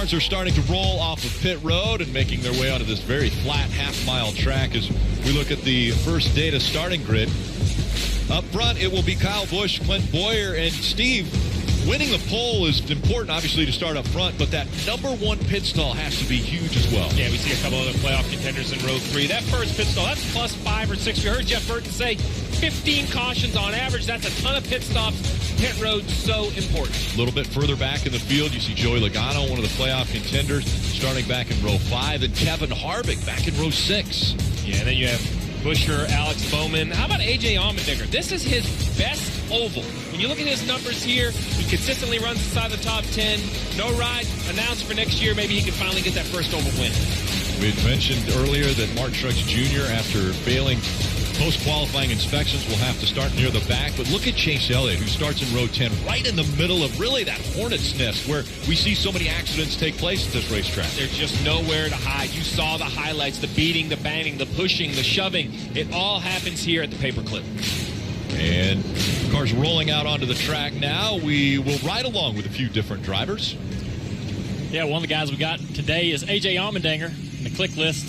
Cars are starting to roll off of pit road and making their way onto this very flat half-mile track as we look at the first data starting grid. Up front, it will be Kyle Busch, Clint Bowyer, and Steve. Winning the pole is important, obviously, to start up front, but that number one pit stall has to be huge as well. Yeah, we see a couple other playoff contenders in row 3. That first pit stall, that's plus 5 or 6. We heard Jeff Burton say 15 cautions on average. That's a ton of pit stops. Pit road, so important. A little bit further back in the field, you see Joey Logano, one of the playoff contenders, starting back in row 5, and Kevin Harvick back in row 6. Yeah, and then you have Buescher, Alex Bowman. How about A.J. Allmendinger? This is his best oval. When you look at his numbers here, he consistently runs inside the top 10. No ride announced for next year. Maybe he can finally get that first oval win. We had mentioned earlier that Martin Truex Jr., after failing post-qualifying inspections, will have to start near the back. But look at Chase Elliott, who starts in row 10, right in the middle of really that hornet's nest where we see so many accidents take place at this racetrack. There's just nowhere to hide. You saw the highlights, the beating, the banging, the pushing, the shoving. It all happens here at the Paperclip. And cars rolling out onto the track now. We will ride along with a few different drivers. Yeah, one of the guys we got today is A.J. Allmendinger in the click list.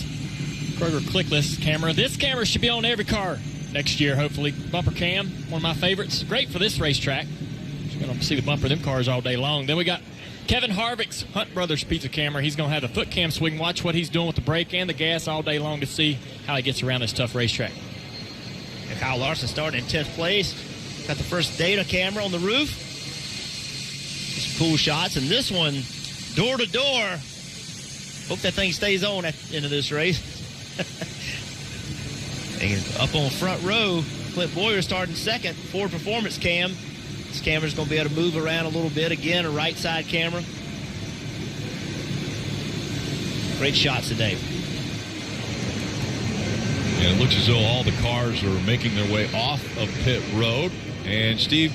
Kroger click list camera. This camera should be on every car next year, hopefully. Bumper cam, one of my favorites. Great for this racetrack. You're going to see the bumper of them cars all day long. Then we got Kevin Harvick's Hunt Brothers pizza camera. He's going to have the foot cam so we can watch what he's doing with the brake and the gas all day long to see how he gets around this tough racetrack. And Kyle Larson starting in 10th place. Got the first data camera on the roof. Some cool shots. And this one, door to door. Hope that thing stays on at the end of this race. And up on front row, Clint Bowyer starting second. Ford Performance cam. This camera's going to be able to move around a little bit. Again, a right side camera. Great shots today. And it looks as though all the cars are making their way off of pit road. And Steve,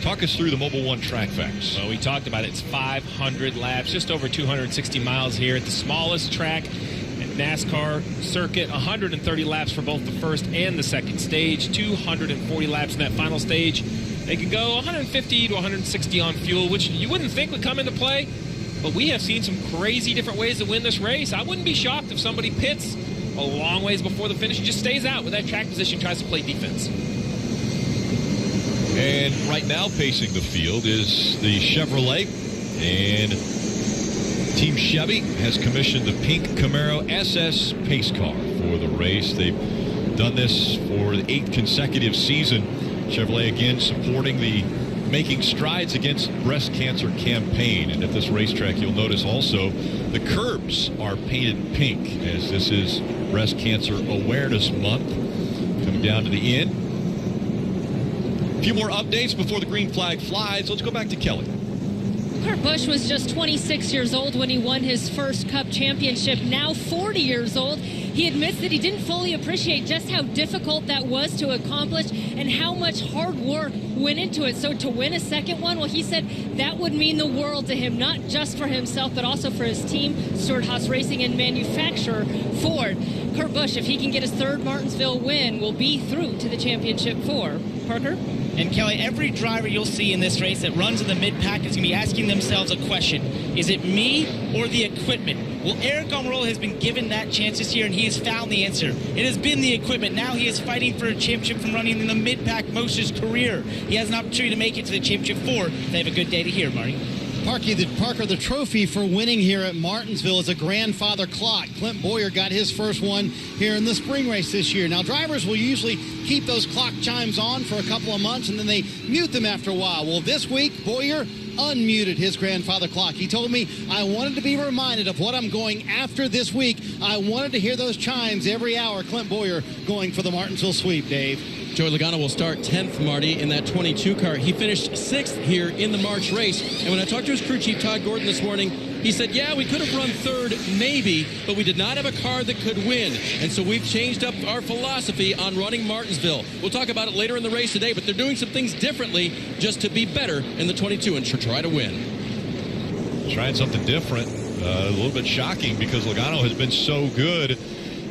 talk us through the Mobil 1 track facts. Well, we talked about it. It's 500 laps, just over 260 miles here at the smallest track at NASCAR circuit. 130 laps for both the first and the second stage. 240 laps in that final stage. They can go 150 to 160 on fuel, which you wouldn't think would come into play. But we have seen some crazy different ways to win this race. I wouldn't be shocked if somebody pits a long ways before the finish and just stays out with that track position, tries to play defense. And right now pacing the field is the Chevrolet, and Team Chevy has commissioned the pink Camaro SS pace car for the race. They've done this for the 8th consecutive season. Chevrolet again supporting the Making Strides Against Breast Cancer campaign. And at this racetrack, you'll notice also the curbs are painted pink, as this is Breast Cancer Awareness Month. Coming down to the end. A few more updates before the green flag flies. Let's go back to Kelly. Kurt Busch was just 26 years old when he won his first Cup championship. Now 40 years old. He admits that he didn't fully appreciate just how difficult that was to accomplish and how much hard work went into it. So to win a second one, well, he said that would mean the world to him, not just for himself, but also for his team, Stewart-Haas Racing, and manufacturer Ford. Kurt Busch, if he can get his third Martinsville win, will be through to the championship 4. Parker? And Kelly, every driver you'll see in this race that runs in the mid-pack is going to be asking themselves a question. Is it me or the equipment? Well, Eric Almirola has been given that chance this year, and he has found the answer. It has been the equipment. Now he is fighting for a championship from running in the mid-pack most of his career. He has an opportunity to make it to the championship 4. They have a good day to hear, Marty. Parker, the trophy for winning here at Martinsville is a grandfather clock. Clint Bowyer got his first one here in the spring race this year. Now, drivers will usually keep those clock chimes on for a couple of months, and then they mute them after a while. Well, this week, Bowyer unmuted his grandfather clock. He told me, I wanted to be reminded of what I'm going after this week. I wanted to hear those chimes every hour. Clint Bowyer going for the Martinsville sweep, Dave. Joey Logano will start 10th, Marty, in that 22 car. He finished 6th here in the March race. And when I talked to his crew chief, Todd Gordon, this morning, he said, yeah, we could have run 3rd, maybe, but we did not have a car that could win. And so we've changed up our philosophy on running Martinsville. We'll talk about it later in the race today, but they're doing some things differently just to be better in the 22 and to try to win. Trying something different. A little bit shocking because Logano has been so good.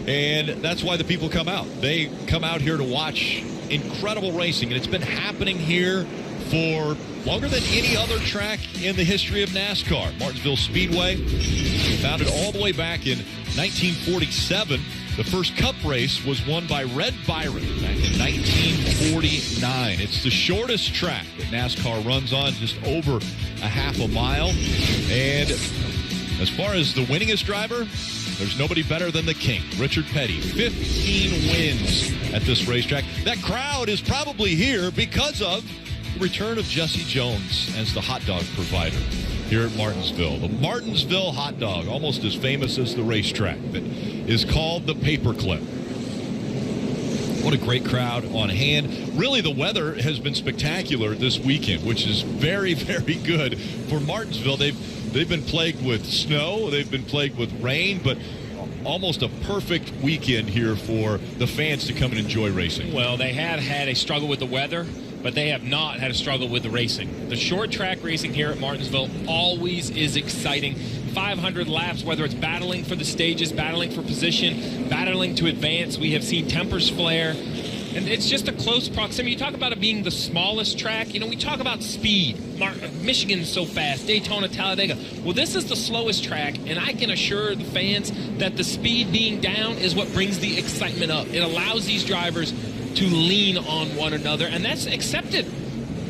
And that's why the people come out. They come out here to watch incredible racing, and it's been happening here for longer than any other track in the history of NASCAR. Martinsville Speedway, founded all the way back in 1947. The first Cup race was won by Red Byron back in 1949. It's the shortest track that NASCAR runs on, just over a half a mile. And as far as the winningest driver, there's nobody better than the king, Richard Petty. 15 wins at this racetrack. That crowd is probably here because of the return of Jesse Jones as the hot dog provider here at Martinsville. The Martinsville hot dog, almost as famous as the racetrack, that is called the Paperclip. What a great crowd on hand. Really, the weather has been spectacular this weekend, which is very, very good for Martinsville. They've been plagued with snow. They've been plagued with rain, but almost a perfect weekend here for the fans to come and enjoy racing. Well, they have had a struggle with the weather, but they have not had a struggle with the racing. The short track racing here at Martinsville always is exciting. 500 laps, whether it's battling for the stages, battling for position, battling to advance. We have seen tempers flare. And it's just a close proximity. You talk about it being the smallest track. You know, we talk about speed. Michigan's so fast. Daytona, Talladega. Well, this is the slowest track, and I can assure the fans that the speed being down is what brings the excitement up. It allows these drivers to lean on one another, and that's accepted.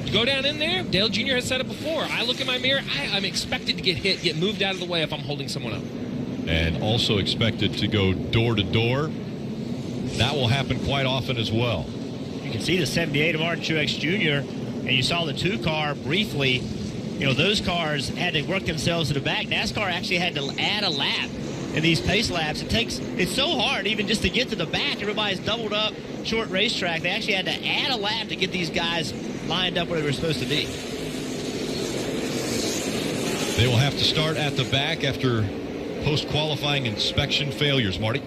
You go down in there, Dale Jr. has said it before. I look in my mirror, I'm expected to get hit, get moved out of the way if I'm holding someone up. And also expected to go door to door. That will happen quite often as well. You can see the 78 of Martin Truex Jr., and you saw the 2-car briefly. You know, those cars had to work themselves to the back. NASCAR actually had to add a lap in these pace laps. It's so hard even just to get to the back. Everybody's doubled up, short racetrack. They actually had to add a lap to get these guys lined up where they were supposed to be. They will have to start at the back after post-qualifying inspection failures, Marty.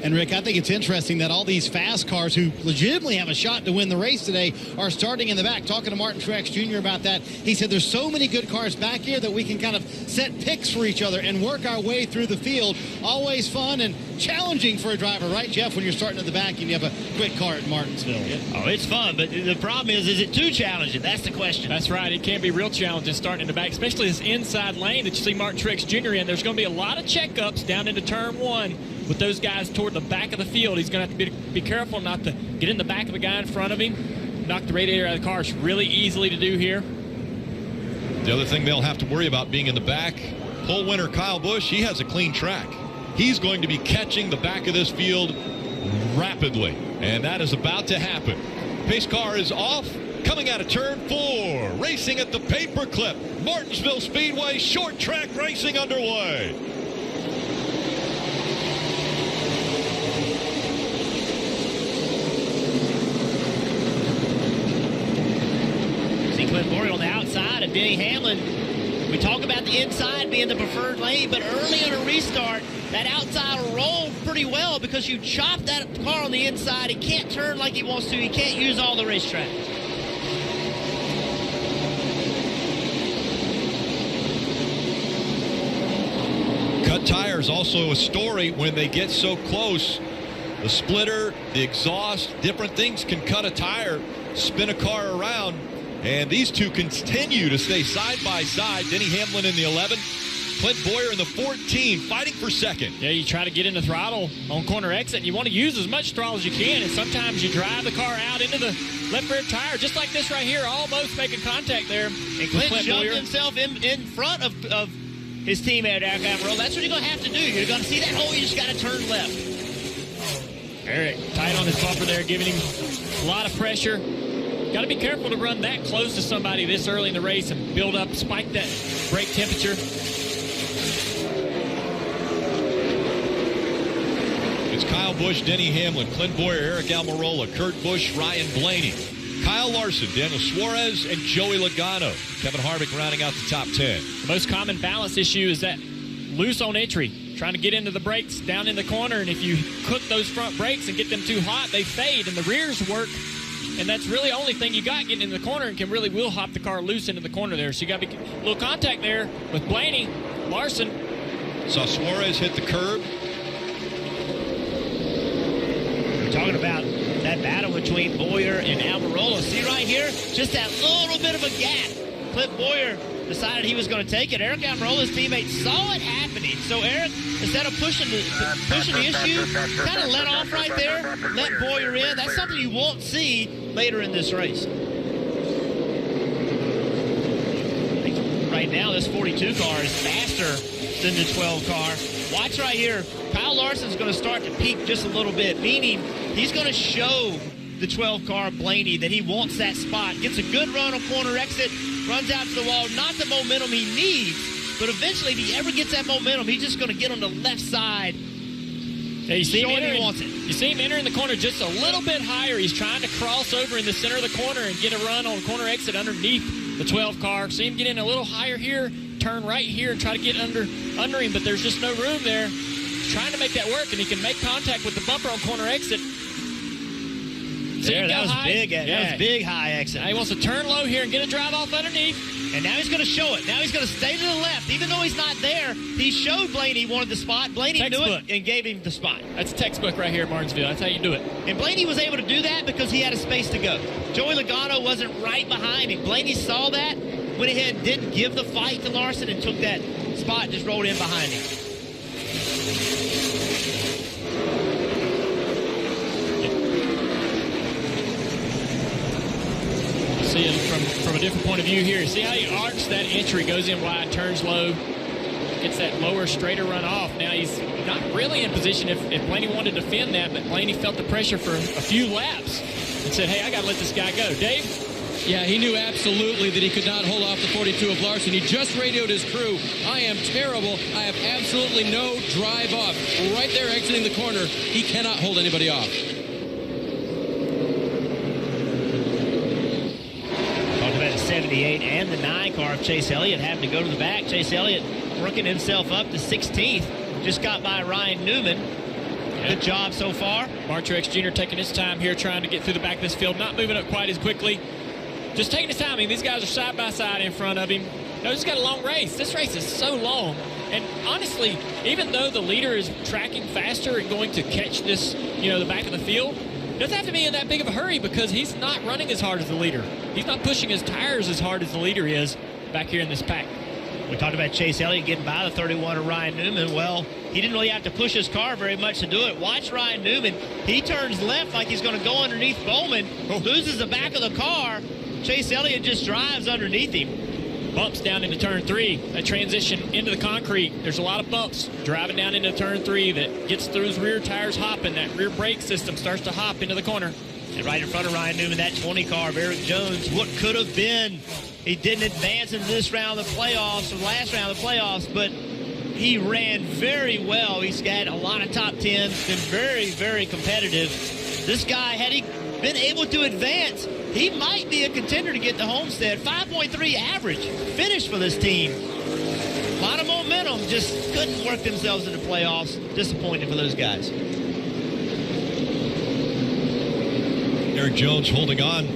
And, Rick, I think it's interesting that all these fast cars who legitimately have a shot to win the race today are starting in the back. Talking to Martin Truex Jr. about that, he said there's so many good cars back here that we can kind of set picks for each other and work our way through the field. Always fun and challenging for a driver, right, Jeff, when you're starting at the back and you have a quick car at Martinsville? Oh, it's fun, but the problem is it too challenging? That's the question. That's right. It can be real challenging starting in the back, especially this inside lane that you see Martin Truex Jr. in. There's going to be a lot of checkups down into turn 1 with those guys toward the back of the field. He's going to have to be careful not to get in the back of the guy in front of him. Knock the radiator out of the car. It's really easily to do here. The other thing they'll have to worry about being in the back, pole winner Kyle Busch, he has a clean track. He's going to be catching the back of this field rapidly, and that is about to happen. Pace car is off, coming out of turn 4, racing at the Paperclip. Martinsville Speedway, short track racing underway. Clint Bowyer on the outside and Denny Hamlin. We talk about the inside being the preferred lane, but early in a restart, that outside will roll pretty well because you chop that car on the inside. He can't turn like he wants to. He can't use all the racetrack. Cut tires also a story when they get so close. The splitter, the exhaust, different things can cut a tire, spin a car around. And these two continue to stay side by side. Denny Hamlin in the 11, Clint Bowyer in the 14, fighting for second. Yeah, you try to get in the throttle on corner exit, and you want to use as much throttle as you can, and sometimes you drive the car out into the left rear tire, just like this right here, almost making contact there. And Clint shoved himself in front of his teammate, Eric Almirola. That's what you're going to have to do. You're going to see that hole, you just got to turn left. Eric tight on his bumper there, giving him a lot of pressure. Got to be careful to run that close to somebody this early in the race and build up, spike that brake temperature. It's Kyle Busch, Denny Hamlin, Clint Bowyer, Eric Almirola, Kurt Busch, Ryan Blaney, Kyle Larson, Daniel Suarez, and Joey Logano. Kevin Harvick rounding out the top 10. The most common balance issue is that loose on entry, trying to get into the brakes down in the corner, and if you cook those front brakes and get them too hot, they fade, and the rears work. And that's really the only thing you got getting in the corner and can really wheel hop the car loose into the corner there. So you got to be a little contact there with Blaney, Larson. Saw Suarez hit the curb. We're talking about that that battle between Boyer and Almirola. See right here? Just that little bit of a gap. Clint Boyer decided he was going to take it. Eric Almirola's teammates saw it happening. So Eric, instead of pushing the issue, kind of let off right there, let Boyer in. That's something you won't see later in this race. Right now, this 42 car is faster than the 12 car. Watch right here. Kyle Larson's going to start to peak just a little bit, meaning he's going to show the 12 car Blaney that he wants that spot. Gets a good run on corner exit, runs out to the wall. Not the momentum he needs, but eventually if he ever gets that momentum, he's just going to get on the left side. Yeah, you see he wants it. You see him entering the corner just a little bit higher. He's trying to cross over in the center of the corner and get a run on corner exit underneath the 12 car. See him get in a little higher here, turn right here and try to get under him, but there's just no room there. He's trying to make that work, and he can make contact with the bumper on corner exit. There, that was big. That was big high exit. Now he wants to turn low here and get a drive off underneath. And now he's going to show it. Now he's going to stay to the left. Even though he's not there, he showed Blaney he wanted the spot. Blaney knew it and gave him the spot. That's textbook right here at Martinsville. That's how you do it. And Blaney was able to do that because he had a space to go. Joey Logano wasn't right behind him. Blaney saw that, went ahead and didn't give the fight to Larson and took that spot, just rolled in behind him. See it from a different point of view here. See how he arcs that entry, goes in wide, turns low, gets that lower, straighter run off. Now he's not really in position if Blaney wanted to defend that, but Blaney felt the pressure for a few laps and said, hey, I got to let this guy go. Dave? Yeah, he knew absolutely that he could not hold off the 42 of Larson. He just radioed his crew. I am terrible. I have absolutely no drive off. Right there exiting the corner, he cannot hold anybody off. Talked about the 78 and the 9 car of Chase Elliott having to go to the back. Chase Elliott working himself up to 16th. Just got by Ryan Newman. Good job so far. Mark Truex Jr. taking his time here, trying to get through the back of this field, not moving up quite as quickly. Just taking his time. I mean, these guys are side by side in front of him. No, he's got a long race. This race is so long. And honestly, even though the leader is tracking faster and going to catch this, the back of the field, doesn't have to be in that big of a hurry because he's not running as hard as the leader. He's not pushing his tires as hard as the leader is back here in this pack. We talked about Chase Elliott getting by the 31 of Ryan Newman. Well, he didn't really have to push his car very much to do it. Watch Ryan Newman. He turns left like he's going to go underneath Bowman, loses the back of the car. Chase Elliott just drives underneath him. Bumps down into turn 3. That transition into the concrete. There's a lot of bumps driving down into turn 3 that gets those rear tires hopping. That rear brake system starts to hop into the corner. And right in front of Ryan Newman, that 20 car of Eric Jones. What could have been? He didn't advance into this round of the playoffs, or last round of the playoffs, but he ran very well. He's got a lot of top 10s, been very, very competitive. This guy, had he been able to advance, he might be a contender to get the Homestead. 5.3 average finish for this team. A lot of momentum, just couldn't work themselves into playoffs. Disappointing for those guys. Eric Jones holding on to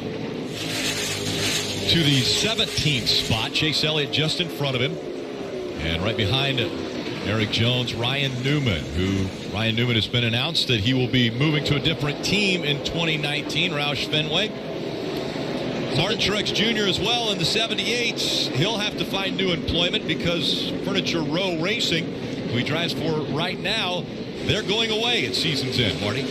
the 17th spot. Chase Elliott just in front of him. And right behind Eric Jones, Ryan Newman, Ryan Newman has been announced that he will be moving to a different team in 2019, Roush Fenway. Martin Truex Jr. as well in the 78s. He'll have to find new employment because Furniture Row Racing, who he drives for right now, they're going away at season's end, Marty.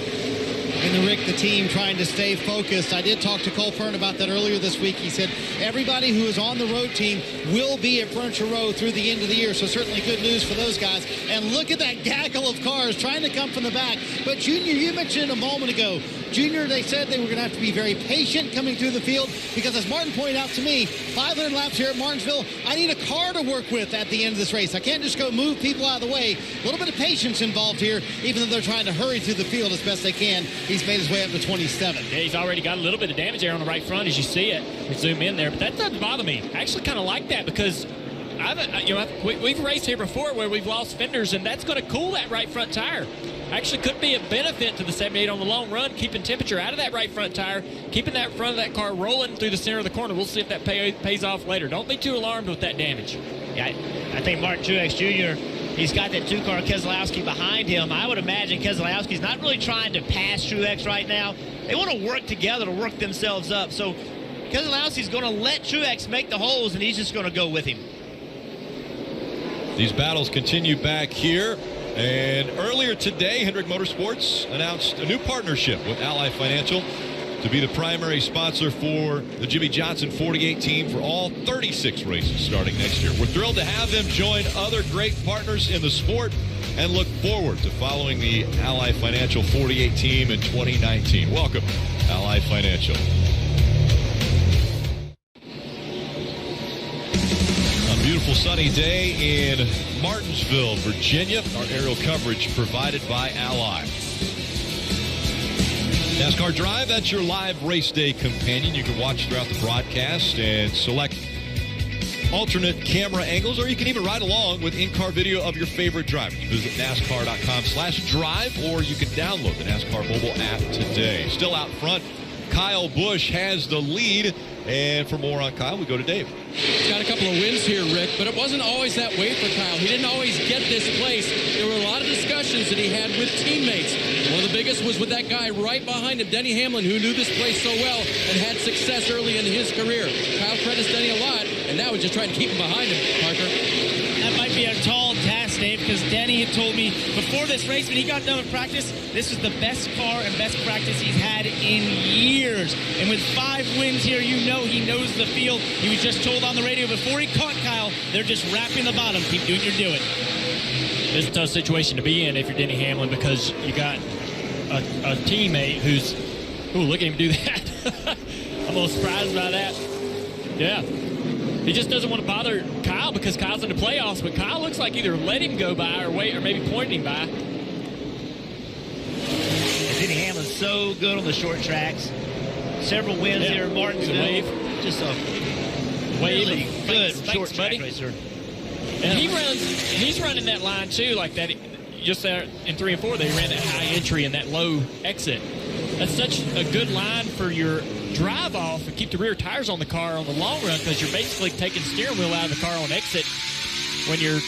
And Rick, the team trying to stay focused. I did talk to Cole Pearn about that earlier this week. He said everybody who is on the road team will be at Furniture Row through the end of the year, so certainly good news for those guys. And look at that gaggle of cars trying to come from the back. But, Junior, you mentioned a moment ago, Junior, they said they were going to have to be very patient coming through the field because, as Martin pointed out to me, 500 laps here at Martinsville, I need a car to work with at the end of this race. I can't just go move people out of the way. A little bit of patience involved here, even though they're trying to hurry through the field as best they can. He's made his way up to 27. Yeah, he's already got a little bit of damage there on the right front as you see it. We zoom in there, but that doesn't bother me. I actually kind of like that because we've raced here before where we've lost fenders, and that's going to cool that right front tire. Actually could be a benefit to the 78 on the long run, keeping temperature out of that right front tire, keeping that front of that car rolling through the center of the corner. We'll see if that pays off later. Don't be too alarmed with that damage. Yeah, I think Martin Truex Jr., he's got that 2-car Keselowski behind him. I would imagine Keselowski's not really trying to pass Truex right now. They want to work together to work themselves up. So Keselowski's going to let Truex make the holes, and he's just going to go with him. These battles continue back here. And earlier today, Hendrick Motorsports announced a new partnership with Ally Financial to be the primary sponsor for the Jimmy Johnson 48 team for all 36 races starting next year. We're thrilled to have them join other great partners in the sport and look forward to following the Ally Financial 48 team in 2019. Welcome, Ally Financial. A beautiful sunny day in Martinsville, Virginia. Our aerial coverage provided by Ally. NASCAR Drive, that's your live race day companion. You can watch throughout the broadcast and select alternate camera angles, or you can even ride along with in-car video of your favorite drivers. Visit NASCAR.com/drive, or you can download the NASCAR mobile app today. Still out front, Kyle Busch has the lead. And for more on Kyle, we go to Dave. He's got a couple of wins here, Rick, but it wasn't always that way for Kyle. He didn't always get this place. There were a lot of discussions that he had with teammates. One of the biggest was with that guy right behind him, Denny Hamlin, who knew this place so well and had success early in his career. Kyle credits Denny a lot, and now he's just trying to keep him behind him, Parker. That might be a tall task, Dave, because Denny had told me before this race, when he got done with practice, this was the best car and best practice he's had in years. And with 5 wins here, you know he knows the field. He was just told on the radio before he caught Kyle, they're just wrapping the bottom. Keep doing what you're doing. It's a tough situation to be in if you're Denny Hamlin, because you got a teammate who's, ooh, look at him do that. I'm a little surprised by that. Yeah. He just doesn't want to bother Kyle because Kyle's in the playoffs, but Kyle looks like either let him go by or wait, or maybe pointing him by. Denny Hamlin's so good on the short tracks. Several wins here in Martinsville. Wave. Just a really good short track racer. And he's running that line too, like that. Just there in 3 and 4, they ran that high entry and that low exit. That's such a good line for your drive off and keep the rear tires on the car on the long run, because you're basically taking steering wheel out of the car on exit. When you're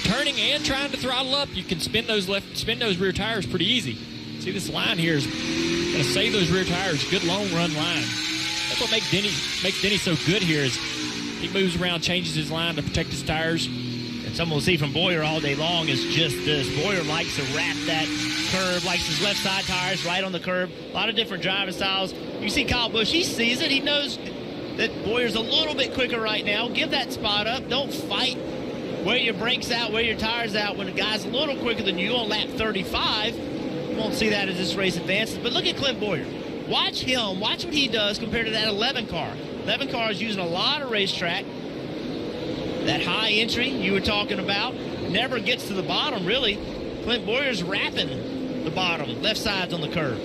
turning and trying to throttle up, you can spin those rear tires pretty easy. See, this line here is going to save those rear tires. Good long run line. That's what makes Denny so good here, is he moves around, changes his line to protect his tires. And something we'll see from Bowyer all day long is just this. Bowyer likes to wrap that curve, likes his left side tires right on the curb. A lot of different driving styles. You see Kyle Busch, he sees it. He knows that Boyer's a little bit quicker right now. Give that spot up. Don't fight. Wear your brakes out, wear your tires out. When a guy's a little quicker than you on lap 35, you won't see that as this race advances. But look at Clint Bowyer. Watch him. Watch what he does compared to that 11 car. 11 car is using a lot of racetrack. That high entry you were talking about never gets to the bottom, really. Clint Bowyer's wrapping the bottom, left side's on the curve.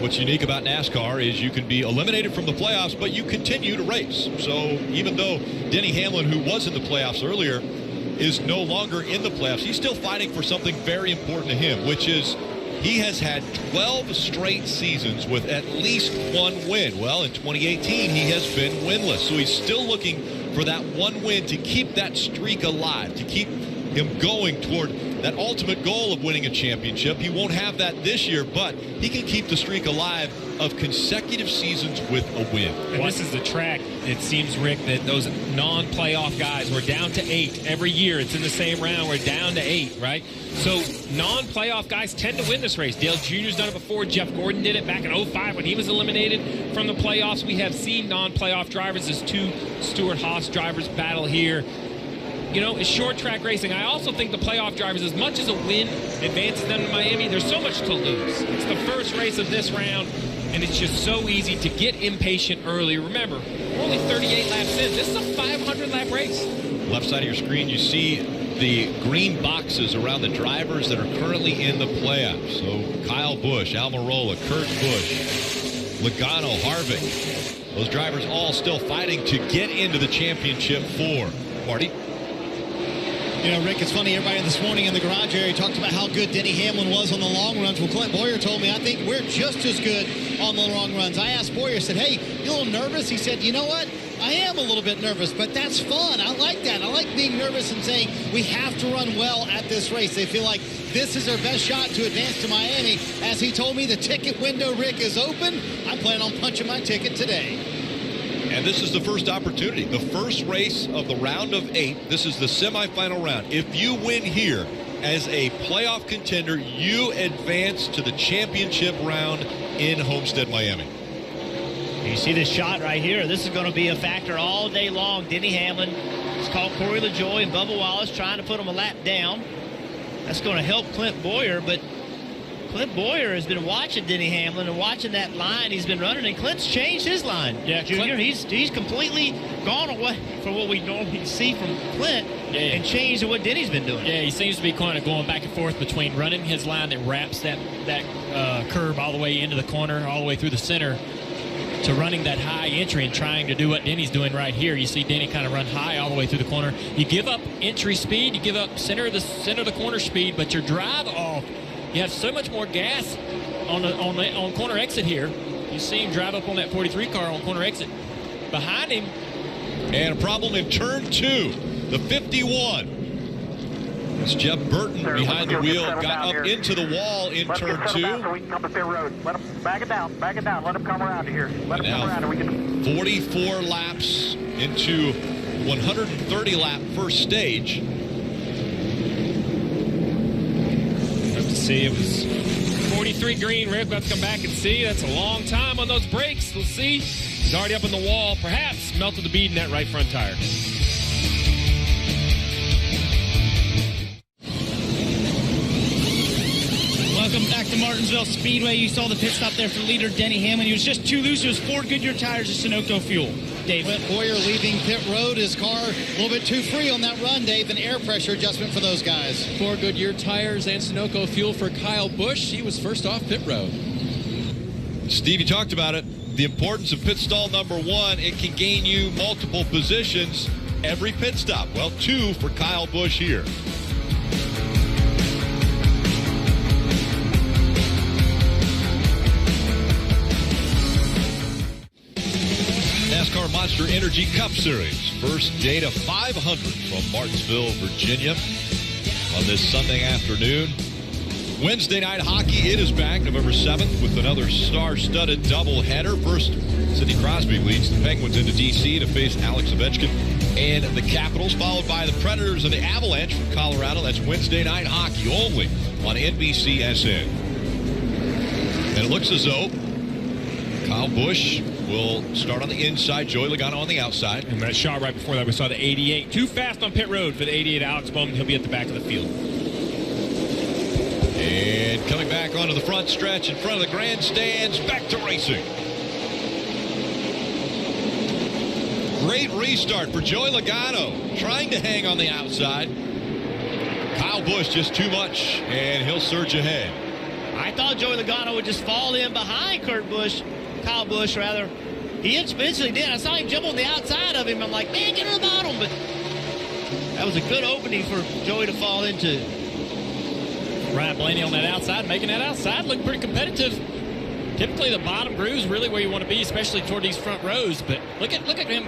What's unique about NASCAR is you can be eliminated from the playoffs, but you continue to race. So even though Denny Hamlin, who was in the playoffs earlier, is no longer in the playoffs, he's still fighting for something very important to him, which is he has had 12 straight seasons with at least 1 win. Well, in 2018, he has been winless. So he's still looking for that 1 win to keep that streak alive, to keep him going toward that ultimate goal of winning a championship. He won't have that this year, but he can keep the streak alive of consecutive seasons with a win. And this is the track, it seems, Rick, that those non-playoff guys, we're down to 8 every year. It's in the same round. We're down to 8, right? So non-playoff guys tend to win this race. Dale Jr.'s done it before. Jeff Gordon did it back in 05 when he was eliminated from the playoffs. We have seen non-playoff drivers as 2 Stewart-Haas drivers battle here. You know, it's short track racing. I also think the playoff drivers, as much as a win advances them to Miami, there's so much to lose. It's the first race of this round, and it's just so easy to get impatient early. Remember, we're only 38 laps in. This is a 500-lap race. Left side of your screen, you see the green boxes around the drivers that are currently in the playoffs. So Kyle Busch, Almirola, Kurt Busch, Logano, Harvick. Those drivers all still fighting to get into the championship 4. Marty? You know, Rick, it's funny, everybody this morning in the garage area talked about how good Denny Hamlin was on the long runs. Well, Clint Bowyer told me, I think we're just as good on the long runs. I asked Bowyer, I said, hey, you a little nervous? He said, you know what? I am a little bit nervous, but that's fun. I like that. I like being nervous and saying we have to run well at this race. They feel like this is their best shot to advance to Miami. As he told me, the ticket window, Rick, is open. I plan on punching my ticket today. And this is the first opportunity, the first race of the round of 8. This is the semifinal round. If you win here as a playoff contender, you advance to the championship round in Homestead, Miami. You see this shot right here. This is going to be a factor all day long. Denny Hamlin has called Corey LaJoie and Bubba Wallace trying to put him a lap down. That's going to help Clint Boyer, but Clint Boyer has been watching Denny Hamlin and watching that line he's been running, and Clint's changed his line. Yeah, Junior, he's completely gone away from what we normally see from Clint and changed to what Denny's been doing. Yeah, he seems to be kind of going back and forth between running his line that wraps that curve all the way into the corner, all the way through the center, to running that high entry and trying to do what Denny's doing right here. You see Denny kind of run high all the way through the corner. You give up entry speed, you give up center of the corner speed, but your drive off, you have so much more gas on corner exit here. You see him drive up on that 43 car on corner exit. Behind him. And a problem in turn 2, the 51. As Jeff Burton behind the wheel got up into the wall in turn 2. So we can come to pit road. Let them back it down. Let them come around here. Let them come around and we can. 44 laps into 130 lap first stage. Have to see. It was 43 green. Rick, we'll have to come back and see. That's a long time on those brakes. We'll see. He's already up in the wall. Perhaps melted the bead in that right front tire. Welcome back to Martinsville Speedway. You saw the pit stop there for leader Denny Hamlin. He was just too loose. It was 4 Goodyear tires of Sunoco fuel. Dave. Clint Boyer leaving pit road. His car a little bit too free on that run, Dave. An air pressure adjustment for those guys. 4 Goodyear tires and Sunoco fuel for Kyle Busch. He was first off pit road. Steve, you talked about it. The importance of pit stall number 1. It can gain you multiple positions every pit stop. Well, 2 for Kyle Busch here. NASCAR Monster Energy Cup Series. First day to 500 from Martinsville, Virginia on this Sunday afternoon. Wednesday night hockey, it is back November 7th with another star-studded doubleheader. First, Sidney Crosby leads the Penguins into D.C. to face Alex Ovechkin and the Capitals, followed by the Predators and the Avalanche from Colorado. That's Wednesday night hockey only on NBCSN. And it looks as though Kyle Busch will start on the inside, Joey Logano on the outside. And that shot right before that, we saw the 88. Too fast on pit road for the 88 Alex Bowman. He'll be at the back of the field. And coming back onto the front stretch in front of the grandstands, back to racing. Great restart for Joey Logano, trying to hang on the outside. Kyle Busch just too much, and he'll surge ahead. I thought Joey Logano would just fall in behind Kyle Busch, rather. He eventually did. I saw him jump on the outside of him. I'm like, man, get to the bottom. But that was a good opening for Joey to fall into. Ryan Blaney on that outside, making that outside look pretty competitive. Typically, the bottom groove is really where you want to be, especially toward these front rows. But look at him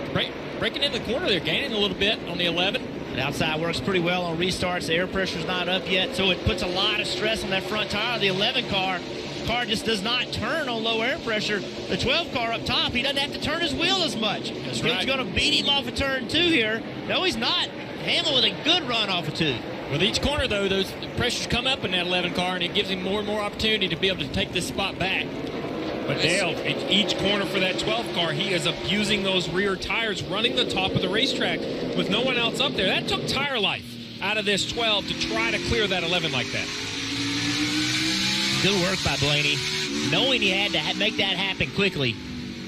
breaking in the corner there, gaining a little bit on the 11. The outside works pretty well on restarts. The air pressure's not up yet, so it puts a lot of stress on that front tire. The 11 car just does not turn on low air pressure. The 12 car up top, he doesn't have to turn his wheel as much. That's He's right. going to beat him off of turn 2 here. No, he's not. Hamlin with a good run off of 2. With each corner, though, those pressures come up in that 11 car, and it gives him more and more opportunity to be able to take this spot back. But Dale, each corner for that 12 car, he is abusing those rear tires, running the top of the racetrack with no one else up there. That took tire life out of this 12 to try to clear that 11 like that. Good work by Blaney, knowing he had to make that happen quickly.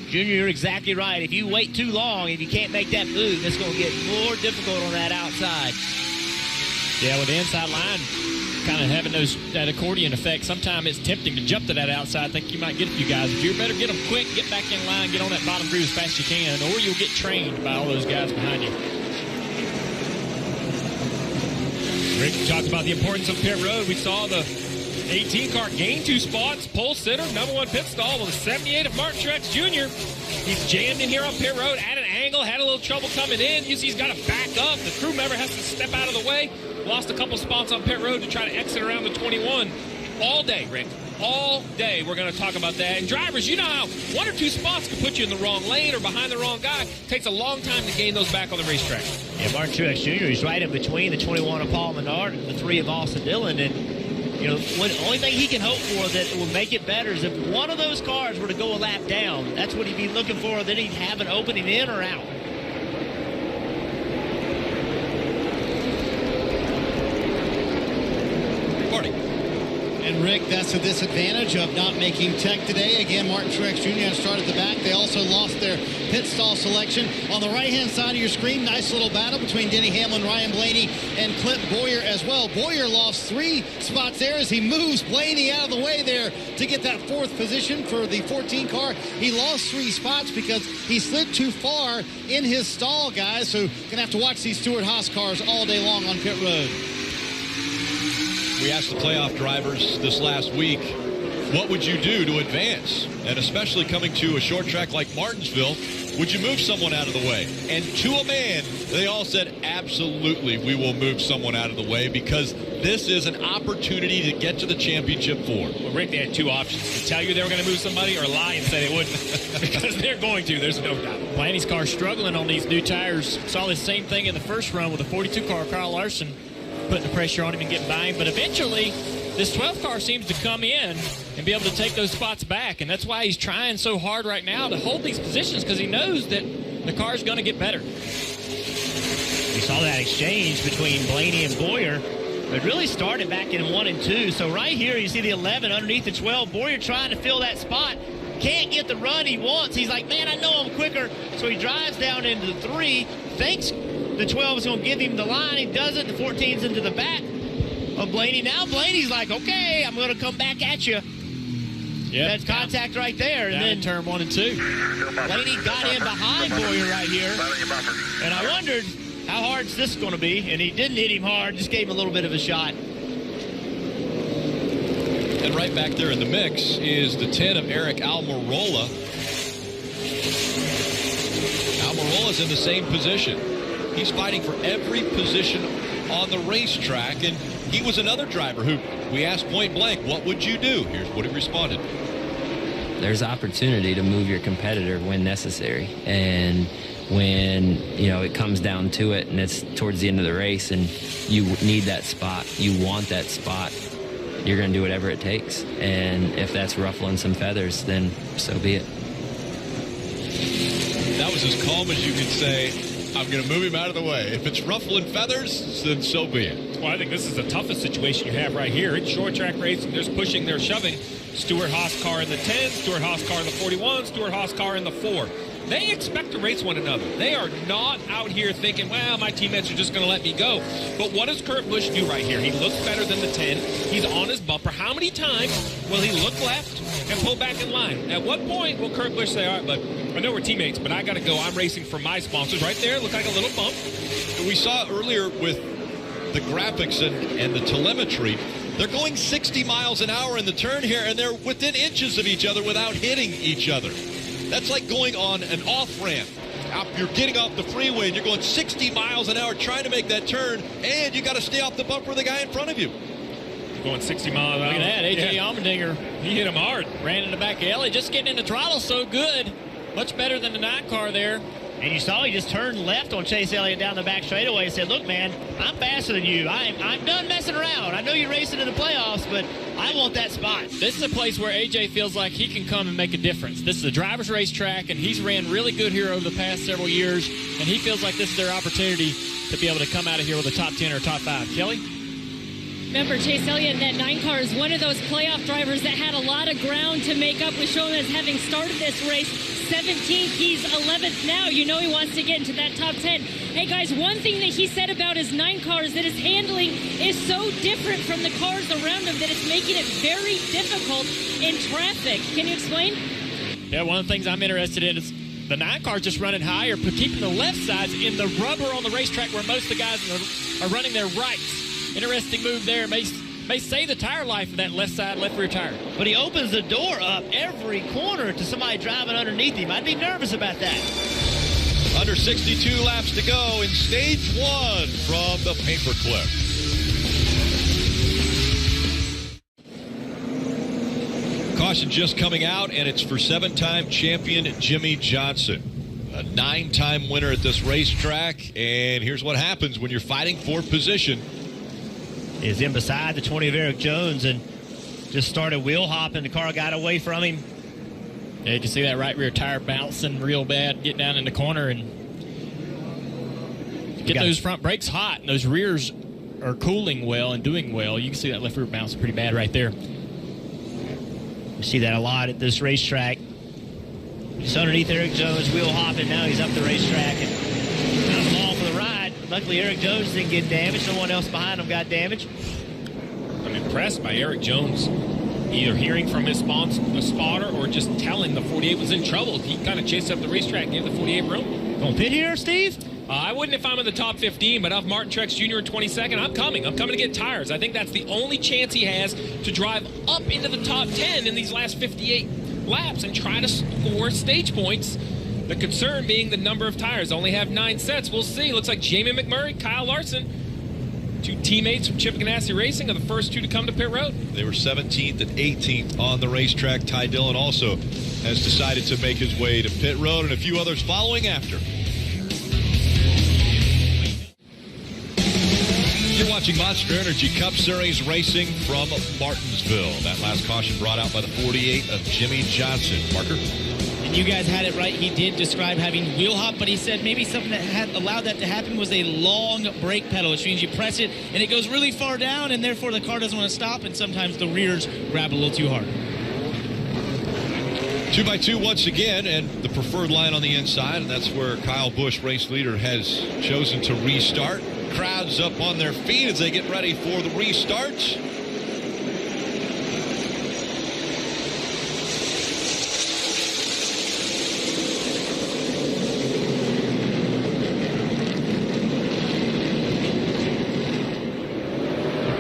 Junior, you're exactly right. If you wait too long, if you can't make that move, it's going to get more difficult on that outside. Yeah, with the inside line kind of having that accordion effect, sometimes it's tempting to jump to that outside. I think you might get a few guys, but you better get them quick, get back in line, get on that bottom groove as fast as you can, or you'll get trained by all those guys behind you. Rick talked about the importance of pit road. We saw the 18 car gained 2 spots. Pole sitter, number 1 pit stall with a 78 of Martin Truex Jr. He's jammed in here on pit road at an angle, had a little trouble coming in. You see he's got to back up. The crew member has to step out of the way. Lost a couple spots on pit road to try to exit around the 21. All day, Rick. All day we're going to talk about that. And drivers, you know how 1 or 2 spots can put you in the wrong lane or behind the wrong guy. It takes a long time to gain those back on the racetrack. Yeah, Martin Truex Jr. is right in between the 21 of Paul Menard and the 3 of Austin Dillon. And, you know, the only thing he can hope for that will make it better is if one of those cars were to go a lap down. That's what he'd be looking for. Then he'd have an opening in or out. And Rick, that's a disadvantage of not making tech today. Again, Martin Truex Jr. has started the back. They also lost their pit stall selection. On the right-hand side of your screen, nice little battle between Denny Hamlin, Ryan Blaney, and Clint Bowyer as well. Bowyer lost 3 spots there as he moves Blaney out of the way there to get that 4th position for the 14 car. He lost 3 spots because he slid too far in his stall, guys. So going to have to watch these Stewart-Haas cars all day long on pit road. We asked the playoff drivers this last week, what would you do to advance? And especially coming to a short track like Martinsville, would you move someone out of the way? And to a man, they all said, absolutely, we will move someone out of the way because this is an opportunity to get to the championship 4. Well, Rick, they had 2 options. To tell you they were going to move somebody or lie and say they wouldn't. Because they're going to. There's no doubt. Blaney's car struggling on these new tires. Saw the same thing in the first run with the 42 car, Kyle Larson, putting the pressure on him and getting by him. But eventually, this 12 car seems to come in and be able to take those spots back. And that's why he's trying so hard right now to hold these positions because he knows that the car's going to get better. We saw that exchange between Blaney and Bowyer. It really started back in 1 and 2. So right here, you see the 11 underneath the 12. Bowyer trying to fill that spot. Can't get the run he wants. He's like, man, I know I'm quicker. So he drives down into the 3. Thinks the 12 is going to give him the line. He doesn't. The 14's into the back of Blaney. Now Blaney's like, okay, I'm going to come back at you. Yep. That's contact right there. And then turn 1 and 2. Blaney got in behind Bowyer right here. And I wondered how hard is this going to be. And he didn't hit him hard, just gave him a little bit of a shot. And right back there in the mix is the 10 of Eric Almirola. Almirola's in the same position. He's fighting for every position on the racetrack, and he was another driver who we asked point blank, what would you do? Here's what he responded. There's opportunity to move your competitor when necessary, and when it comes down to it and it's towards the end of the race and you need that spot, you want that spot, you're going to do whatever it takes. And if that's ruffling some feathers, then so be it. That was as calm as you could say, I'm going to move him out of the way. If it's ruffling feathers, then so be it. Well, I think this is the toughest situation you have right here. It's short track racing. There's pushing, they're shoving. Stewart-Haas car in the 10, Stewart-Haas car in the 41, Stewart-Haas car in the 4. They expect to race one another. They are not out here thinking, well, my teammates are just going to let me go. But what does Kurt Busch do right here? He looks better than the 10. He's on his bumper. How many times will he look left and pull back in line? At what point will Kurt Busch say, all right, but I know we're teammates, but I got to go. I'm racing for my sponsors. Right there, look like a little bump. We saw earlier with the graphics and the telemetry, they're going 60 miles an hour in the turn here, and they're within inches of each other without hitting each other. That's like going on an off-ramp. You're getting off the freeway, and you're going 60 miles an hour trying to make that turn, and you got to stay off the bumper of the guy in front of you. Going 60 miles an hour. Look at that, A.J. Allmendinger. He hit him hard. Ran in the back alley, just getting in the throttle so good. Much better than the 9 car there. And you saw he just turned left on Chase Elliott down the back straightaway and said, look, man, I'm faster than you. I'm done messing around. I know you're racing in the playoffs, but I want that spot. This is a place where AJ feels like he can come and make a difference. This is a driver's racetrack, and he's ran really good here over the past several years, and he feels like this is their opportunity to be able to come out of here with a top 10 or top 5. Kelly? Remember, Chase Elliott in that 9 car is one of those playoff drivers that had a lot of ground to make up with showing as having started this race 17th. He's 11th now. You know he wants to get into that top 10. Hey, guys, one thing that he said about his 9 car is that his handling is so different from the cars around him that it's making it very difficult in traffic. Can you explain? Yeah, one of the things I'm interested in is the 9 car just running higher, but keeping the left sides in the rubber on the racetrack where most of the guys are running their rights. Interesting move there. May may save the tire life of that left side, left rear tire. But he opens the door up every corner to somebody driving underneath him. I'd be nervous about that. Under 62 laps to go in stage 1 from the Paperclip. Caution just coming out, and it's for 7-time champion Jimmie Johnson. A 9-time winner at this racetrack, and here's what happens when you're fighting for position. Is in beside the 20 of Eric Jones and just started wheel hopping. The car got away from him. Yeah, you can see that right rear tire bouncing real bad, get down in the corner and get those front brakes hot, and those rears are cooling well and doing well. You can see that left rear bouncing pretty bad right there. You see that a lot at this racetrack. Just underneath Eric Jones, wheel hopping. Now he's up the racetrack and kind of along for the ride. Luckily, Eric Jones didn't get damaged. No one else behind him got damaged. I'm impressed by Eric Jones, either hearing from his spotter or just telling the 48 was in trouble. He kind of chased up the racetrack and gave the 48 room. Going to pit here, Steve? I wouldn't if I'm in the top 15, but off Martin Truex Jr. in 22nd, I'm coming to get tires. I think that's the only chance he has to drive up into the top 10 in these last 58 laps and try to score stage points. The concern being the number of tires. Only have 9 sets. We'll see. Looks like Jamie McMurray, Kyle Larson, 2 teammates from Chip Ganassi Racing, are the first 2 to come to pit road. They were 17th and 18th on the racetrack. Ty Dillon also has decided to make his way to pit road, and a few others following after. You're watching Monster Energy Cup Series racing from Martinsville. That last caution brought out by the 48 of Jimmie Johnson. Marker? And you guys had it right. He did describe having wheel hop, but he said maybe something that had allowed that to happen was a long brake pedal, which means you press it and it goes really far down, and therefore the car doesn't want to stop, and sometimes the rears grab a little too hard. 2x2 once again, and the preferred line on the inside, and that's where Kyle Busch, race leader, has chosen to restart. Crowds up on their feet as they get ready for the restart.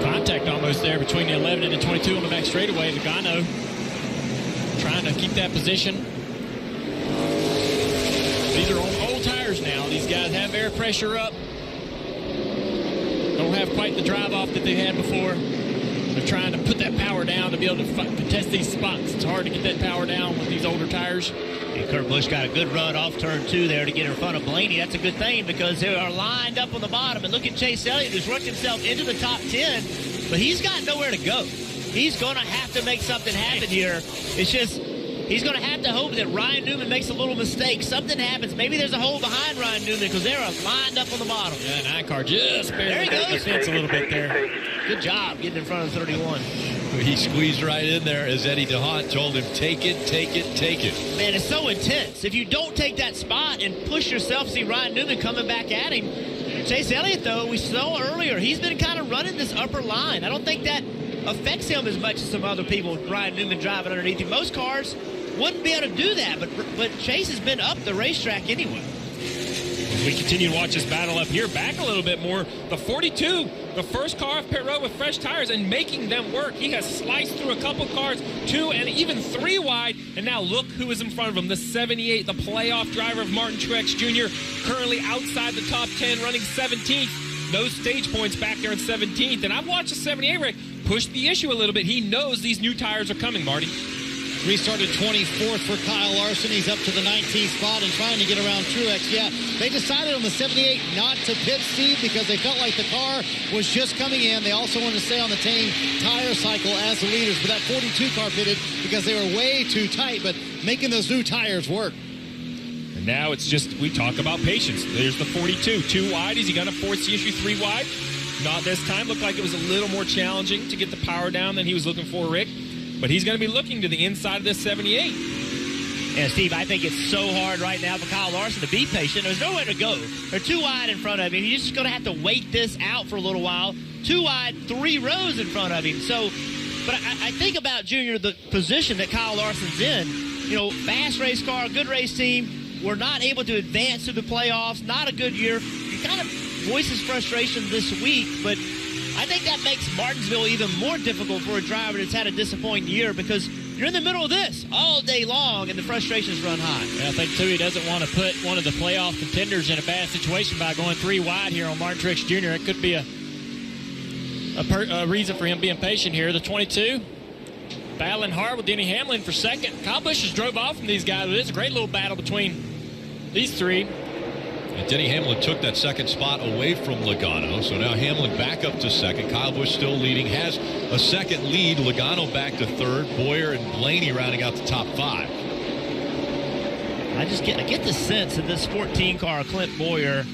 Contact almost there between the 11 and the 22 on the back straightaway. Logano trying to keep that position. These are on old tires now. These guys have air pressure up. Don't have quite the drive off that they had before. They're trying to put that power down to be able to contest these spots. It's hard to get that power down with these older tires. And Kurt Busch got a good run off turn 2 there to get in front of Blaney. That's a good thing because they are lined up on the bottom. And look at Chase Elliott, who's worked himself into the top 10, but he's got nowhere to go. He's going to have to make something happen here. It's just he's going to have to hope that Ryan Newman makes a little mistake. Something happens. Maybe there's a hole behind Ryan Newman because they're lined up on the bottom. Yeah, 9 car just barely there he the fence a little bit there. Good job getting in front of 31. He squeezed right in there as Eddie DeHaan told him, take it, take it, take it. Man, it's so intense. If you don't take that spot and push yourself, see Ryan Newman coming back at him. Chase Elliott, though, we saw earlier, he's been kind of running this upper line. I don't think that affects him as much as some other people with Ryan Newman driving underneath him. Most cars wouldn't be able to do that, but Chase has been up the racetrack anyway. We continue to watch this battle up here. Back a little bit more. The 42, the first car off pit road with fresh tires and making them work. He has sliced through a couple cars, 2 and even 3 wide. And now look who is in front of him. The 78, the playoff driver of Martin Truex Jr., currently outside the top 10, running 17th. Those stage points back there in 17th. And I've watched the 78 Rick push the issue a little bit. He knows these new tires are coming, Marty. Restarted 24th for Kyle Larson. He's up to the 19th spot and trying to get around Truex. Yeah, they decided on the 78 not to pit, Steve, because they felt like the car was just coming in. They also wanted to stay on the same tire cycle as the leaders. But that 42 car pitted because they were way too tight, but making those new tires work. And now it's just, we talk about patience. There's the 42. 2 wide. Is he going to force the issue 3 wide? Not this time. Looked like it was a little more challenging to get the power down than he was looking for, Rick. But he's going to be looking to the inside of this 78. Yeah, Steve, I think it's so hard right now for Kyle Larson to be patient. There's nowhere to go. They're 2 wide in front of him. He's just going to have to wait this out for a little while. 2 wide, 3 rows in front of him. So, but I think about, Junior, the position that Kyle Larson's in. You know, fast race car, good race team. We're not able to advance to the playoffs. Not a good year. He kind of voices frustration this week, but I think that makes makes Martinsville even more difficult for a driver that's had a disappointing year because you're in the middle of this all day long and the frustrations run high. Yeah, I think, too, he doesn't want to put one of the playoff contenders in a bad situation by going 3 wide here on Martin Truex Jr. It could be a reason for him being patient here. The 22, battling hard with Denny Hamlin for second. Kyle Busch just drove off from these guys. It's a great little battle between these three. And Denny Hamlin took that second spot away from Logano, so now Hamlin back up to second. Kyle Busch still leading, has a second lead. Logano back to third. Bowyer and Blaney rounding out the top 5. I get the sense that this 14 car, Clint Bowyer,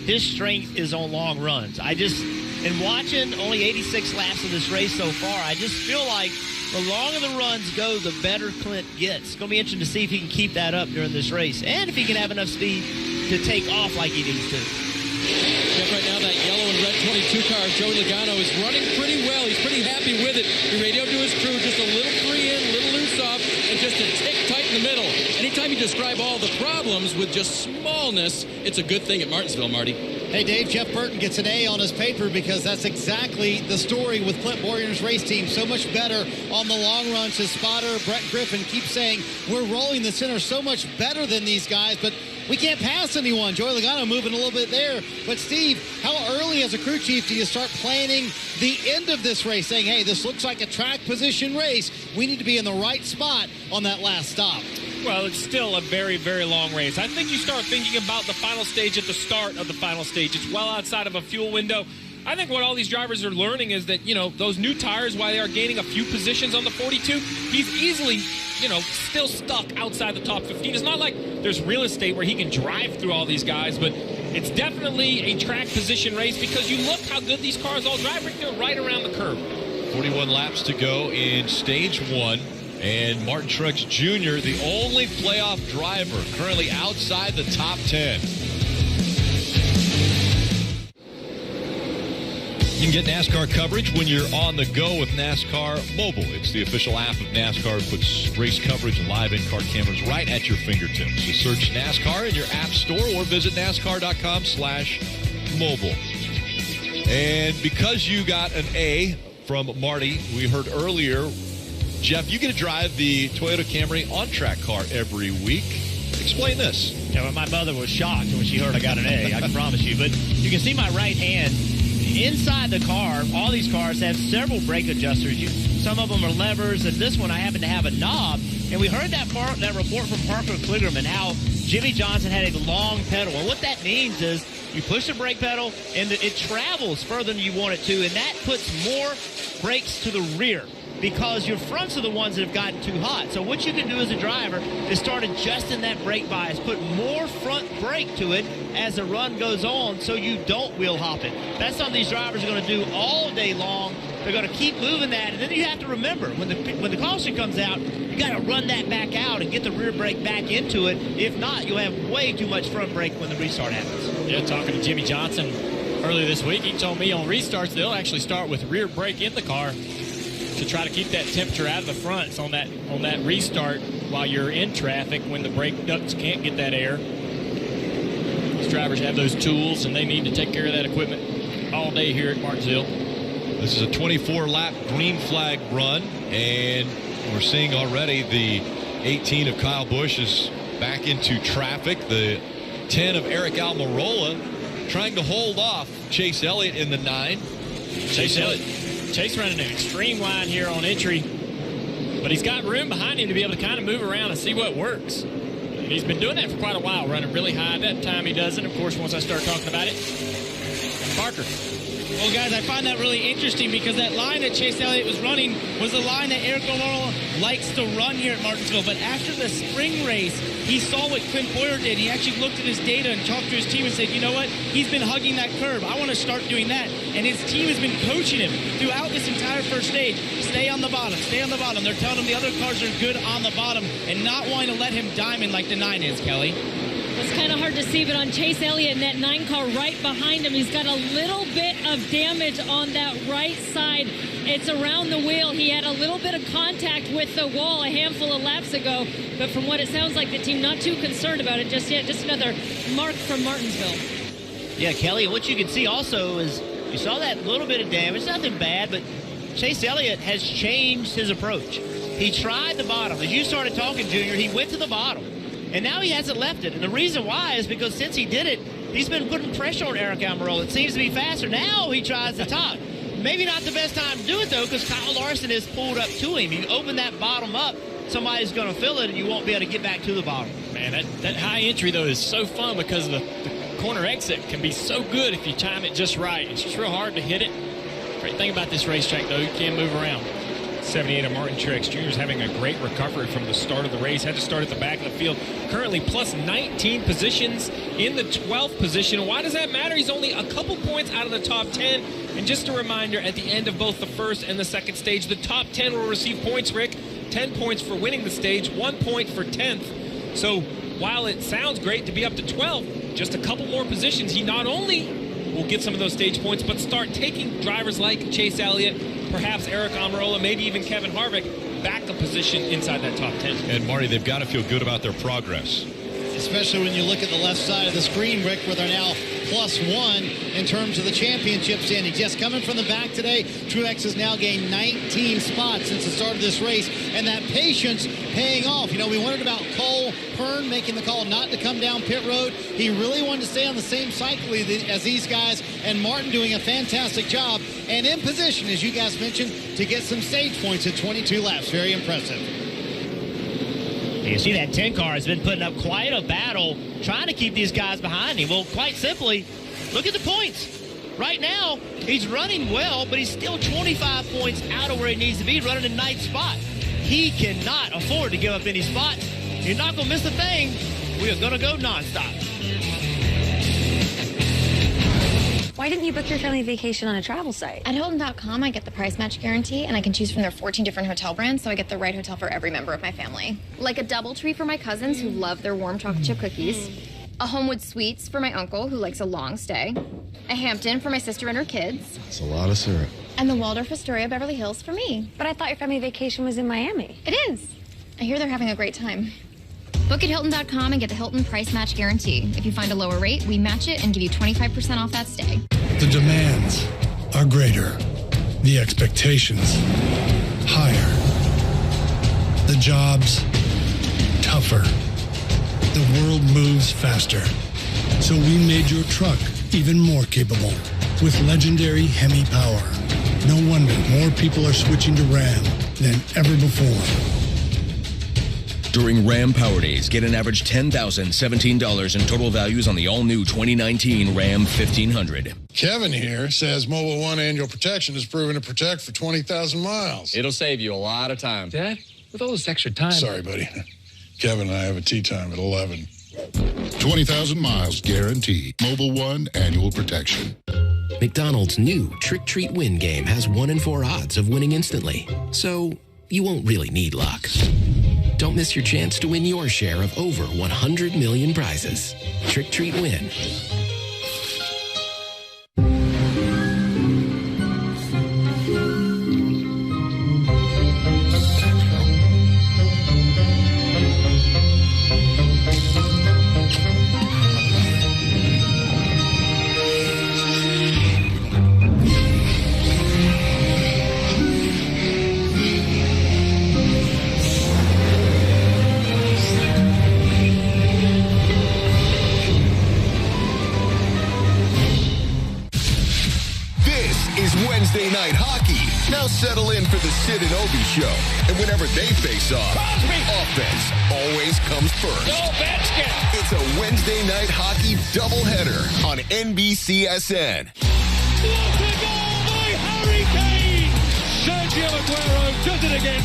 his strength is on long runs. In watching only 86 laps of this race so far, I just feel like the longer the runs go, the better Clint gets. It's going to be interesting to see if he can keep that up during this race and if he can have enough speed to take off like he needs to. Right now, that yellow and red 22 car, Joey Logano, is running pretty well. He's pretty happy with it. He radioed to his crew, just a little free in, a little loose off, and just a tick tight in the middle. Anytime you describe all the problems with just smallness, it's a good thing at Martinsville, Marty. Hey, Dave, Jeff Burton gets an A on his paper because that's exactly the story with Clint Bowyer's race team. So much better on the long runs. His spotter, Brett Griffin, keeps saying, we're rolling the center so much better than these guys, but we can't pass anyone. Joey Logano moving a little bit there. But, Steve, how early as a crew chief do you start planning the end of this race, saying, hey, this looks like a track position race. We need to be in the right spot on that last stop? Well, it's still a very, very long race. I think you start thinking about the final stage at the start of the final stage. It's well outside of a fuel window. I think what all these drivers are learning is that, those new tires, while they are gaining a few positions on the 42, he's easily, still stuck outside the top 15. It's not like there's real estate where he can drive through all these guys, but it's definitely a track position race because you look how good these cars all drive right around the curve. 41 laps to go in stage 1. And Martin Truex Jr., the only playoff driver currently outside the top 10. You can get NASCAR coverage when you're on the go with NASCAR Mobile. It's the official app of NASCAR. It puts race coverage and live in-car cameras right at your fingertips. So search NASCAR in your app store or visit NASCAR.com/mobile. And because you got an A from Marty, we heard earlier, Jeff, you get to drive the Toyota Camry on-track car every week. Explain this. Yeah, well, my mother was shocked when she heard I got an A, I can promise you. But you can see my right hand. Inside the car, all these cars have several brake adjusters. Some of them are levers, and this one I happen to have a knob. And we heard that report from Parker Kligerman, how Jimmy Johnson had a long pedal. And what that means is you push the brake pedal, and it travels further than you want it to, and that puts more brakes to the rear, because your fronts are the ones that have gotten too hot. So what you can do as a driver is start adjusting that brake bias, put more front brake to it as the run goes on so you don't wheel hop it. That's something these drivers are going to do all day long. They're going to keep moving that, and then you have to remember, when the caution comes out, you got to run that back out and get the rear brake back into it. If not, you'll have way too much front brake when the restart happens. Yeah, talking to Jimmy Johnson earlier this week, he told me on restarts they'll actually start with rear brake in the car to try to keep that temperature out of the fronts on that restart while you're in traffic when the brake ducts can't get that air. These drivers have those tools, and they need to take care of that equipment all day here at Martinsville. This is a 24-lap green flag run, and we're seeing already the 18 of Kyle Busch is back into traffic. The 10 of Eric Almirola trying to hold off Chase Elliott in the 9. Chase running an extreme line here on entry, but he's got room behind him to be able to kind of move around and see what works. He's been doing that for quite a while, running really high. That time he doesn't, of course, once I start talking about it. Parker. Well, guys, I find that really interesting because that line that Chase Elliott was running was the line that Eric Almirola likes to run here at Martinsville. But after the spring race, he saw what Clint Bowyer did. He actually looked at his data and talked to his team and said, you know what? He's been hugging that curve. I want to start doing that. And his team has been coaching him throughout this entire first stage. Stay on the bottom. Stay on the bottom. They're telling him the other cars are good on the bottom and not wanting to let him diamond like the 9 is, Kelly. It's kind of hard to see, but on Chase Elliott and that 9 car right behind him, he's got a little bit of damage on that right side. It's around the wheel. He had a little bit of contact with the wall a handful of laps ago, but from what it sounds like, the team not too concerned about it just yet. Just another mark from Martinsville. Yeah, Kelly, what you can see also is You saw that little bit of damage, nothing bad, but Chase Elliott has changed his approach. He tried the bottom. As you started talking, Junior, he went to the bottom. And now he hasn't left it. And the reason why is because since he did it, he's been putting pressure on Aric Almirola. It seems to be faster. Now he tries the top. Maybe not the best time to do it, though, because Kyle Larson has pulled up to him. You open that bottom up, somebody's going to fill it, and you won't be able to get back to the bottom. Man, that high entry, though, is so fun because the corner exit can be so good if you time it just right. It's just real hard to hit it. Great thing about this racetrack, though, you can move around. 78 of Martin Truex Jr. is having a great recovery from the start of the race. Had to start at the back of the field. Currently plus 19 positions in the 12th position. Why does that matter? He's only a couple points out of the top 10. And just a reminder, at the end of both the first and the second stage, the top 10 will receive points, Rick. 10 points for winning the stage, 1 point for 10th. So while it sounds great to be up to 12, just a couple more positions, he not only will get some of those stage points, but start taking drivers like Chase Elliott, perhaps Aric Almirola, maybe even Kevin Harvick back a position inside that top 10. And Marty, they've got to feel good about their progress. Especially when you look at the left side of the screen, Rick, where they're now +1 in terms of the championship standings. Yes, coming from the back today, Truex has now gained 19 spots since the start of this race, and that patience paying off. You know, we wondered about Cole Hearn making the call not to come down pit road. He really wanted to stay on the same cycle as these guys, and Martin doing a fantastic job and in position, as you guys mentioned, to get some stage points at 22 laps. Very impressive. You see that 10 car has been putting up quite a battle trying to keep these guys behind him. Well, quite simply, look at the points. Right now, he's running well, but he's still 25 points out of where he needs to be, running in 9th spot. He cannot afford to give up any spots. You're not going to miss a thing. We are going to go nonstop. Why didn't you book your family vacation on a travel site? At Hilton.com, I get the price match guarantee, and I can choose from their 14 different hotel brands, so I get the right hotel for every member of my family. Like a DoubleTree for my cousins who love their warm chocolate chip cookies, a Homewood Suites for my uncle who likes a long stay, a Hampton for my sister and her kids. It's a lot of syrup. And the Waldorf Astoria Beverly Hills for me. But I thought your family vacation was in Miami. It is. I hear they're having a great time. Book at Hilton.com and get the Hilton price match guarantee. If you find a lower rate, we match it and give you 25% off that stay. The demands are greater. The expectations higher. The jobs tougher. The world moves faster. So we made your truck even more capable with legendary Hemi power. No wonder more people are switching to Ram than ever before. During Ram Power Days, get an average $10,017 in total values on the all-new 2019 Ram 1500. Kevin here says Mobil 1 annual protection is proven to protect for 20,000 miles. It'll save you a lot of time. Dad, with all this extra time... Sorry, buddy. Kevin and I have a tea time at 11. 20,000 miles guaranteed. Mobil 1 annual protection. McDonald's new Trick Treat Win game has 1 in 4 odds of winning instantly. So you won't really need luck. Don't miss your chance to win your share of over 100 million prizes. Trick Treat Win. Wednesday Night Hockey. Now settle in for the Sid and Obi show. And whenever they face off, offense always comes first. It's a Wednesday Night Hockey doubleheader on NBCSN. What a goal by Harry Kane! Sergio Aguero does it again.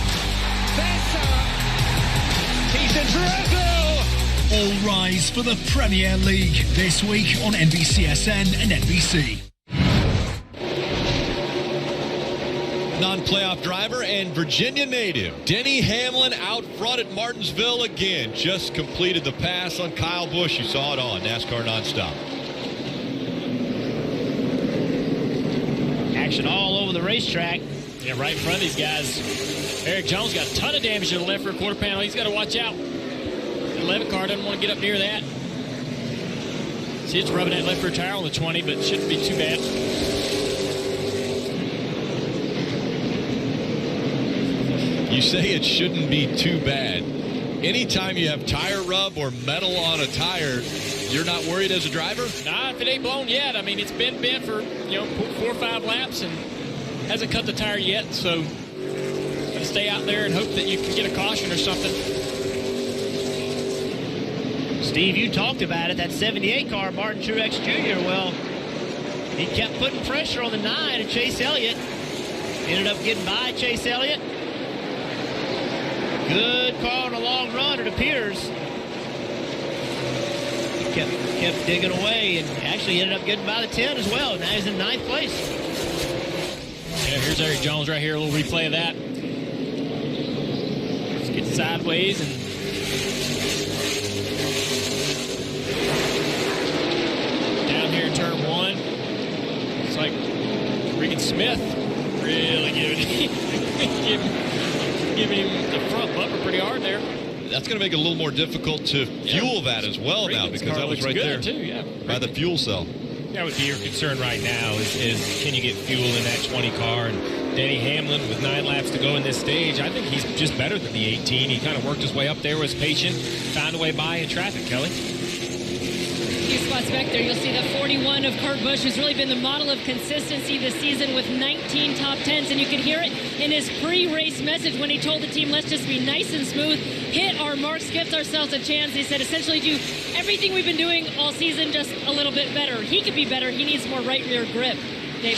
He's a dribble! All rise for the Premier League this week on NBCSN and NBC. Non-playoff driver and Virginia native Denny Hamlin out front at Martinsville again. Just completed the pass on Kyle Busch. You saw it on NASCAR Nonstop. Action all over the racetrack. Yeah, right in front of these guys. Eric Jones got a ton of damage to the left rear quarter panel. He's got to watch out. The 11 car doesn't want to get up near that. See, it's rubbing that left rear tire on the 20, but it shouldn't be too bad. You say it shouldn't be too bad. Anytime you have tire rub or metal on a tire, you're not worried as a driver? Nah, if it ain't blown yet. I mean, it's been bent for 4 or 5 laps and hasn't cut the tire yet. So gotta stay out there and hope that you can get a caution or something. Steve, you talked about it. That 78 car, Martin Truex Jr. Well, he kept putting pressure on the 9 of Chase Elliott. Ended up getting by Chase Elliott. Good car on a long run, it appears. He kept digging away and actually ended up getting by the 10 as well. Now he's in 9th place. Yeah, here's Eric Jones right here. A little replay of that. Let's get sideways and down here in turn 1. It's like Regan Smith really giving him the front bumper pretty hard there. That's going to make it a little more difficult to fuel that as well now, because that was right there too, by the fuel cell. That would be your concern right now is can you get fuel in that 20 car? And Denny Hamlin with 9 laps to go in this stage, I think he's just better than the 18. He kind of worked his way up there, was patient, found a way by in traffic, Kelly. A few spots back there, you'll see the 41 of Kurt Busch, who's really been the model of consistency this season with 19 top 10s, and you could hear it in his pre-race message when he told the team, let's just be nice and smooth, hit our marks, gives ourselves a chance. He said essentially do everything we've been doing all season, just a little bit better. He could be better. He needs more right rear grip. Dave.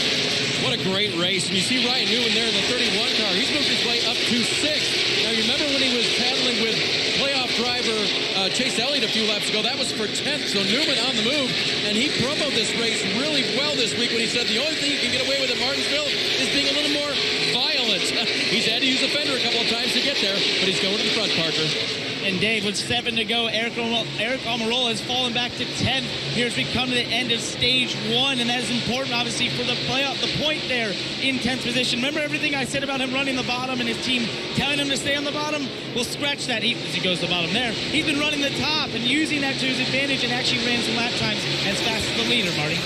What a great race. And you see Ryan Newman there in the 31 car. He's moved his way up to 6th. Now, you remember when he was battling with playoff driver Chase Elliott a few laps ago? That was for 10th. So Newman on the move. And he promoted this race really well this week when he said the only thing you can get away with at Martinsville is being a little more violent. He's had to use a fender a couple of times to get there, but he's going to the front, Parker. And Dave, with 7 to go, Eric Almirola has fallen back to 10th here as we come to the end of stage 1, and that is important, obviously, for the playoff, the point there in 10th position. Remember everything I said about him running the bottom and his team telling him to stay on the bottom? We'll scratch that as he goes to the bottom there. He's been running the top and using that to his advantage and actually ran some lap times as fast as the leader, Marty.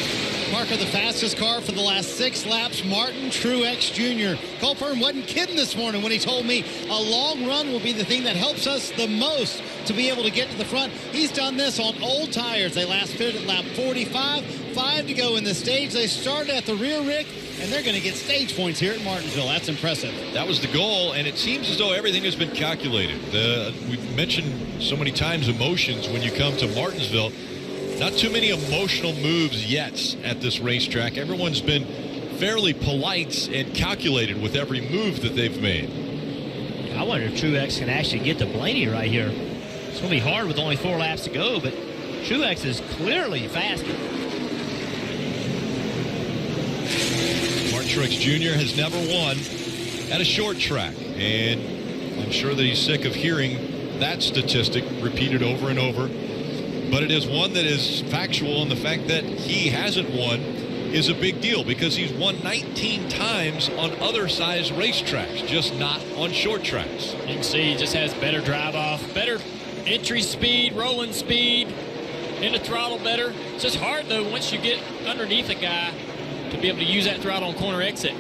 Parker, the fastest car for the last 6 laps, Martin Truex Jr. Cole Pearn wasn't kidding this morning when he told me a long run will be the thing that helps us the most to be able to get to the front. He's done this on old tires. They last pitted at lap 45, 5 to go in the stage. They started at the rear, Rick, and they're going to get stage points here at Martinsville. That's impressive. That was the goal, and it seems as though everything has been calculated. We've mentioned so many times emotions when you come to Martinsville. Not too many emotional moves yet at this racetrack. Everyone's been fairly polite and calculated with every move that they've made. I wonder if Truex can actually get to Blaney right here. It's going to be hard with only 4 laps to go, but Truex is clearly faster. Martin Truex Jr. has never won at a short track, and I'm sure that he's sick of hearing that statistic repeated over and over. But it is one that is factual, and the fact that he hasn't won is a big deal because he's won 19 times on other size racetracks, just not on short tracks. You can see he just has better drive off, better entry speed, rolling speed, in the throttle better. It's just hard, though, once you get underneath a guy to be able to use that throttle on corner exit.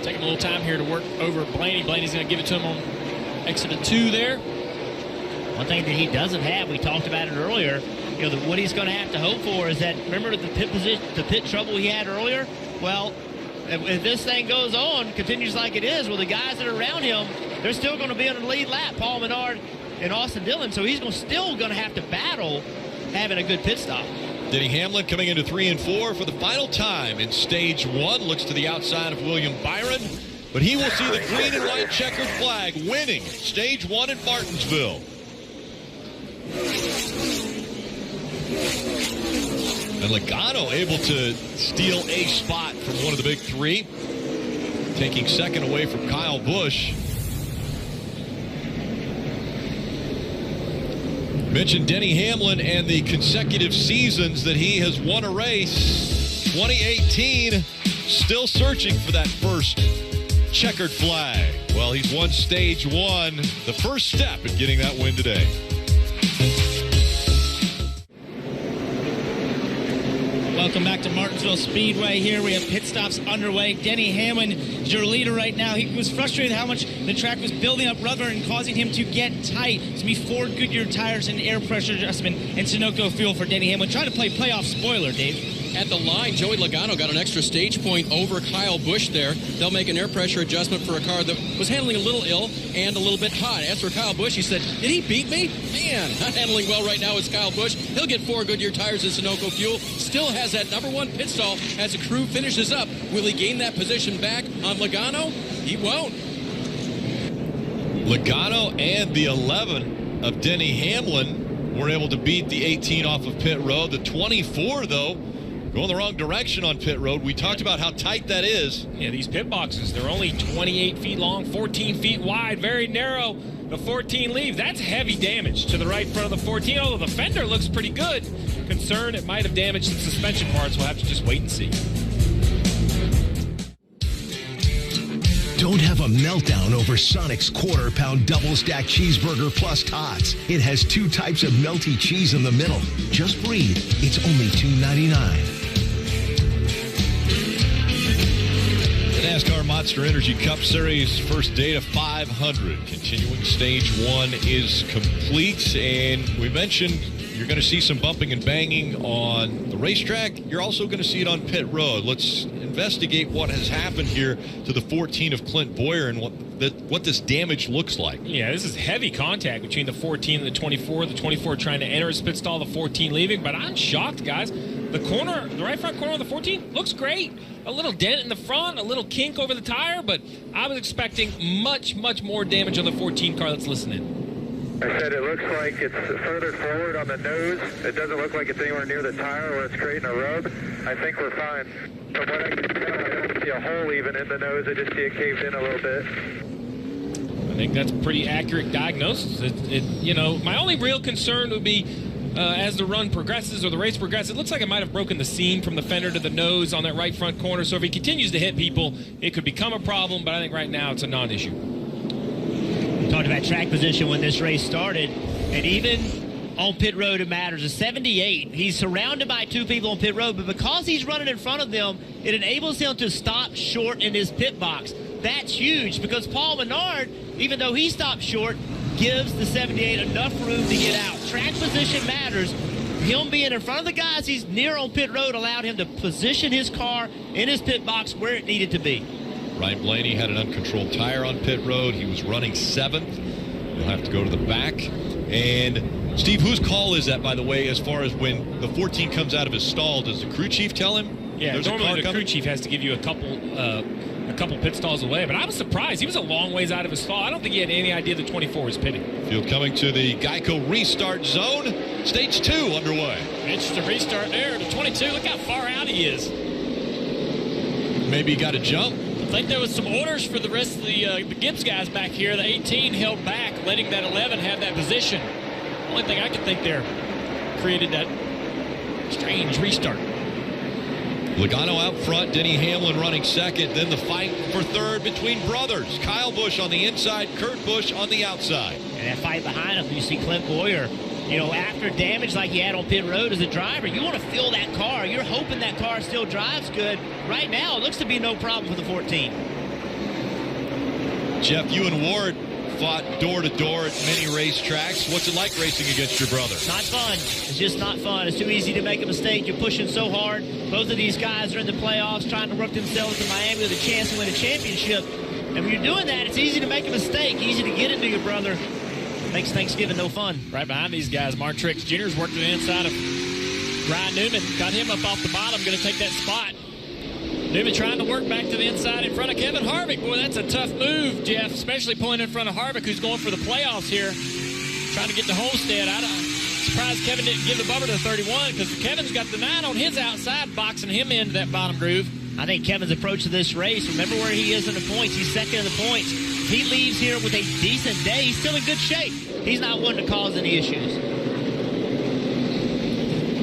Taking a little time here to work over Blaney. Blaney's going to give it to him on exit of 2 there. One thing that he doesn't have, we talked about it earlier, what he's going to have to hope for is that, remember the pit trouble he had earlier? Well, if this thing goes on, continues like it is, well, the guys that are around him, they're still going to be on the lead lap, Paul Menard and Austin Dillon, so he's still going to have to battle having a good pit stop. Denny Hamlin coming into 3 and 4 for the final time in stage 1, looks to the outside of William Byron, but he will see the green and white checkered flag winning stage 1 at Martinsville. And Logano able to steal a spot from one of the big 3, taking second away from Kyle Busch. Mentioned Denny Hamlin and the consecutive seasons that he has won a race. 2018, still searching for that first checkered flag. Well, he's won stage 1, the first step in getting that win today. Well, Welcome back to Martinsville Speedway. Here we have pit stops underway. Denny Hamlin is your leader right now. He was frustrated how much the track was building up rubber and causing him to get tight. It's going to be Ford Goodyear tires and air pressure adjustment and Sunoco fuel for Denny Hamlin. Trying to play playoff spoiler, Dave. At the line, Joey Logano got an extra stage point over Kyle Busch there. They'll make an air pressure adjustment for a car that was handling a little ill and a little bit hot. As for Kyle Busch, he said, did he beat me? Man, not handling well right now is Kyle Busch. He'll get 4 Goodyear tires and Sunoco fuel. Still has that number 1 pit stall as the crew finishes up. Will he gain that position back on Logano? He won't. Logano and the 11 of Denny Hamlin were able to beat the 18 off of pit road. The 24, though, going the wrong direction on pit road. We talked about how tight that is. Yeah, these pit boxes, they're only 28 feet long, 14 feet wide, very narrow. The 14 leave, that's heavy damage to the right front of the 14, although the fender looks pretty good. Concern it might have damaged the suspension parts. We'll have to just wait and see. Don't have a meltdown over Sonic's quarter-pound double-stack cheeseburger plus tots. It has 2 types of melty cheese in the middle. Just breathe. It's only $2.99. The NASCAR Monster Energy Cup Series first day of 500. Continuing stage 1 is complete, and we mentioned you're going to see some bumping and banging on the racetrack. You're also going to see it on pit road. Let's investigate what has happened here to the 14 of Clint Bowyer and what this damage looks like. Yeah, this is heavy contact between the 14 and the 24. The 24 trying to enter his pit stall, the 14 leaving. But I'm shocked, guys. The right front corner of the 14 looks great. A little dent in the front, a little kink over the tire, but I was expecting much, much more damage on the 14 car. Let's listen in. I said it looks like it's further forward on the nose. It doesn't look like it's anywhere near the tire where it's creating a rub. I think we're fine. From what I can tell, I don't see a hole even in the nose. I just see it caved in a little bit. I think that's a pretty accurate diagnosis. My only real concern would be as the run progresses or the race progresses, it looks like it might have broken the seam from the fender to the nose on that right front corner. So if he continues to hit people, it could become a problem. But I think right now it's a non-issue. We talked about track position when this race started, and even on pit road it matters. A 78, he's surrounded by 2 people on pit road, but because he's running in front of them, it enables him to stop short in his pit box. That's huge because Paul Menard, even though he stopped short, gives the 78 enough room to get out. Track position matters. Him being in front of the guys he's near on pit road allowed him to position his car in his pit box where it needed to be. Ryan Blaney had an uncontrolled tire on pit road. He was running 7th. He'll have to go to the back. And Steve, whose call is that, by the way, as far as when the 14 comes out of his stall? Does the crew chief tell him? Yeah, normally the crew chief has to give you a couple pit stalls away, but I was surprised. He was a long ways out of his stall. I don't think he had any idea the 24 was pitting. Field coming to the Geico restart zone. Stage 2 underway. Interesting restart there. The 22, look how far out he is. Maybe he got a jump. I think there was some orders for the rest of the Gibbs guys back here. The 18 held back, letting that 11 have that position. Only thing I could think there created that strange restart. Logano out front, Denny Hamlin running second. Then the fight for third between brothers. Kyle Busch on the inside, Kurt Busch on the outside. And that fight behind him, you see Clint Bowyer. After damage like he had on pit road as a driver, you want to fill that car. You're hoping that car still drives good. Right now, it looks to be no problem for the 14. Jeff, you and Ward fought door-to-door at many racetracks. What's it like racing against your brother? Not fun. It's just not fun. It's too easy to make a mistake. You're pushing so hard. Both of these guys are in the playoffs trying to work themselves to Miami with a chance to win a championship. And when you're doing that, it's easy to make a mistake, easy to get into your brother. Makes Thanksgiving no fun. Right behind these guys, Mark Trix Jr. is working the inside of Ryan Newman. Got him up off the bottom, going to take that spot. Newman trying to work back to the inside in front of Kevin Harvick. Boy, that's a tough move, Jeff, especially pulling in front of Harvick, who's going for the playoffs here. Trying to get to Homestead. I'm surprised Kevin didn't give the bumper to the 31 because Kevin's got the 9 on his outside, boxing him into that bottom groove. I think Kevin's approach to this race, remember where he is in the points. He's second in the points. If he leaves here with a decent day, he's still in good shape. He's not one to cause any issues.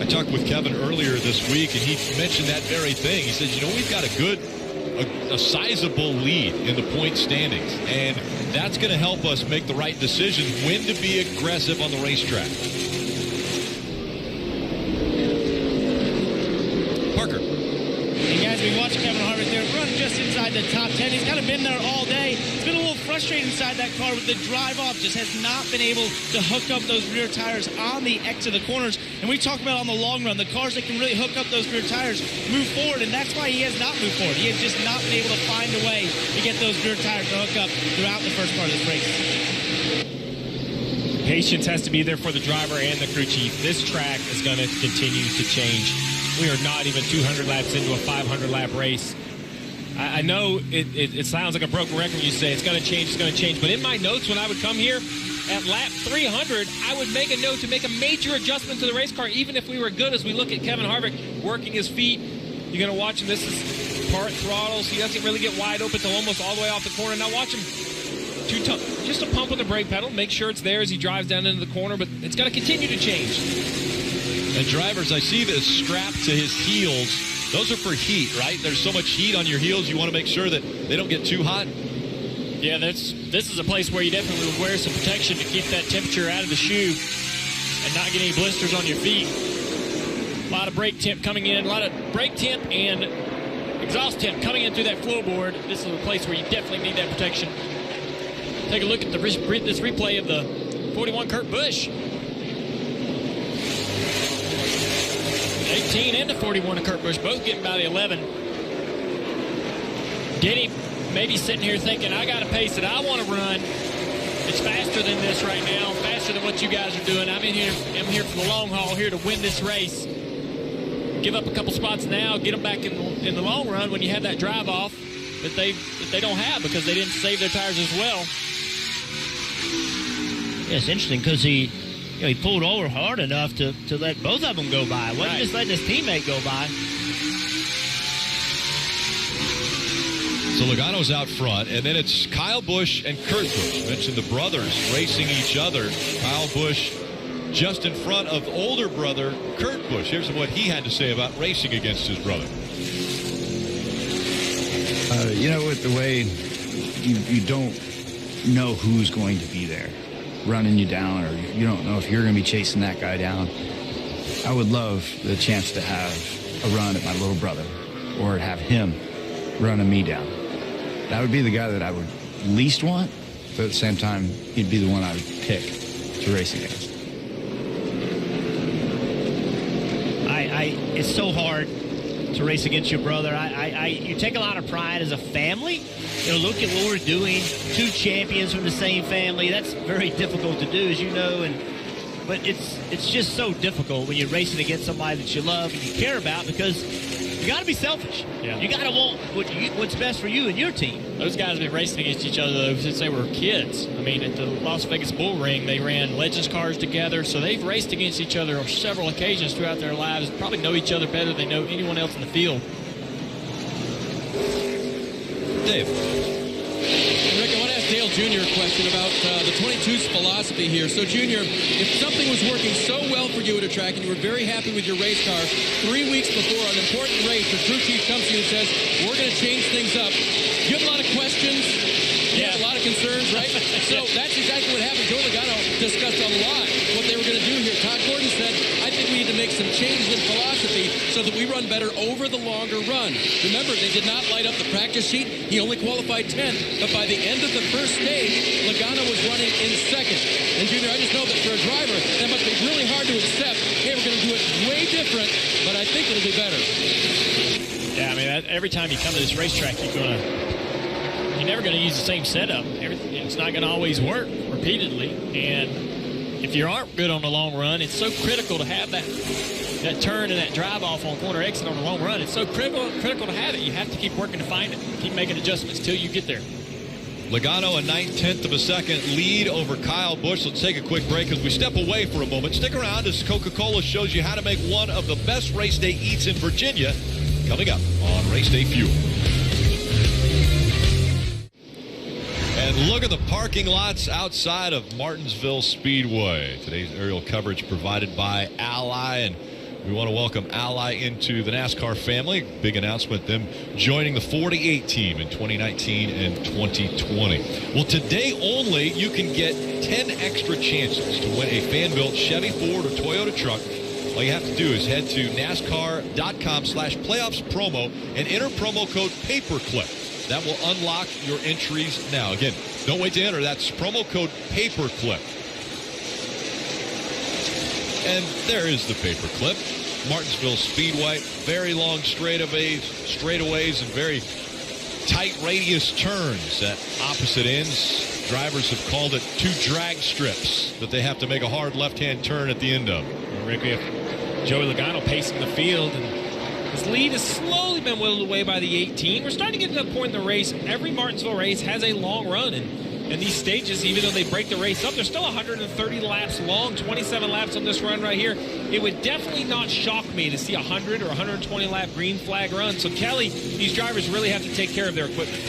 I talked with Kevin earlier this week, and he mentioned that very thing. He said, we've got a sizable lead in the point standings, and that's going to help us make the right decision when to be aggressive on the racetrack. just inside the top 10. He's kind of been there all day. It's been a little frustrating inside that car with the drive off. Just has not been able to hook up those rear tires on the X of the corners. And we talk about on the long run, the cars that can really hook up those rear tires move forward, and that's why he has not moved forward. He has just not been able to find a way to get those rear tires to hook up throughout the first part of this race. Patience has to be there for the driver and the crew chief. This track is going to continue to change. We are not even 200 laps into a 500-lap race. I know it sounds like a broken record when you say it's going to change, but in my notes when I would come here, at lap 300, I would make a note to make a major adjustment to the race car, even if we were good, as we look at Kevin Harvick working his feet. You're going to watch him. This is part throttle, so he doesn't really get wide open until almost all the way off the corner. Now watch him. Just a pump with the brake pedal, make sure it's there as he drives down into the corner, but it's going to continue to change. And drivers, I see this strap to his heels. Those are for heat, right? There's so much heat on your heels, you want to make sure that they don't get too hot. Yeah, this is a place where you definitely would wear some protection to keep that temperature out of the shoe and not get any blisters on your feet. A lot of brake temp coming in, a lot of brake temp and exhaust temp coming in through that floorboard. This is a place where you definitely need that protection. Take a look at this replay of the 41 Kurt Busch. 18 and the 41 of Kurt Busch, both getting by the 11. Denny maybe sitting here thinking, I got a pace that I want to run. It's faster than this right now, faster than what you guys are doing. I'm here for the long haul, here to win this race. Give up a couple spots now, get them back in the long run when you have that drive off that they don't have because they didn't save their tires as well. Yeah, it's interesting because he pulled over hard enough to let both of them go by. Wasn't just letting his teammate go by. So Logano's out front, and then it's Kyle Busch and Kurt Busch. I mentioned the brothers racing each other. Kyle Busch just in front of older brother Kurt Busch. Here's what he had to say about racing against his brother. With the way you don't know who's going to be there running you down, or you don't know if you're going to be chasing that guy down. I would love the chance to have a run at my little brother or have him running me down. That would be the guy that I would least want, but at the same time, he'd be the one I would pick to race against. It's so hard to race against your brother. You take a lot of pride as a family. Look at what we're doing. 2 champions from the same family. That's very difficult to do, as you know. But it's just so difficult when you're racing against somebody that you love and you care about, because you got to be selfish. Yeah. You got to want what's best for you and your team. Those guys have been racing against each other though, since they were kids. I mean, at the Las Vegas Bull Ring, they ran Legends cars together, so they've raced against each other on several occasions throughout their lives. Probably know each other better than they know anyone else in the field. Dave. Rick, I want to ask Dale Jr. a question about the 22's philosophy here. So, Jr., if something was working so well for you at a track and you were very happy with your race car, 3 weeks before an important race, the crew chief comes to you and says, we're going to change things up. You have a lot of questions. You have a lot of concerns, right? So that's exactly what happened. Joe Logano discussed a lot what they were going to do here. Todd Gordon said, I think we need to make some changes in philosophy so that we run better over the longer run. Remember, they did not light up the practice sheet. He only qualified 10th, but by the end of the first stage, Logano was running in second. And Junior, I just know that for a driver, that must be really hard to accept. Hey, we're going to do it way different, but I think it'll be better. Yeah, I mean, every time you come to this racetrack, you're never going to use the same setup. It's not going to always work repeatedly. And if you aren't good on the long run, it's so critical to have that turn and that drive off on corner exit on the long run. It's so critical to have it. You have to keep working to find it. Keep making adjustments till you get there. Logano, a 9/10 of a second lead over Kyle Busch. Let's take a quick break as we step away for a moment. Stick around as Coca-Cola shows you how to make one of the best race day eats in Virginia. Coming up on Race Day Fuel. And look at the parking lots outside of Martinsville Speedway. Today's aerial coverage provided by Ally, and we want to welcome Ally into the NASCAR family. Big announcement, them joining the 48 team in 2019 and 2020. Well, today only, you can get 10 extra chances to win a fan-built Chevy, Ford, or Toyota truck. All you have to do is head to NASCAR.com/playoffs promo and enter promo code PAPERCLIP. That will unlock your entries now. Again, don't wait to enter. That's promo code PAPERCLIP. And there is the paperclip. Martinsville Speedway, very long straightaways and very tight radius turns at opposite ends. Drivers have called it 2 drag strips that they have to make a hard left-hand turn at the end of. Rick, we have Joey Logano pacing the field, and his lead has slowly been whittled away by the 18. We're starting to get to the point in the race. Every Martinsville race has a long run, and these stages, even though they break the race up, they're still 130 laps long, 27 laps on this run right here. It would definitely not shock me to see a 100 or 120 lap green flag run. So, Kelly, these drivers really have to take care of their equipment.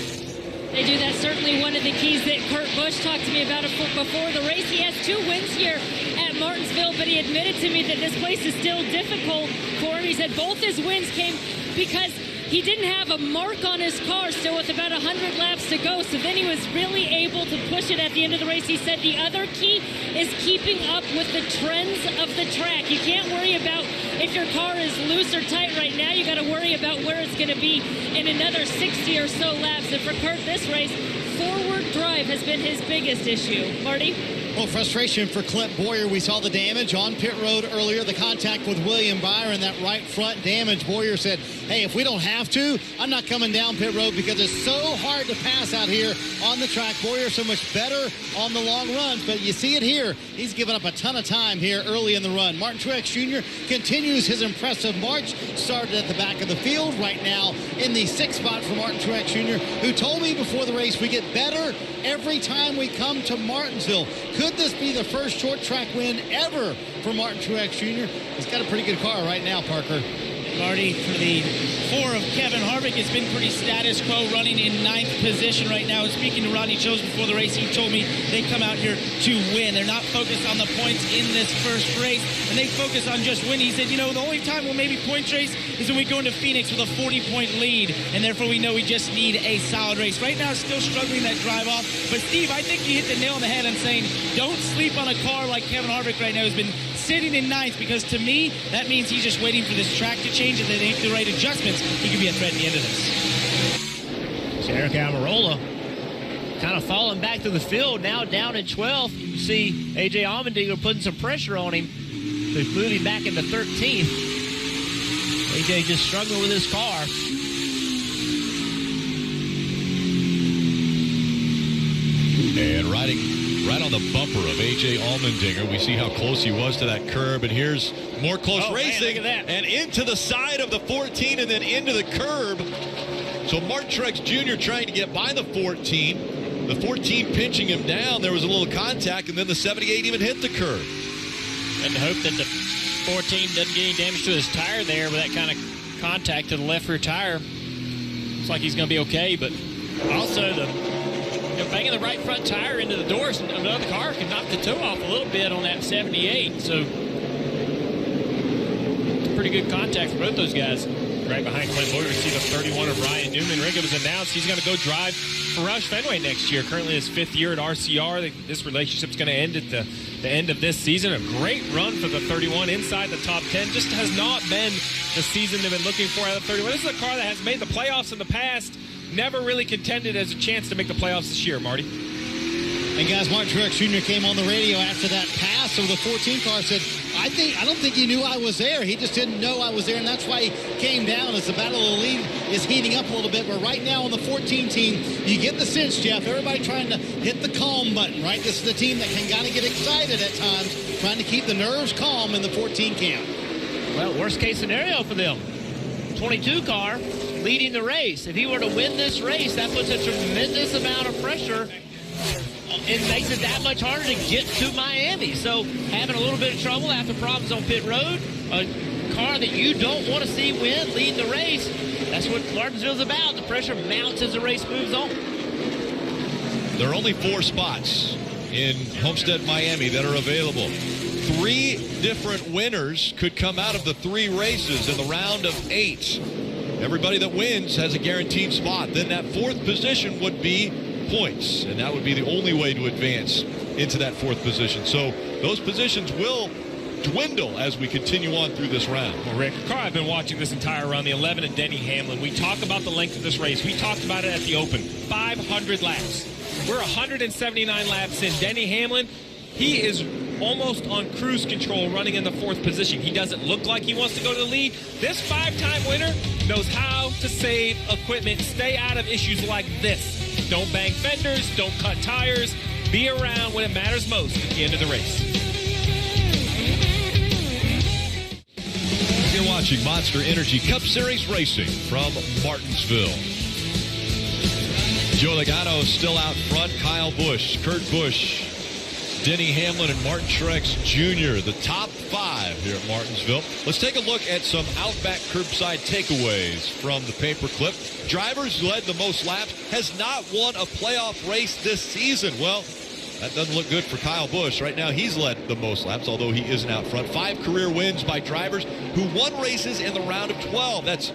They do. That's certainly one of the keys that Kurt Busch talked to me about before the race. He has 2 wins here at Martinsville, but he admitted to me that this place is still difficult for him. He said both his wins came because he didn't have a mark on his car still with about 100 laps to go, so then he was really able to push it at the end of the race. He said the other key is keeping up with the trends of the track. You can't worry about if your car is loose or tight right now. You got to worry about where it's going to be in another 60 or so laps. And for Kurt, this race, forward drive has been his biggest issue. Marty? Well, frustration for Clint Bowyer. We saw the damage on pit road earlier, the contact with William Byron, that right front damage. Bowyer said, hey, if we don't have to, I'm not coming down pit road because it's so hard to pass out here on the track. Bowyer so much better on the long runs, but you see it here. He's given up a ton of time here early in the run. Martin Truex Jr. continues his impressive march. Started at the back of the field, right now in the 6th spot for Martin Truex Jr., who told me before the race we get better every time we come to Martinsville. Could this be the first short track win ever for Martin Truex Jr.? He's got a pretty good car right now, Parker. Marty, for the 4 of Kevin Harvick, it's been pretty status quo, running in 9th position right now. And speaking to Rodney Chose before the race, he told me they come out here to win. They're not focused on the points in this first race, and they focus on just winning. He said, you know, the only time we'll maybe points race is when we go into Phoenix with a 40-point lead, and therefore we know we just need a solid race. Right now, still struggling that drive off. But, Steve, I think you hit the nail on the head on saying don't sleep on a car like Kevin Harvick right now has been sitting in 9th, because to me, that means he's just waiting for this track to change, and then they make the right adjustments. He could be a threat at the end of this. So Eric Almirola kind of falling back to the field, now down in 12th. You see A.J. Allmendinger putting some pressure on him to move him back into 13th. A.J. just struggling with his car. And riding right on the bumper of A.J. Allmendinger. We see how close he was to that curb, and here's more close racing. Man, look at that. And into the side of the 14 and then into the curb. So Martin Truex Jr. trying to get by the 14. The 14 pinching him down. There was a little contact, and then the 78 even hit the curb. And to hope that the 14 doesn't get any damage to his tire there with that kind of contact to the left rear tire. Looks like he's going to be okay, but also banging the right front tire into the doors of another car can knock the toe off a little bit on that 78. So it's a pretty good contact for both those guys. Right behind Clint Bowyer, we see the 31 of Ryan Newman. Rick, it was announced he's going to go drive for Roush Fenway next year. Currently his 5th year at RCR. This relationship's going to end at the end of this season. A great run for the 31 inside the top 10. Just has not been the season they've been looking for out of the 31. This is a car that has made the playoffs in the past. Never really contended as a chance to make the playoffs this year, Marty. And guys, Martin Truex Jr. came on the radio after that pass of the 14 car, said, I don't think he knew I was there. He just didn't know I was there, and that's why he came down as the battle of the lead is heating up a little bit. But right now on the 14 team, you get the sense, Jeff, everybody trying to hit the calm button, right? This is the team that can kind of get excited at times, trying to keep the nerves calm in the 14 camp. Well, worst case scenario for them. 22 car leading the race. If he were to win this race, that puts a tremendous amount of pressure. It makes it that much harder to get to Miami. So having a little bit of trouble after problems on pit road, a car that you don't want to see win, lead the race, that's what Martinsville's about. The pressure mounts as the race moves on. There are only 4 spots in Homestead, Miami that are available. 3 different winners could come out of the 3 races in the round of 8. Everybody that wins has a guaranteed spot. Then that 4th position would be points, and that would be the only way to advance into that 4th position. So those positions will dwindle as we continue on through this round. Well, Rick, the car I've been watching this entire run, the 11 of Denny Hamlin. We talk about the length of this race. We talked about it at the Open. 500 laps. We're 179 laps in. Denny Hamlin, he is almost on cruise control running in the 4th position. He doesn't look like he wants to go to the lead. This 5-time winner knows how to save equipment, stay out of issues like this. Don't bang fenders, don't cut tires, be around when it matters most at the end of the race. You're watching Monster Energy Cup Series racing from Martinsville. Joe Logano still out front. Kyle Busch, Kurt Busch, Denny Hamlin, and Martin Truex Jr., the top 5 here at Martinsville. Let's take a look at some Outback curbside takeaways from the paperclip. Drivers who led the most laps has not won a playoff race this season. Well, that doesn't look good for Kyle Busch. Right now, he's led the most laps, although he isn't out front. 5 career wins by drivers who won races in the round of 12. That's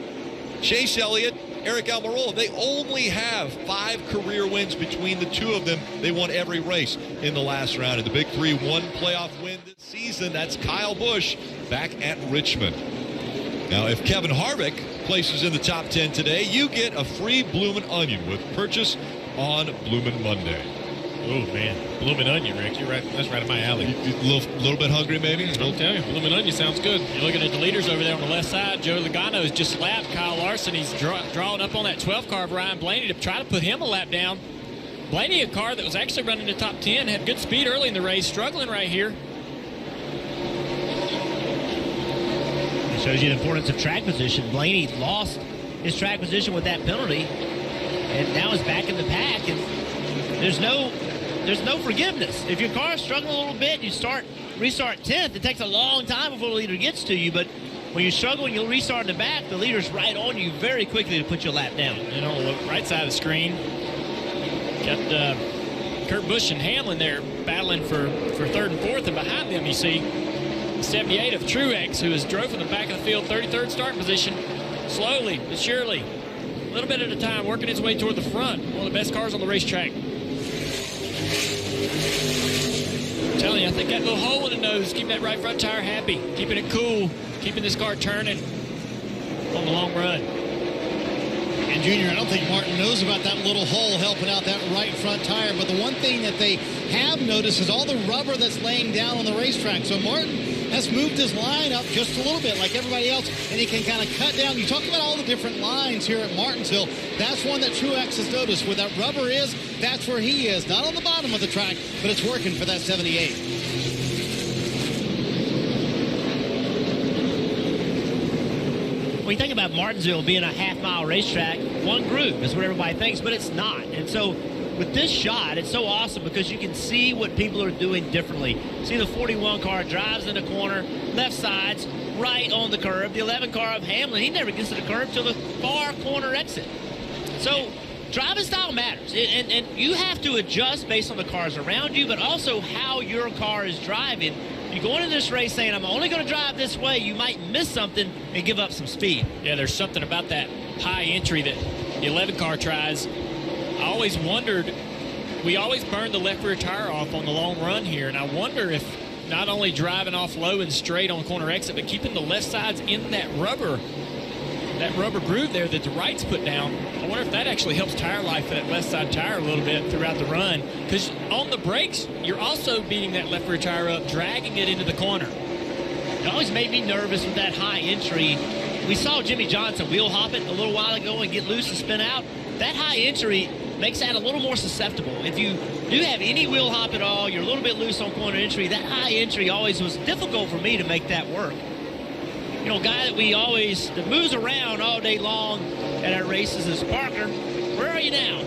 Chase Elliott, Eric Almirola. They only have 5 career wins between the 2 of them. They won every race in the last round. And the big 3 1 playoff win this season. That's Kyle Busch back at Richmond. Now, if Kevin Harvick places in the top 10 today, you get a free Bloomin' Onion with purchase on Bloomin' Monday. Oh, man. Bloomin' Onion, Rick. You're right. That's right up my alley. You little bit hungry, maybe? I'll tell you. Bloomin' Onion sounds good. You're looking at the leaders over there on the left side. Joe Logano has just lapped Kyle Larson. He's drawing up on that 12 car of Ryan Blaney to try to put him a lap down. Blaney, a car that was actually running the top 10, had good speed early in the race, struggling right here. It shows you the importance of track position. Blaney lost his track position with that penalty, and now is back in the pack. And there's no forgiveness. If your car is struggling a little bit, you restart 10th. It takes a long time before the leader gets to you, but when you're struggling, you'll restart in the back. The leader's right on you very quickly to put your lap down. And on the right side of the screen, got Kurt Busch and Hamlin there battling for 3rd and 4th, and behind them you see 78 of Truex, who has drove from the back of the field, 33rd starting position, slowly but surely, a little bit at a time, working his way toward the front. One of the best cars on the racetrack. I'm telling you, I think that little hole in the nose, keeping that right front tire happy, keeping it cool, keeping this car turning on the long run. And Junior, I don't think Martin knows about that little hole helping out that right front tire, but the one thing that they have noticed is all the rubber that's laying down on the racetrack. So Martin has moved his line up just a little bit like everybody else, and he can kind of cut down. You talk about all the different lines here at Martinsville. That's one that Truex has noticed. Where that rubber is, that's where he is. Not on the bottom of the track, but it's working for that 78. When you think about Martinsville being a half-mile racetrack, one groove is what everybody thinks, but it's not. And so with this shot, it's so awesome because you can see what people are doing differently. See the 41 car drives in the corner, left sides, right on the curb. The 11 car of Hamlin, he never gets to the curb till the far corner exit. So driving style matters, and you have to adjust based on the cars around you, but also how your car is driving. You go into this race saying, I'm only going to drive this way, you might miss something and give up some speed. Yeah, there's something about that high entry that the 11 car tries. I always wondered, we always burn the left rear tire off on the long run here, and I wonder if not only driving off low and straight on corner exit, but keeping the left sides in that rubber groove there that the right's put down. I wonder if that actually helps tire life for that left side tire a little bit throughout the run. Because on the brakes, you're also beating that left rear tire up, dragging it into the corner. It always made me nervous with that high entry. We saw Jimmy Johnson wheel hop it a little while ago and get loose and spin out. That high entry makes that a little more susceptible. If you do have any wheel hop at all, you're a little bit loose on corner entry, that high entry always was difficult for me to make that work. You know, a guy that moves around all day long at our races is Parker. Where are you now?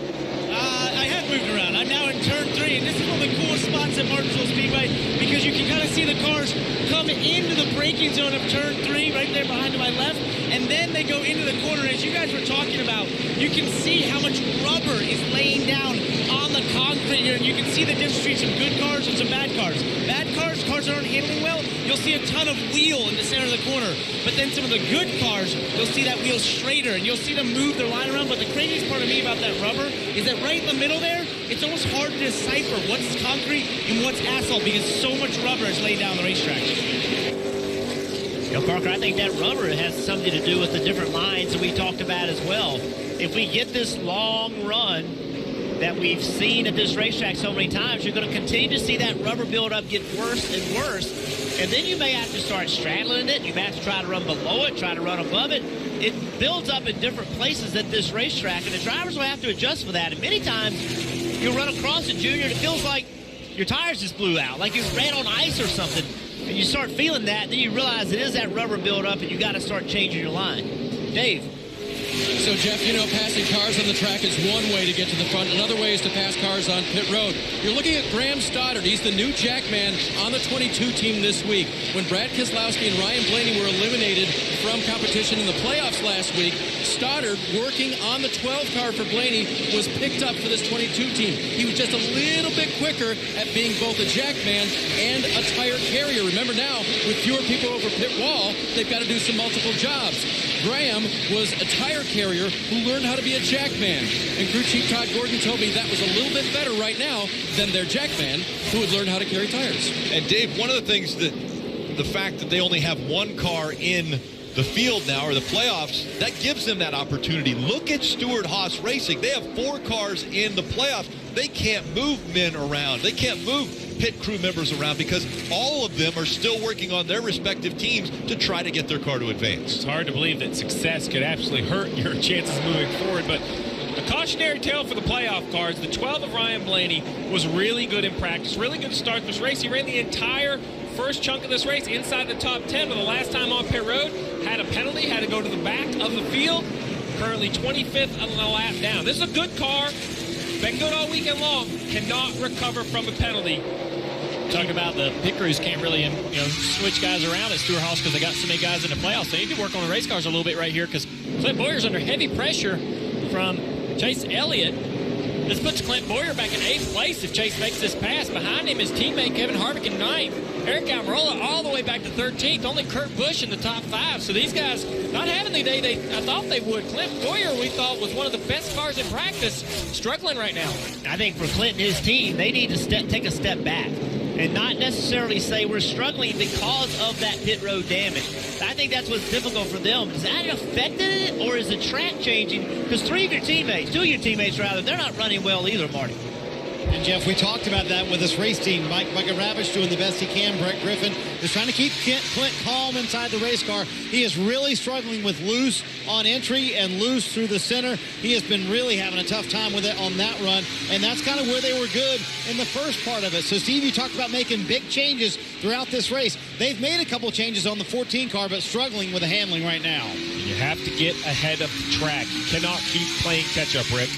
I have moved around. I'm now in turn 3, and this is one of the coolest spots at Martinsville Speedway because you can kind of see the cars come into the braking zone of turn 3 right there behind to my left, and then they go into the corner. As you guys were talking about, you can see how much rubber is laying down on the concrete here, and you can see the difference between some good cars and some bad cars. Bad cars, cars that aren't handling well, you'll see a ton of wheel in the center of the corner. But then some of the good cars, you'll see that wheel straighter, and you'll see them move their line around. But the craziest part of me about that rubber is that right in the middle there, it's almost hard to decipher what's concrete and what's asphalt because so much rubber is laid down the racetrack. You know, Parker, I think that rubber has something to do with the different lines that we talked about as well. If we get this long run that we've seen at this racetrack so many times, you're going to continue to see that rubber buildup get worse and worse. And then you may have to start straddling it. You may have to try to run below it, try to run above it. It builds up in different places at this racetrack, and the drivers will have to adjust for that. And many times you'll run across it, Junior, and it feels like your tires just blew out, like you ran on ice or something. And you start feeling that, then you realize it is that rubber buildup, and you got to start changing your line. Dave. So, Jeff, you know, passing cars on the track is one way to get to the front. Another way is to pass cars on pit road. You're looking at Graham Stoddard. He's the new Jackman on the 22 team this week. When Brad Keselowski and Ryan Blaney were eliminated from competition in the playoffs last week, Stoddard, working on the 12 car for Blaney, was picked up for this 22 team. He was just a little bit quicker at being both a Jackman and a tire carrier. Remember now, with fewer people over pit wall, they've got to do some multiple jobs. Graham was a tire carrier who learned how to be a Jackman. And crew chief Todd Gordon told me that was a little bit better right now than their Jackman who had learned how to carry tires. And Dave, one of the things that the fact that they only have one car in the field now, or the playoffs, that gives them that opportunity. Look at Stewart-Haas Racing. They have 4 cars in the playoffs. They can't move men around. They can't move pit crew members around because all of them are still working on their respective teams to try to get their car to advance. It's hard to believe that success could absolutely hurt your chances moving forward, but a cautionary tale for the playoff cars. The 12 of Ryan Blaney was really good in practice, really good to start this race. He ran the entire first chunk of this race inside the top 10, but the last time on pit road, had a penalty, had to go to the back of the field. Currently 25th on the lap down. This is a good car. Been good all weekend long. Cannot recover from a penalty. Talking about the pit crews can't really switch guys around at Stewart-Haas because they got so many guys in the playoffs. They need to work on the race cars a little bit right here because Clint Bowyer's under heavy pressure from Chase Elliott. This puts Clint Bowyer back in 8th place if Chase makes this pass. Behind him is teammate Kevin Harvick in 9th. Eric Almirola all the way back to 13th. Only Kurt Busch in the top 5. So these guys not having the day I thought they would. Clint Bowyer, we thought, was one of the best cars in practice, struggling right now. I think for Clint and his team, they need to take a step back and not necessarily say we're struggling because of that pit road damage. I think that's what's difficult for them. Is that affected it, or is the track changing? Because 2 of your teammates, they're not running well either, Marty. And, Jeff, we talked about that with this race team. Micah Ravitch doing the best he can. Brett Griffin is trying to keep Clint calm inside the race car. He is really struggling with loose on entry and loose through the center. He has been really having a tough time with it on that run, and that's kind of where they were good in the first part of it. So, Steve, you talked about making big changes throughout this race. They've made a couple changes on the 14 car, but struggling with the handling right now. You have to get ahead of the track. You cannot keep playing catch-up, Rick.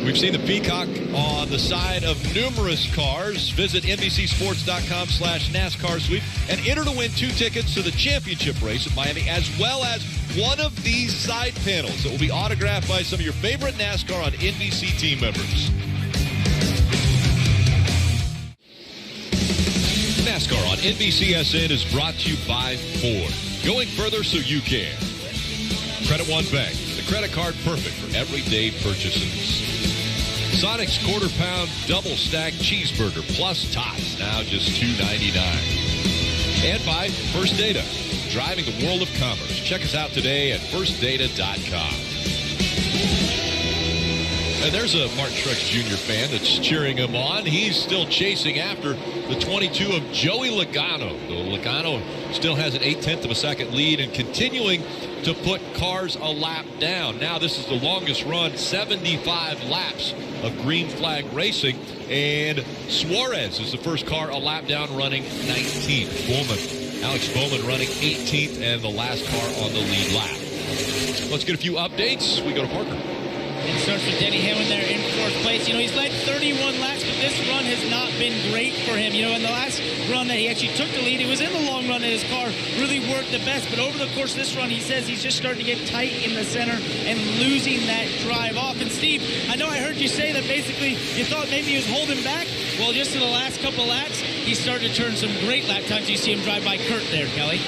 We've seen the Peacock on the side of numerous cars. Visit NBCSports.com/NASCAR Sweep and enter to win 2 tickets to the championship race at Miami, as well as one of these side panels that will be autographed by some of your favorite NASCAR on NBC team members. NASCAR on NBCSN is brought to you by Ford. Going further so you can. Credit One Bank, the credit card perfect for everyday purchases. Sonic's quarter-pound double-stack cheeseburger plus tots, now just $2.99. And by First Data, driving the world of commerce. Check us out today at firstdata.com. And there's a Martin Truex Jr. fan that's cheering him on. He's still chasing after the 22 of Joey Logano. Though Logano still has an 0.8 of a second lead and continuing to put cars a lap down. Now this is the longest run, 75 laps of green flag racing. And Suarez is the first car a lap down, running 19th. Alex Bowman running 18th and the last car on the lead lap. Let's get a few updates. We go to Parker. It starts with Denny Hamlin there in 4th place. You know, he's led 31 laps, but this run has not been great for him. You know, in the last run that he actually took the lead, he was in the long run and his car really worked the best. But over the course of this run, he says he's just starting to get tight in the center and losing that drive off. And Steve, I know I heard you say that basically you thought maybe he was holding back. Well, just in the last couple laps, he's starting to turn some great lap times. You see him drive by Kurt there, Kelly.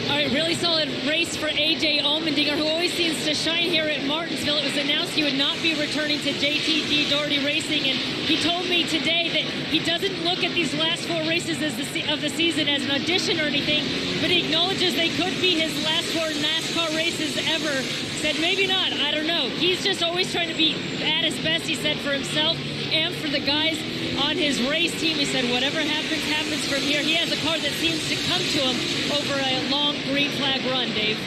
All right, really solid race for A.J. Allmendinger, who always seems to shine here at Martinsville. It was announced he would not be returning to JTG Daugherty Racing, and he told me today that he doesn't look at these last 4 races of the season as an audition or anything, but he acknowledges they could be his last 4 NASCAR races ever. Said maybe not, I don't know. He's just always trying to be at his best, he said, for himself and for the guys on his race team. He said whatever happens, happens from here. He has a car that seems to come to him over a long green flag run, Dave.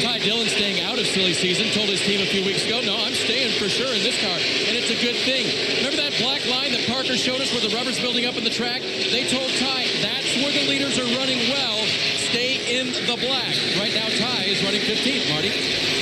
Ty Dillon staying out of silly season, told his team a few weeks ago, no, I'm staying for sure in this car, and it's a good thing. Remember that black line that Parker showed us where the rubber's building up in the track? They told Ty, that's where the leaders are running well. Stay in the black. Right now, Ty is running 15th, Marty.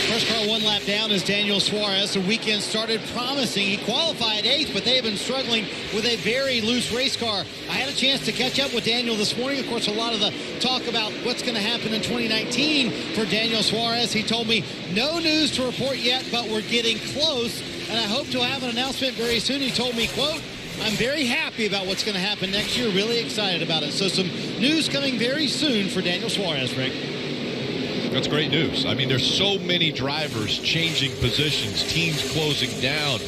First car 1 lap down is Daniel Suarez. The weekend started promising. He qualified 8th, but they've been struggling with a very loose race car. I had a chance to catch up with Daniel this morning. Of course, a lot of the talk about what's going to happen in 2019 for Daniel Suarez. He told me no news to report yet, but we're getting close, and I hope to have an announcement very soon. He told me, quote, I'm very happy about what's going to happen next year. Really excited about it. So some news coming very soon for Daniel Suarez, Rick. That's great news. I mean, there's so many drivers changing positions, teams closing down,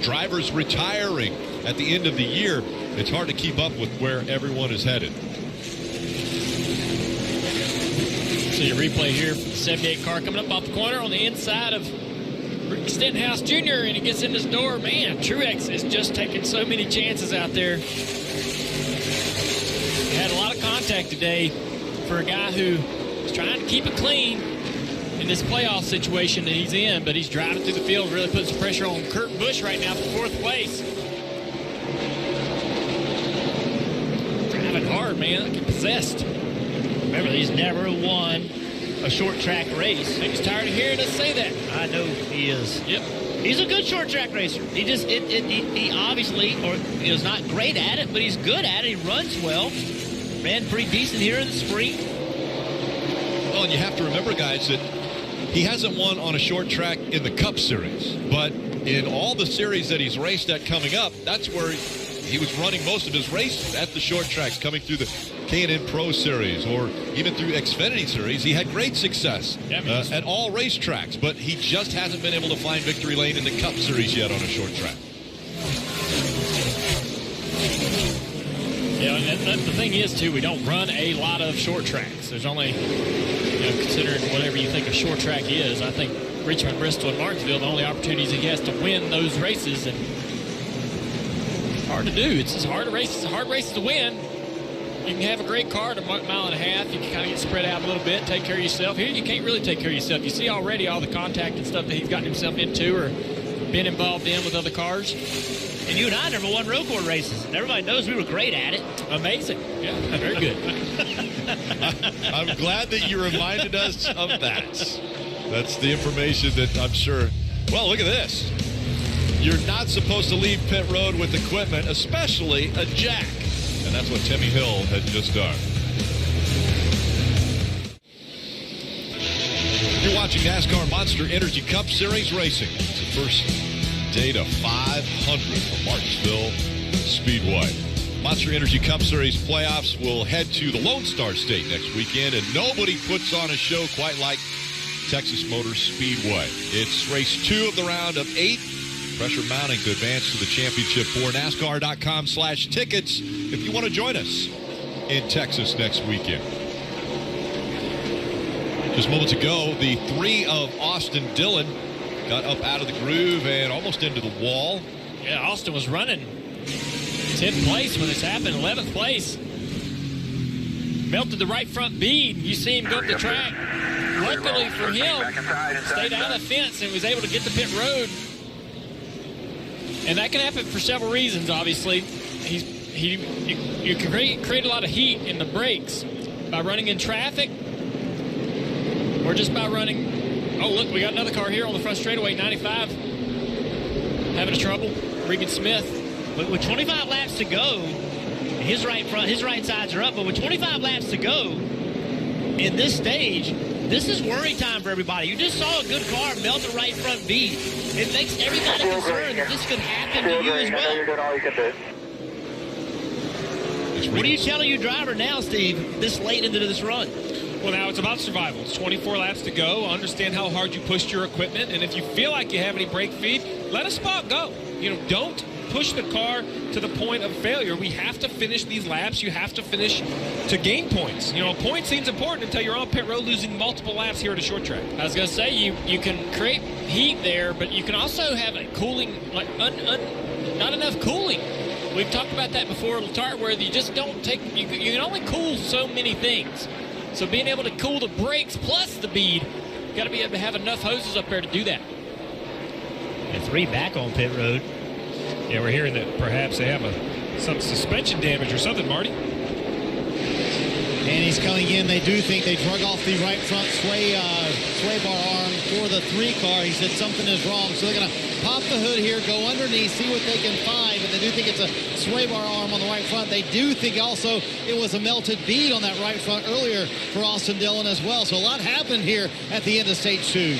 drivers retiring at the end of the year. It's hard to keep up with where everyone is headed. So your replay here for the 78 car coming up off the corner on the inside of Ricky Stenhouse Jr. and he gets in his door. Man, Truex is just taking so many chances out there. He had a lot of contact today for a guy who is trying to keep it clean in this playoff situation that he's in, but he's driving through the field, really putting some pressure on Kurt Busch right now for 4th place. Driving hard, man, like possessed. Remember, he's never won a short track race. He's tired of hearing us say that. I know he is. Yep. He's a good short track racer. He just, he obviously, or he was not great at it, but he's good at it. He runs well. Ran pretty decent here in the spring. Well, and you have to remember, guys, that he hasn't won on a short track in the Cup Series, but in all the series that he's raced at coming up, that's where he was running most of his races, at the short tracks, coming through the K&N Pro Series or even through Xfinity Series. He had great success at all racetracks, but he just hasn't been able to find victory lane in the Cup Series yet on a short track. Yeah, and the thing is, too, we don't run a lot of short tracks. There's only, considering whatever you think a short track is, I think Richmond, Bristol, and Martinsville, the only opportunities he has to win those races. And it's hard to do. It's just hard to race. It's a hard race to win. You can have a great car at a mile and a half. You can kind of get spread out a little bit, take care of yourself. Here, you can't really take care of yourself. You see already all the contact and stuff that he's gotten himself into or been involved in with other cars. And you and I never won road course races. Everybody knows we were great at it. Amazing. Yeah, very good. I'm glad that you reminded us of that. That's the information that I'm sure. Well, look at this. You're not supposed to leave pit road with equipment, especially a jack. And that's what Timmy Hill had just done. You're watching NASCAR Monster Energy Cup Series racing. It's the first day to 500 for Martinsville Speedway. Monster Energy Cup Series playoffs will head to the Lone Star State next weekend, and nobody puts on a show quite like Texas Motor Speedway. It's race 2 of the round of 8. Pressure mounting to advance to the championship for NASCAR.com/tickets if you want to join us in Texas next weekend. Just moments ago, the 3 of Austin Dillon got up out of the groove and almost into the wall. Yeah, Austin was running 10th place when this happened, 11th place. Melted the right front bead. You see him go up the track. Luckily for him, stayed out of the fence and was able to get to pit road. And that can happen for several reasons, obviously. You can create a lot of heat in the brakes by running in traffic or just by running. Oh, look, we got another car here on the front straightaway, 95. having trouble. Regan Smith. But with 25 laps to go, his right sides are up, but with 25 laps to go in this stage, this is worry time for everybody. You just saw a good car melt a right front bead. It makes everybody concerned that this could happen to you as well. What are you telling your driver now, Steve, this late into this run? Well, now it's about survival. It's 24 laps to go. Understand how hard you pushed your equipment, and if you feel like you have any brake feed, let a spot go. Don't push the car to the point of failure. We have to finish these laps. You have to finish to gain points. A point seems important until you're on pit road losing multiple laps here at a short track. I was going to say, you can create heat there, but you can also have a cooling, not enough cooling. We've talked about that before, Letarte, where you just don't take, you can only cool so many things. So being able to cool the brakes plus the bead, you got to be able to have enough hoses up there to do that. And 3 back on pit road. Yeah, we're hearing that perhaps they have some suspension damage or something, Marty. And he's coming in. They do think they drug off the right front sway bar arm for the 3 car. He said something is wrong. So they're going to pop the hood here, go underneath, see what they can find. But they do think it's a sway bar arm on the right front. They do think also it was a melted bead on that right front earlier for Austin Dillon as well. So a lot happened here at the end of stage 2.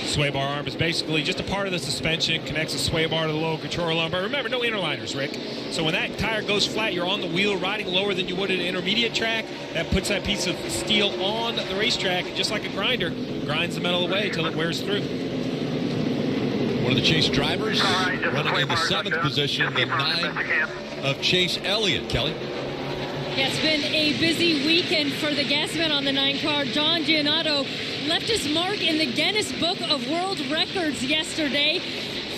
Sway bar arm is basically just a part of the suspension, connects the sway bar to the lower control arm. But remember, no interliners, Rick. So when that tire goes flat, you're on the wheel riding lower than you would at an intermediate track. That puts that piece of steel on the racetrack, just like a grinder, grinds the metal away until it wears through. One of the Chase drivers running in the 7th position, the 9 of Chase Elliott. Kelly? Yeah, it's been a busy weekend for the gasman on the 9 car. John Giannotto left his mark in the Guinness Book of World Records yesterday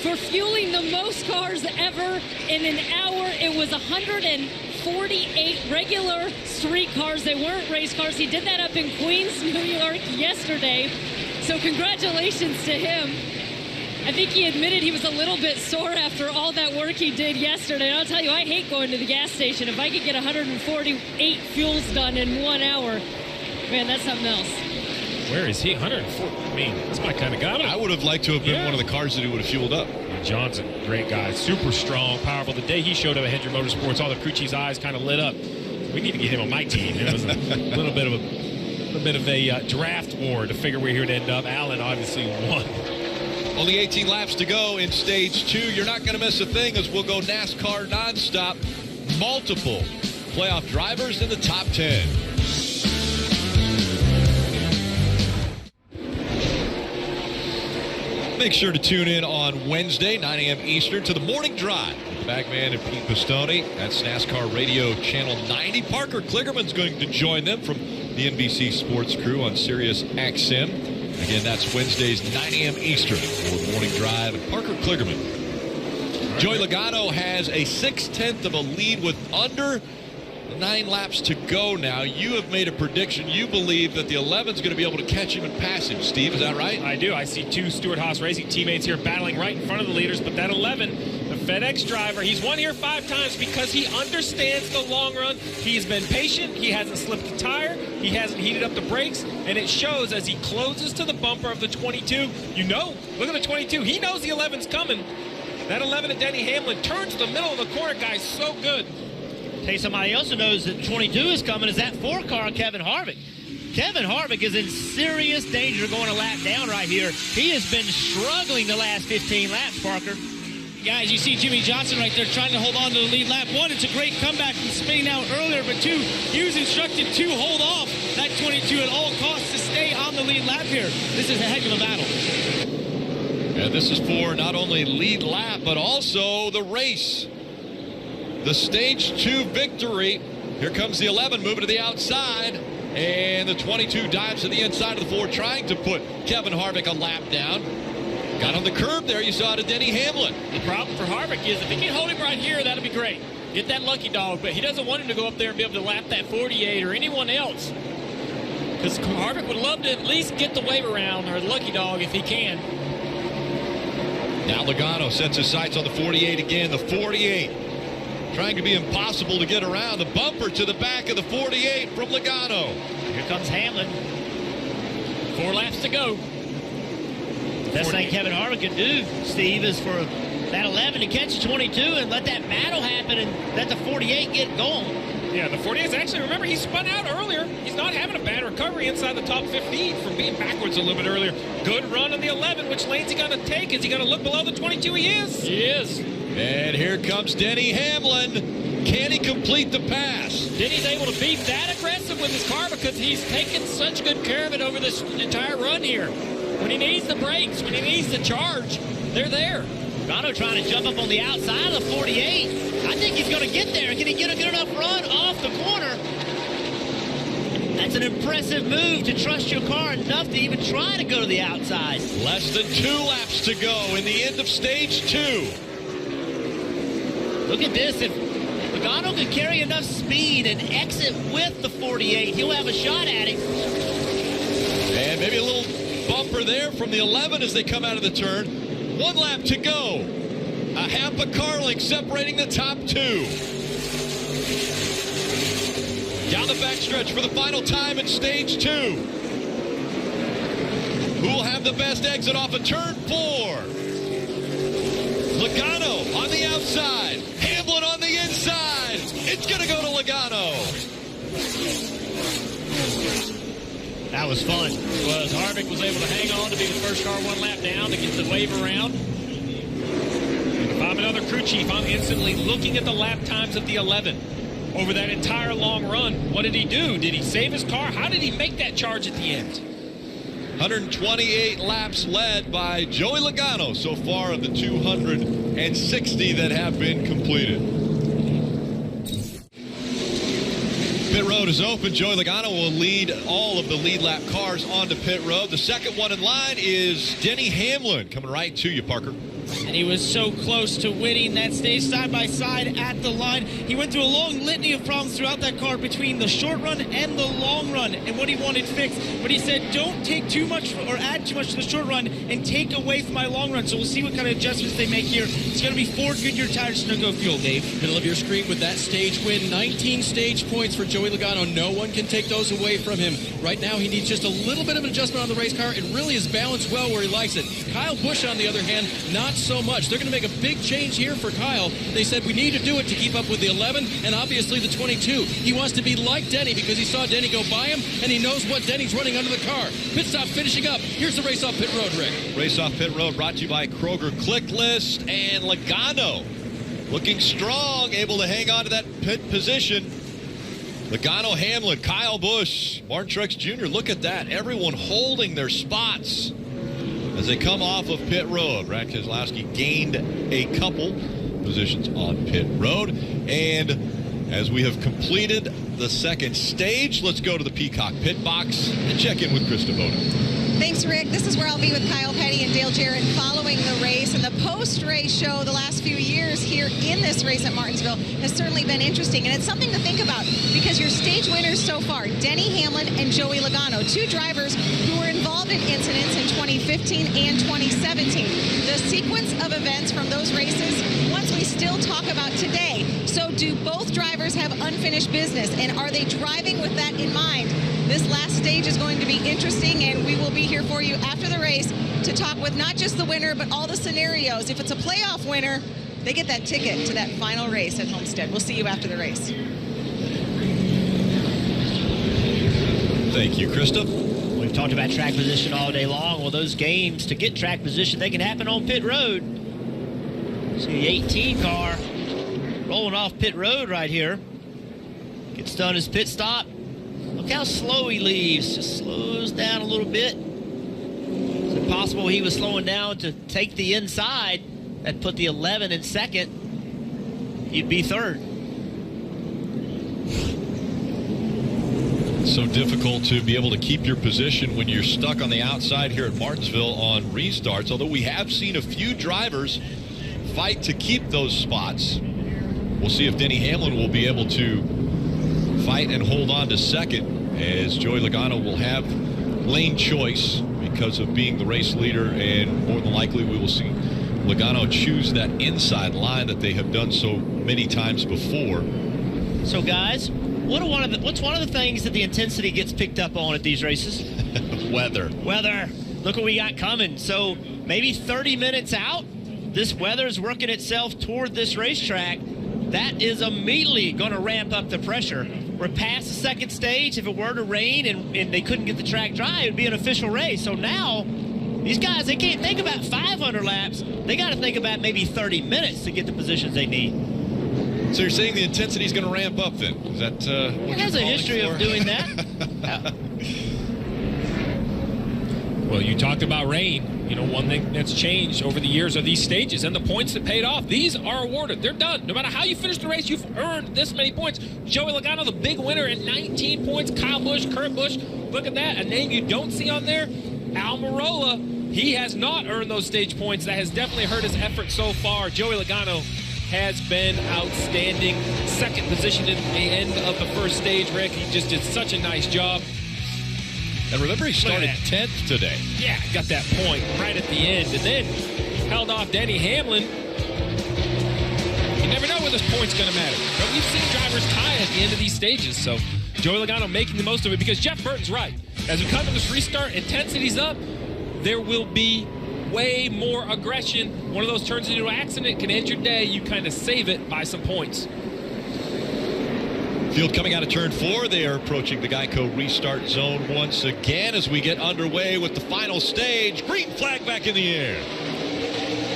for fueling the most cars ever in an hour. It was 148 regular street cars. They weren't race cars. He did that up in Queens, New York yesterday. So congratulations to him. I think he admitted he was a little bit sore after all that work he did yesterday. And I'll tell you, I hate going to the gas station. If I could get 148 fuels done in 1 hour, man, that's something else. Where is he? 104. I mean, that's my kind of guy. I would have liked to have been one of the cars that he would have fueled up. John's a great guy. Super strong, powerful. The day he showed up at Hendrick Motorsports, all the crew chief's eyes kind of lit up. We need to get him on my team. It was a little bit of a draft war to figure where he would end up. Allen obviously won. Only 18 laps to go in stage 2. You're not going to miss a thing as we'll go NASCAR nonstop. Multiple playoff drivers in the top 10. Make sure to tune in on Wednesday, 9 a.m. Eastern, to the Morning Drive with the Bagman and Pete Pistone. That's NASCAR Radio Channel 90. Parker Kligerman's going to join them from the NBC Sports crew on Sirius XM. Again, that's Wednesdays, 9 a.m. Eastern for the Morning Drive. And Parker Kligerman. Joey Logano has a 6/10 of a lead with under 9 laps to go now. You have made a prediction. You believe that the 11 is going to be able to catch him and pass him. Steve, is that right? I do. I see 2 Stewart-Haas Racing teammates here battling right in front of the leaders. But that 11, the FedEx driver, he's won here 5 times because he understands the long run. He's been patient. He hasn't slipped the tire. He hasn't heated up the brakes. And it shows as he closes to the bumper of the 22. Look at the 22. He knows the 11's coming. That 11 at Denny Hamlin turns the middle of the corner, guys. So good. Tell you somebody else who knows that 22 is coming is that 4 car, Kevin Harvick. Kevin Harvick is in serious danger going a lap down right here. He has been struggling the last 15 laps, Parker. Guys, you see Jimmy Johnson right there trying to hold on to the lead lap. 1, it's a great comeback from spinning out earlier, but 2, he was instructed to hold off that 22 at all costs to stay on the lead lap here. This is a heck of a battle. And this is for not only lead lap, but also the race. The stage 2 victory. Here comes the 11 moving to the outside. And the 22 dives to the inside of the 4, trying to put Kevin Harvick a lap down. Got on the curb there. You saw it at Denny Hamlin. The problem for Harvick is if he can hold him right here, that'll be great. Get that lucky dog. But he doesn't want him to go up there and be able to lap that 48 or anyone else. Because Harvick would love to at least get the wave around or the lucky dog if he can. Now Logano sets his sights on the 48 again. The 48 trying to be impossible to get around. The bumper to the back of the 48 from Logano. Here comes Hamlin. 4 laps to go. Best thing Kevin Harvick can do, Steve, is for that 11 to catch the 22 and let that battle happen and let the 48 get going. Yeah, the 48 is actually, remember, he spun out earlier. He's not having a bad recovery inside the top 15 from being backwards a little bit earlier. Good run on the 11. Which lane's he going to take? Is he going to look below the 22? He is. He is. And here comes Denny Hamlin. Can he complete the pass? Denny's able to be that aggressive with his car because he's taken such good care of it over this entire run here. When he needs the brakes, when he needs the charge, they're there. Logano trying to jump up on the outside of the 48. I think he's going to get there. Can he get a good enough run off the corner? That's an impressive move to trust your car enough to even try to go to the outside. Less than 2 laps to go in the end of stage 2. Look at this. If Logano can carry enough speed and exit with the 48, he'll have a shot at him. And maybe a little bumper there from the 11 as they come out of the turn. 1 lap to go. A half a car length separating the top 2. Down the backstretch for the final time in stage 2. Who will have the best exit off of turn 4? Logano on the outside. Hamlin on the inside. It's going to go to Logano. That was fun. It was. Harvick was able to hang on to be the first car 1 lap down to get the wave around. If I'm another crew chief, I'm instantly looking at the lap times of the 11 over that entire long run. What did he do? Did he save his car? How did he make that charge at the end? 128 laps led by Joey Logano so far of the 260 that have been completed. Pit road is open. Joey Logano will lead all of the lead lap cars onto pit road. The second one in line is Denny Hamlin coming right to you, Parker. And he was so close to winning that stage side by side at the line. He went through a long litany of problems throughout that car between the short run and the long run and what he wanted fixed. But he said, don't take too much or add too much to the short run and take away from my long run. So we'll see what kind of adjustments they make here. It's going to be 4 Goodyear tires to no-go fuel, Dave. Middle of your screen with that stage win. 19 stage points for Joey Logano. No one can take those away from him. Right now, he needs just a little bit of an adjustment on the race car. It really is balanced well where he likes it. Kyle Busch, on the other hand, not so much. They're going to make a big change here for Kyle. They said we need to do it to keep up with the 11 and obviously the 22. He wants to be like Denny because he saw Denny go by him and he knows what Denny's running under the car. Pit stop finishing up. Here's the race off pit road, Rick. Race off pit road brought to you by Kroger Click List and Logano. Looking strong, able to hang on to that pit position. Logano, Hamlin, Kyle Busch, Martin Truex Jr. Look at that. Everyone holding their spots as they come off of pit road. Brad Keselowski gained a couple positions on pit road. And as we have completed the second stage, let's go to the Peacock pit box and check in with Chris Devoto. Thanks, Rick. This is where I'll be with Kyle Petty and Dale Jarrett following the race. And the post-race show the last few years here in this race at Martinsville has certainly been interesting. And it's something to think about because your stage winners so far, Denny Hamlin and Joey Logano, 2 drivers who were involved in incidents in 2015 and 2017. The sequence of events from those races, ones we still talk about today. So do both drivers have unfinished business? And are they driving with that in mind? This last stage is going to be interesting, and we will be here for you after the race to talk with not just the winner, but all the scenarios. If it's a playoff winner, they get that ticket to that final race at Homestead. We'll see you after the race. Thank you, Krista. We've talked about track position all day long. Well, those games to get track position, they can happen on pit road. See the 18 car rolling off pit road right here. Gets done his pit stop. Look how slow he leaves. Just slows down a little bit. Is it possible he was slowing down to take the inside? That put the 11 in second. He'd be third. It's so difficult to be able to keep your position when you're stuck on the outside here at Martinsville on restarts, although we have seen a few drivers fight to keep those spots. We'll see if Denny Hamlin will be able to fight and hold on to second, as Joey Logano will have lane choice because of being the race leader, and more than likely we will see Logano choose that inside line that they have done so many times before. So guys, what's one of the things that the intensity gets picked up on at these races? Weather. Look what we got coming. So maybe 30 minutes out, this weather's working itself toward this racetrack, that is immediately going to ramp up the pressure. We're past the second stage. If it were to rain and they couldn't get the track dry, it would be an official race. So now, these guys, they can't think about 500 laps. They got to think about maybe 30 minutes to get the positions they need. So you're saying the intensity is going to ramp up then? Is that what It has a history of doing that. Well, you talked about rain. You know, one thing that's changed over the years are these stages and the points that paid off. These are awarded. They're done. No matter how you finish the race, you've earned this many points. Joey Logano, the big winner at 19 points. Kyle Busch, Kurt Busch. Look at that. A name you don't see on there, Almirola. He has not earned those stage points. That has definitely hurt his effort so far. Joey Logano has been outstanding. Second position at the end of the first stage, Rick. He just did such a nice job. And remember, he started 10th today. Yeah, got that point right at the end. And then held off Denny Hamlin. You never know when this point's going to matter. But we've seen drivers tie at the end of these stages. So Joey Logano making the most of it because Jeff Burton's right. As we come to this restart, intensity's up. There will be way more aggression. One of those turns into an accident can end your day. You kind of save it by some points. Field coming out of turn 4. They are approaching the Geico restart zone once again as we get underway with the final stage. Green flag back in the air.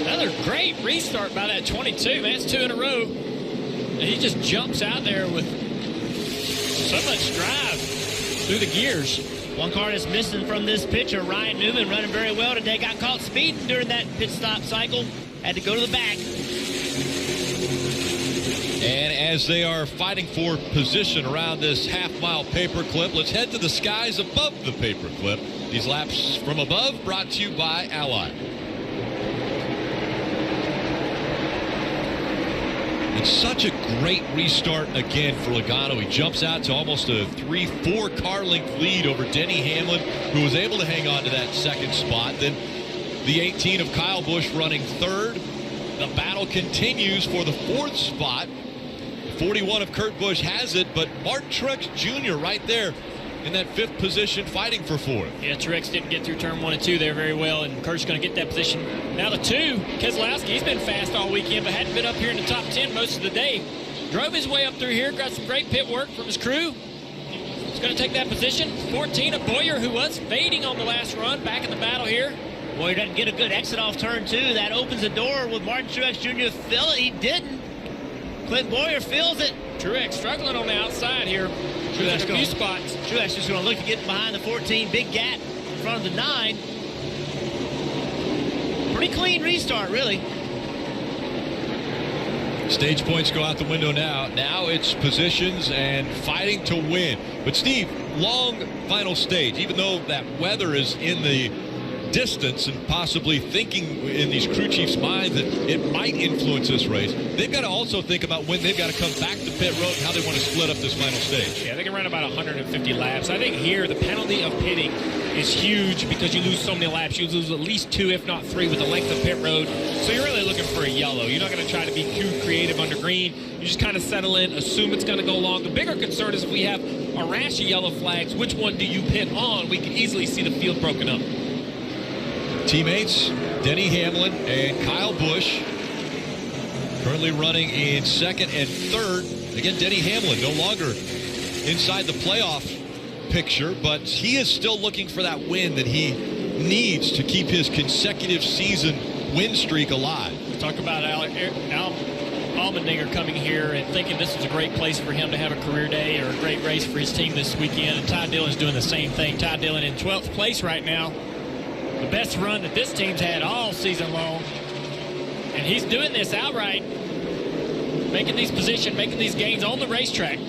Another great restart by that 22, man. It's 2 in a row. And he just jumps out there with so much drive through the gears. One car that's missing from this picture, Ryan Newman, running very well today. Got caught speeding during that pit stop cycle. Had to go to the back. And as they are fighting for position around this half-mile paperclip, let's head to the skies above the paperclip. These laps from above brought to you by Ally. It's such a great restart again for Logano. He jumps out to almost a 3-4 car length lead over Denny Hamlin, who was able to hang on to that second spot. Then the 18 of Kyle Busch running third. The battle continues for the 4th spot. 41 of Kurt Busch has it, but Martin Truex Jr. right there in that 5th position fighting for 4th. Yeah, Truex didn't get through turn 1 and 2 there very well, and Kurt's going to get that position. Now the 2, Keselowski, he's been fast all weekend, but hadn't been up here in the top 10 most of the day. Drove his way up through here, got some great pit work from his crew. He's going to take that position. 14 of Boyer, who was fading on the last run, back in the battle here. Boyer doesn't get a good exit off turn 2. That opens the door with Martin Truex Jr. Fill it. He didn't. Clint Boyer fills it. Truex struggling on the outside here. Truex a few spots. Truex just going to look to get behind the 14. Big gap in front of the 9. Pretty clean restart, really. Stage points go out the window now. Now it's positions and fighting to win. But Steve, long final stage, even though that weather is in the distance and possibly thinking in these crew chiefs' minds that it might influence this race, they've got to also think about when they've got to come back to pit road and how they want to split up this final stage. Yeah, they can run about 150 laps. I think here the penalty of pitting is huge because you lose so many laps. You lose at least 2, if not 3, with the length of pit road. So you're really looking for a yellow. You're not going to try to be too creative under green. You just kind of settle in, assume it's going to go long. The bigger concern is if we have a rash of yellow flags, which one do you pit on? We can easily see the field broken up. Teammates, Denny Hamlin and Kyle Busch, currently running in 2nd and 3rd. Again, Denny Hamlin no longer inside the playoff picture, but he is still looking for that win that he needs to keep his consecutive season win streak alive. Talk about Allmendinger coming here and thinking this is a great place for him to have a career day or a great race for his team this weekend. And Ty Dillon's doing the same thing. Ty Dillon in 12th place right now. The best run that this team's had all season long. And he's doing this outright, making these positions, making these gains on the racetrack. And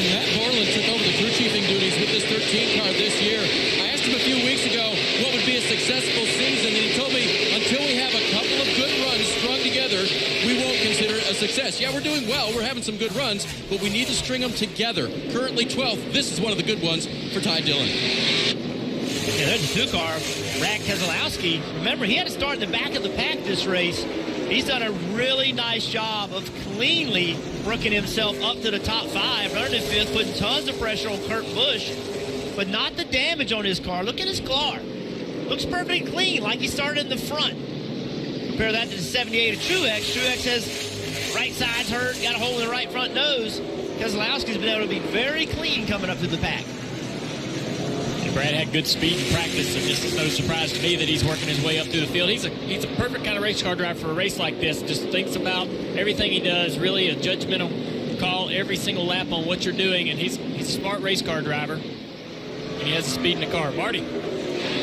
Matt Borland took over the crew chiefing duties with this 13 car this year. I asked him a few weeks ago what would be a successful season, and he told me until we have a couple of good runs strung together, we won't consider it a success. Yeah, we're doing well. We're having some good runs, but we need to string them together. Currently 12th. This is one of the good ones for Ty Dillon. Yeah, there's a 2-car, Brad Keselowski. Remember, he had to start in the back of the pack this race. He's done a really nice job of cleanly working himself up to the top 5, running in 5th, putting tons of pressure on Kurt Busch, but not the damage on his car. Look at his car. Look looks perfectly clean, like he started in the front. Compare that to the 78 of Truex. Truex has right side's hurt, got a hole in the right front nose. Keselowski's been able to be very clean coming up through the pack. And Brad had good speed in practice, so just it's no surprise to me that he's working his way up through the field. He's a perfect kind of race car driver for a race like this. Just thinks about everything he does, really a judgmental call every single lap on what you're doing, and he's a smart race car driver, and he has the speed in the car. Marty.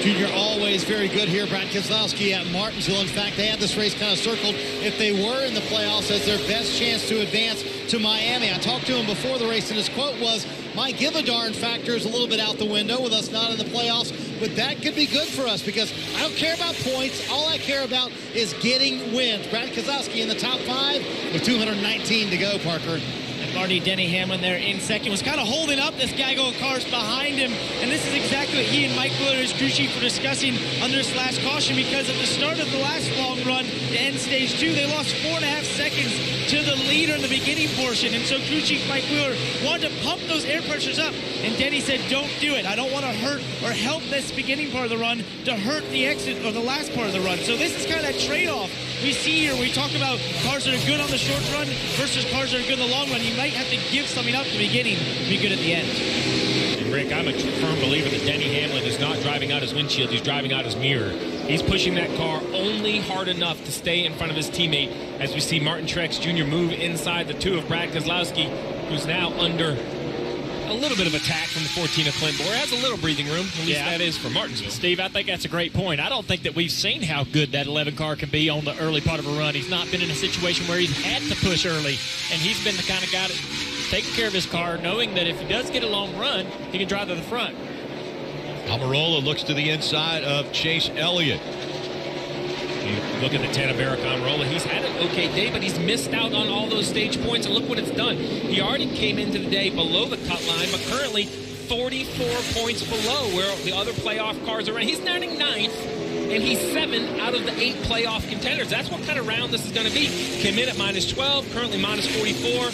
Junior always very good here. Brad Keselowski at Martinsville. In fact, they had this race kind of circled if they were in the playoffs as their best chance to advance to Miami. I talked to him before the race, and his quote was, "My give-a-darn factor is a little bit out the window with us not in the playoffs, but that could be good for us because I don't care about points. All I care about is getting wins." Brad Keselowski in the top 5 with 219 to go, Parker. Marty, Denny Hamlin there in second, was kind of holding up this Geico cars behind him, and this is exactly what he and Mike Wheeler, his crew chief, were discussing under slash caution, because at the start of the last long run to end stage 2, they lost 4.5 seconds to the leader in the beginning portion, and so crew chief Mike Wheeler wanted to pump those air pressures up, and Denny said, "Don't do it. I don't want to hurt or help this beginning part of the run to hurt the exit or the last part of the run." So this is kind of that trade-off we see here. We talk about cars that are good on the short run versus cars that are good in the long run. You might have to give something up at the beginning to be good at the end. And Rick, I'm a firm believer that Denny Hamlin is not driving out his windshield, he's driving out his mirror. He's pushing that car only hard enough to stay in front of his teammate as we see Martin Truex Jr. move inside the 2 of Brad Keselowski, who's now under a little bit of attack from the 14 of Clint Bowyer. Has a little breathing room, at least that is for Martinsville. Steve, I think that's a great point. I don't think that we've seen how good that 11 car can be on the early part of a run. He's not been in a situation where he's had to push early, and he's been the kind of guy that's taking care of his car, knowing that if he does get a long run, he can drive to the front. Almirola looks to the inside of Chase Elliott. You look at the 10 of Eric Almirola. He's had an okay day, but he's missed out on all those stage points, and look what it's done. He already came into the day below the cut line, but currently 44 points below where the other playoff cars are running. He's 99th, and he's 7 out of the 8 playoff contenders. That's what kind of round this is going to be. Came in at -12, currently -44.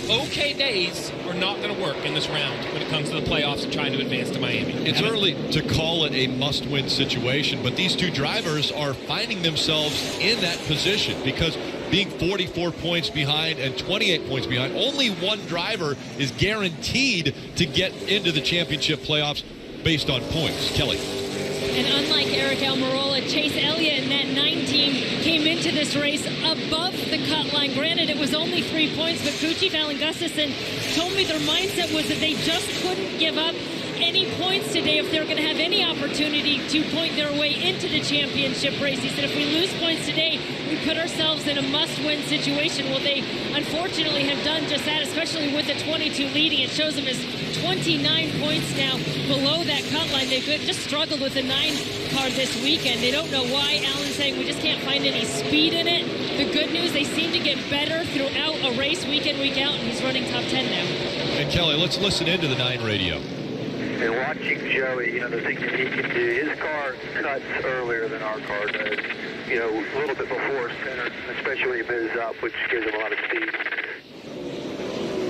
Okay days are not going to work in this round when it comes to the playoffs and trying to advance to Miami. It's early to call it a must-win situation, but these two drivers are finding themselves in that position because being 44 points behind and 28 points behind, only one driver is guaranteed to get into the championship playoffs based on points. Kelly. And unlike Eric Almirola, Chase Elliott and that 19 came into this race above the cut line. Granted, it was only 3 points, but crew chief Alan Gustafson told me their mindset was that they just couldn't give up any points today if they're going to have any opportunity to point their way into the championship race. He said if we lose points today, we put ourselves in a must-win situation. Well, they unfortunately have done just that, especially with the 22 leading. It shows them as 29 points now below that cut line. They just struggled with the 9 car this weekend. They don't know why. Alan's saying we just can't find any speed in it. The good news, they seem to get better throughout a race, week in, week out, and he's running top 10 now. And Kelly, let's listen into the 9 radio. And watching Joey, the things that he can do, his car cuts earlier than our car does, a little bit before center, especially when he moves up, which gives him a lot of speed.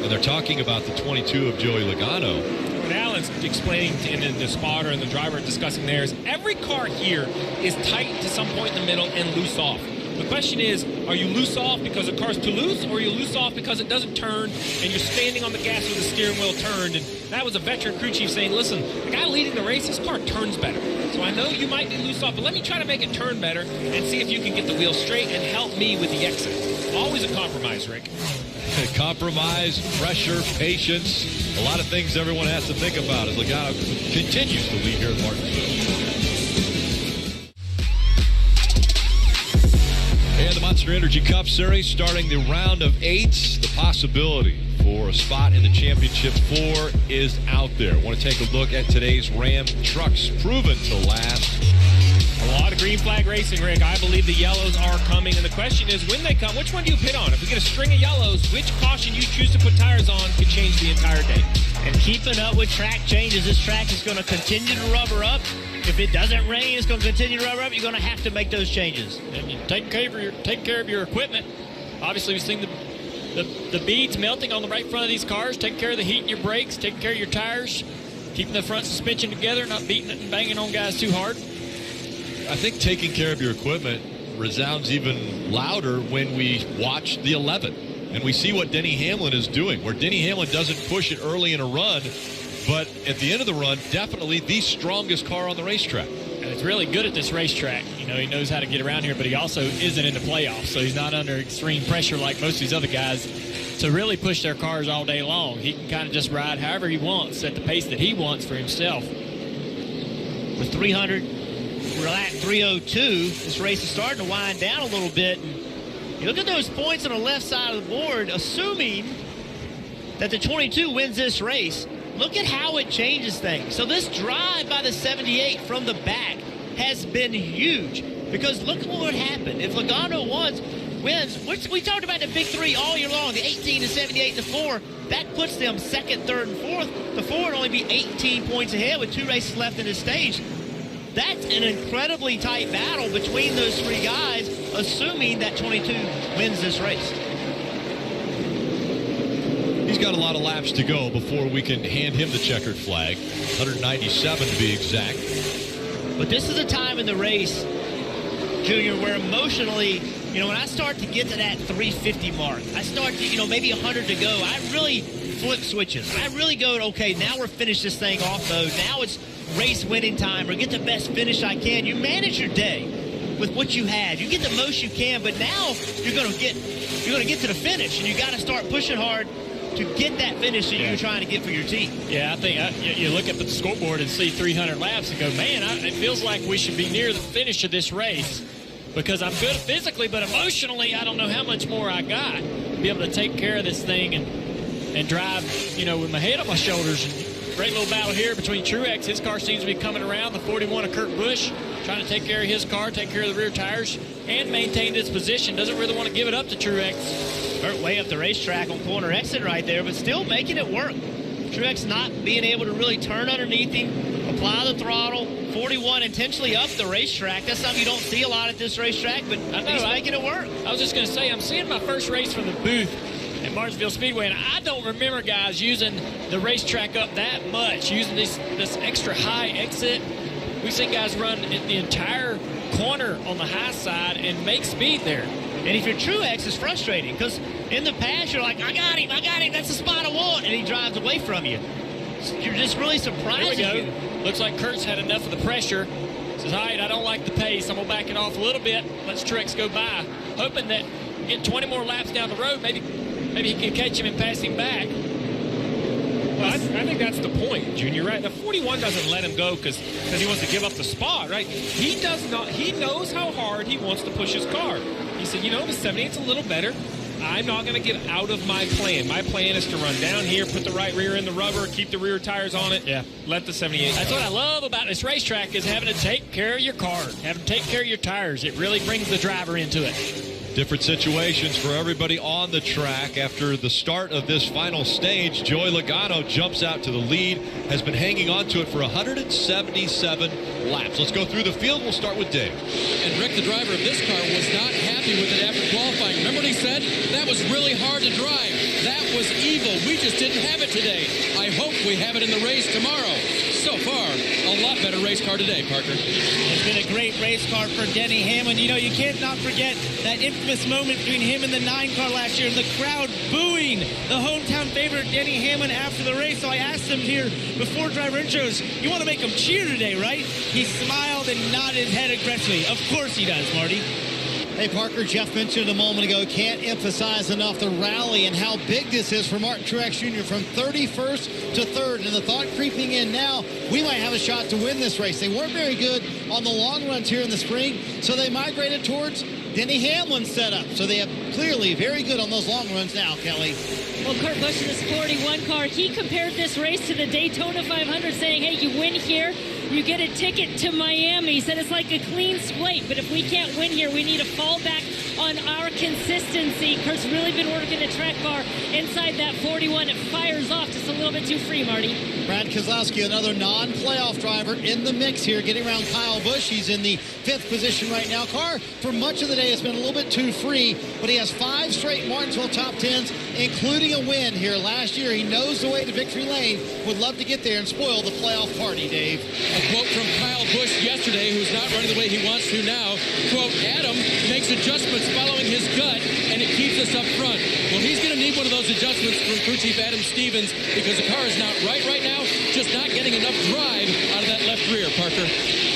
And they're talking about the 22 of Joey Logano. What Alan's explaining in the spotter and the driver discussing there is every car here is tight to some point in the middle and loose off. The question is, are you loose off because the car's too loose, or are you loose off because it doesn't turn and you're standing on the gas with the steering wheel turned? And that was a veteran crew chief saying, listen, the guy leading the race, his car turns better. So I know you might be loose off, but let me try to make it turn better and see if you can get the wheel straight and help me with the exit. Always a compromise, Rick. Compromise, pressure, patience, a lot of things everyone has to think about as Logano continues to lead here at Martinsville. And the Monster Energy Cup Series starting the round of 8. The possibility for a spot in the Championship 4 is out there. I want to take a look at today's Ram trucks proven to last. A lot of green flag racing, Rick. I believe the yellows are coming, and the question is, when they come, which one do you pit on? If we get a string of yellows, which caution you choose to put tires on could change the entire day. And keeping up with track changes, this track is going to continue to rubber up. If it doesn't rain, it's going to continue to rubber up. You're going to have to make those changes. And you take care of your equipment. Obviously, we've seen the beads melting on the right front of these cars. Take care of the heat in your brakes. Take care of your tires. Keeping the front suspension together, not beating it and banging on guys too hard. I think taking care of your equipment resounds even louder when we watch the 11 and we see what Denny Hamlin is doing, where Denny Hamlin doesn't push it early in a run, but at the end of the run, definitely the strongest car on the racetrack. And it's really good at this racetrack. You know, he knows how to get around here, but he also isn't in the playoffs, so he's not under extreme pressure like most of these other guys to really push their cars all day long. He can kind of just ride however he wants at the pace that he wants for himself. With 300, we're at 302. This race is starting to wind down a little bit. And you look at those points on the left side of the board, assuming that the 22 wins this race. Look at how it changes things. So this drive by the 78 from the back has been huge, because look what would happen if Logano wins. We talked about the big three all year long, the 18, the 78, the 4. That puts them second, third, and fourth. The 4 would only be 18 points ahead with 2 races left in the stage. That's an incredibly tight battle between those 3 guys, assuming that 22 wins this race. He's got a lot of laps to go before we can hand him the checkered flag. 197 to be exact. But this is a time in the race, Junior, where emotionally, you know, when I start to get to that 350 mark, I start to, maybe 100 to go, I really flip switches. I really go, okay, now we're finished this thing off, though. Now it's race winning time, or get the best finish I can. You manage your day with what you had. You get the most you can, but now you're going to get to the finish, and you got to start pushing hard to get that finish that you're trying to get for your team. Yeah, I think you look up at the scoreboard and see 300 laps and go, man, it feels like we should be near the finish of this race, because I'm good physically, but emotionally, I don't know how much more I got to be able to take care of this thing and drive, with my head on my shoulders. And great little battle here between Truex. His car seems to be coming around. The 41 of Kurt Busch trying to take care of his car, take care of the rear tires, and maintain this position. Doesn't really want to give it up to Truex. Kurt way up the racetrack on corner exit right there, but still making it work. Truex not being able to really turn underneath him, apply the throttle. 41 intentionally up the racetrack. That's something you don't see a lot at this racetrack, but he's making it work. I was just going to say, I'm seeing my first race from the booth at Martinsville Speedway, and I don't remember guys using the racetrack up that much, using this extra high exit. We've seen guys run the entire corner on the high side and make speed there. And if you're Truex, it's frustrating, because in the past, you're like, I got him, that's the spot I want, and he drives away from you. You're just really surprised. There we go. Looks like Kurt's had enough of the pressure. Says, all right, I don't like the pace. I'm going to back it off a little bit. Let's Truex go by. Hoping that get 20 more laps down the road, maybe he can catch him and pass him back. Well, I think that's the point, Junior, right? The 41 doesn't let him go because he wants to give up the spot, right? He does not. He knows how hard he wants to push his car. He said, the 78's a little better. I'm not going to get out of my plan. My plan is to run down here, put the right rear in the rubber, keep the rear tires on it. Yeah. Let the 78 That's what I love about this racetrack, is having to take care of your car, having to take care of your tires. It really brings the driver into it. Different situations for everybody on the track. After the start of this final stage, Joey Logano jumps out to the lead, has been hanging on to it for 177 laps. Let's go through the field. We'll start with Dave. And Rick, the driver of this car, was not happy with it after qualifying. Remember what he said? That was really hard to drive. That was evil. We just didn't have it today. I hope we have it in the race tomorrow. So far, a lot better race car today, Parker. It's been a great race car for Denny Hamlin. You can't not forget that infamous moment between him and the 9 car last year, and the crowd booing the hometown favorite Denny Hamlin after the race. So I asked him here before driver intros, you want to make him cheer today, right? He smiled and nodded his head aggressively. Of course he does, Marty. Hey, Parker, Jeff mentioned a moment ago, can't emphasize enough the rally and how big this is for Martin Truex Jr. from 31st to 3rd. And the thought creeping in now, we might have a shot to win this race. They weren't very good on the long runs here in the spring, so they migrated towards Denny Hamlin's setup. So they have clearly very good on those long runs now, Kelly. Well, Kurt Busch in this 41 car, he compared this race to the Daytona 500, saying, hey, you win here, you get a ticket to Miami. He said it's like a clean slate, but if we can't win here, we need to fall back on our consistency. Kurt's really been working the track car inside that 41. It fires off just a little bit too free, Marty. Brad Keselowski, another non-playoff driver in the mix here, getting around Kyle Busch. He's in the 5th position right now. Car, for much of the day, has been a little bit too free, but he has 5 straight Martinsville top 10s, including a win here last year. He knows the way to victory lane. Would love to get there and spoil the playoff party, Dave. A quote from Kyle Busch yesterday, who's not running the way he wants to now. Quote, Adam makes adjustments following his gut, and it keeps us up front. Well, he's going to need one of those adjustments from crew chief Adam Stevens because the car is not right now, just not getting enough drive out of that left rear, Parker.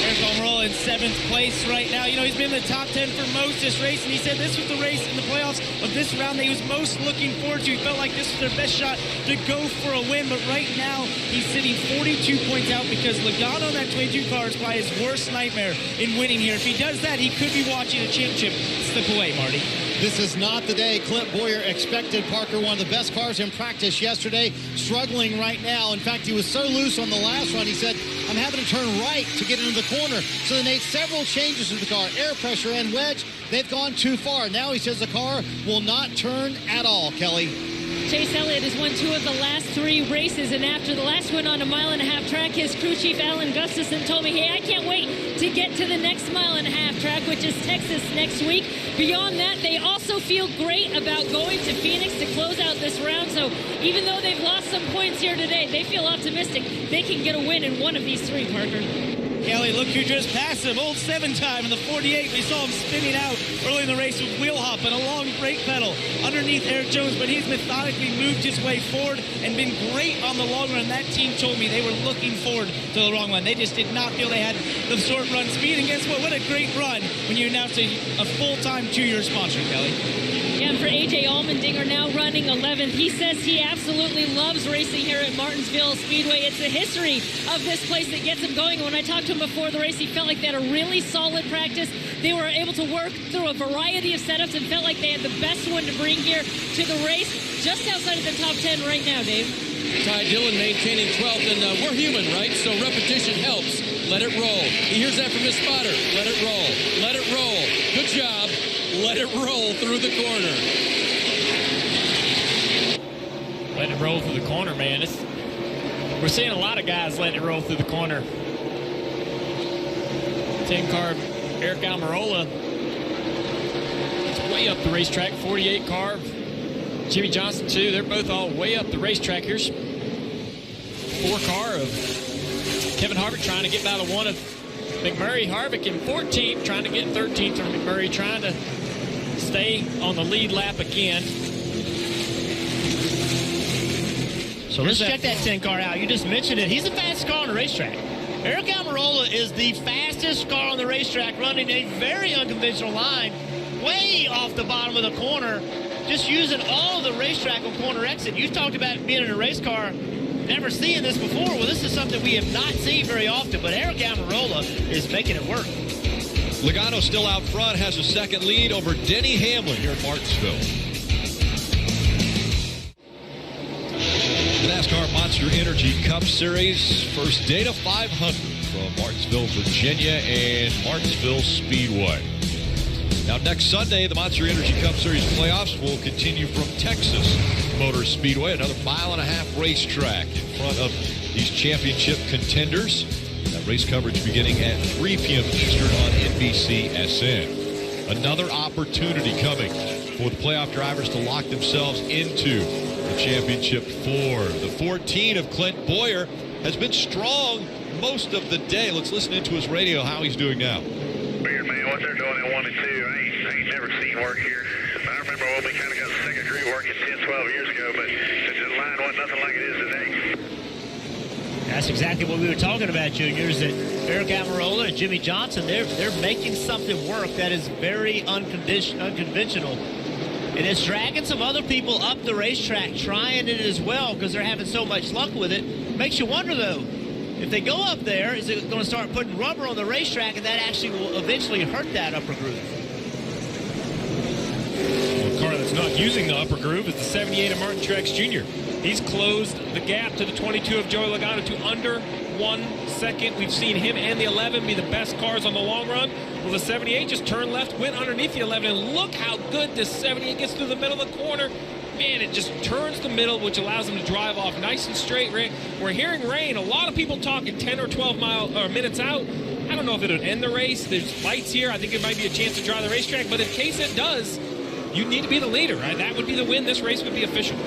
Eric Almirola in 7th place right now. You know, he's been in the top 10 for most this race, and he said this was the race in the playoffs of this round that he was most looking forward to. He felt like this was their best shot to go for a win, but right now he's sitting 42 points out because Logano in that 22 car is probably his worst nightmare in winning here. If he does that, he could be watching a championship slip away, Marty. This is not the day Clint Boyer expected. Parker, one of the best cars in practice yesterday, struggling right now. In fact, he was so loose on the last run, he said, I'm having to turn right to get into the corner. So they made several changes to the car, air pressure and wedge. They've gone too far. Now he says the car will not turn at all, Kelly. Chase Elliott has won 2 of the last 3 races, and after the last one on a 1.5-mile track, his crew chief Alan Gustafson told me, hey, I can't wait to get to the next 1.5-mile track, which is Texas next week. Beyond that, they also feel great about going to Phoenix to close out this round, so even though they've lost some points here today, they feel optimistic they can get a win in one of these 3, Parker. Kelly, look who just passed him. Old 7 time in the 48. We saw him spinning out early in the race with wheel hop and a long brake pedal underneath Eric Jones, but he's methodically moved his way forward and been great on the long run. That team told me they were looking forward to the long run. They just did not feel they had the short run speed. And guess what? What a great run when you announce a full-time 2-year sponsor, Kelly. Yeah, and for A.J. Allmendinger now running 11th. He says he absolutely loves racing here at Martinsville Speedway. It's the history of this place that gets him going. When I talked to him before the race, he felt like they had a really solid practice. They were able to work through a variety of setups and felt like they had the best one to bring here to the race. Just outside of the top 10 right now, Dave. Ty Dillon maintaining 12th, and we're human, right? So repetition helps. Let it roll. He hears that from his spotter. Let it roll. Let it roll. Good job. Let it roll through the corner. Let it roll through the corner, man. We're seeing a lot of guys letting it roll through the corner. 10 car of Eric Almirola. It's way up the racetrack. 48 car. Jimmy Johnson, too. They're both all way up the racetrack. Here's 4 car of Kevin Harvick trying to get by the 1 of McMurray. Harvick in 14th, trying to get 13th from McMurray, trying to stay on the lead lap again. So let's check that 10 car out. You just mentioned it. He's the fastest car on the racetrack. Eric Almirola is the fastest car on the racetrack, running a very unconventional line, way off the bottom of the corner, just using all of the racetrack on corner exit. You talked about being in a race car, never seeing this before. Well, this is something we have not seen very often, but Eric Almirola is making it work. Logano still out front, has a second lead over Denny Hamlin here at Martinsville. The NASCAR Monster Energy Cup Series, first Data 500 from Martinsville, Virginia, and Martinsville Speedway. Now, next Sunday, the Monster Energy Cup Series playoffs will continue from Texas Motor Speedway, another 1.5-mile racetrack in front of these championship contenders. That race coverage beginning at 3 p.m. Eastern on NBCSN. Another opportunity coming for the playoff drivers to lock themselves into the championship 4. The 14 of Clint Boyer has been strong most of the day. Let's listen into his radio how he's doing now. Weird, man, what they're doing in 1 and 2, I ain't never seen work here. I remember when we kind of got second degree working 10, 12 years ago, but the line wasn't nothing like it is today. That's exactly what we were talking about, Juniors, that Eric Almirola and Jimmy Johnson, they're making something work that is very unconventional. And it's dragging some other people up the racetrack trying it as well because they're having so much luck with it. Makes you wonder, though, if they go up there, is it going to start putting rubber on the racetrack and that actually will eventually hurt that upper groove? Well, car that's not using the upper groove is the 78 of Martin Truex Jr. He's closed the gap to the 22 of Joey Logano to under 1 second. We've seen him and the 11 be the best cars on the long run. Well, the 78 just turned left, went underneath the 11, and look how good this 78 gets through the middle of the corner. Man, it just turns the middle, which allows him to drive off nice and straight, Rick. We're hearing rain. A lot of people talking 10 or 12 minutes out. I don't know if it would end the race. There's lights here. I think it might be a chance to drive the racetrack. But in case it does, you need to be the leader, right? That would be the win. This race would be official.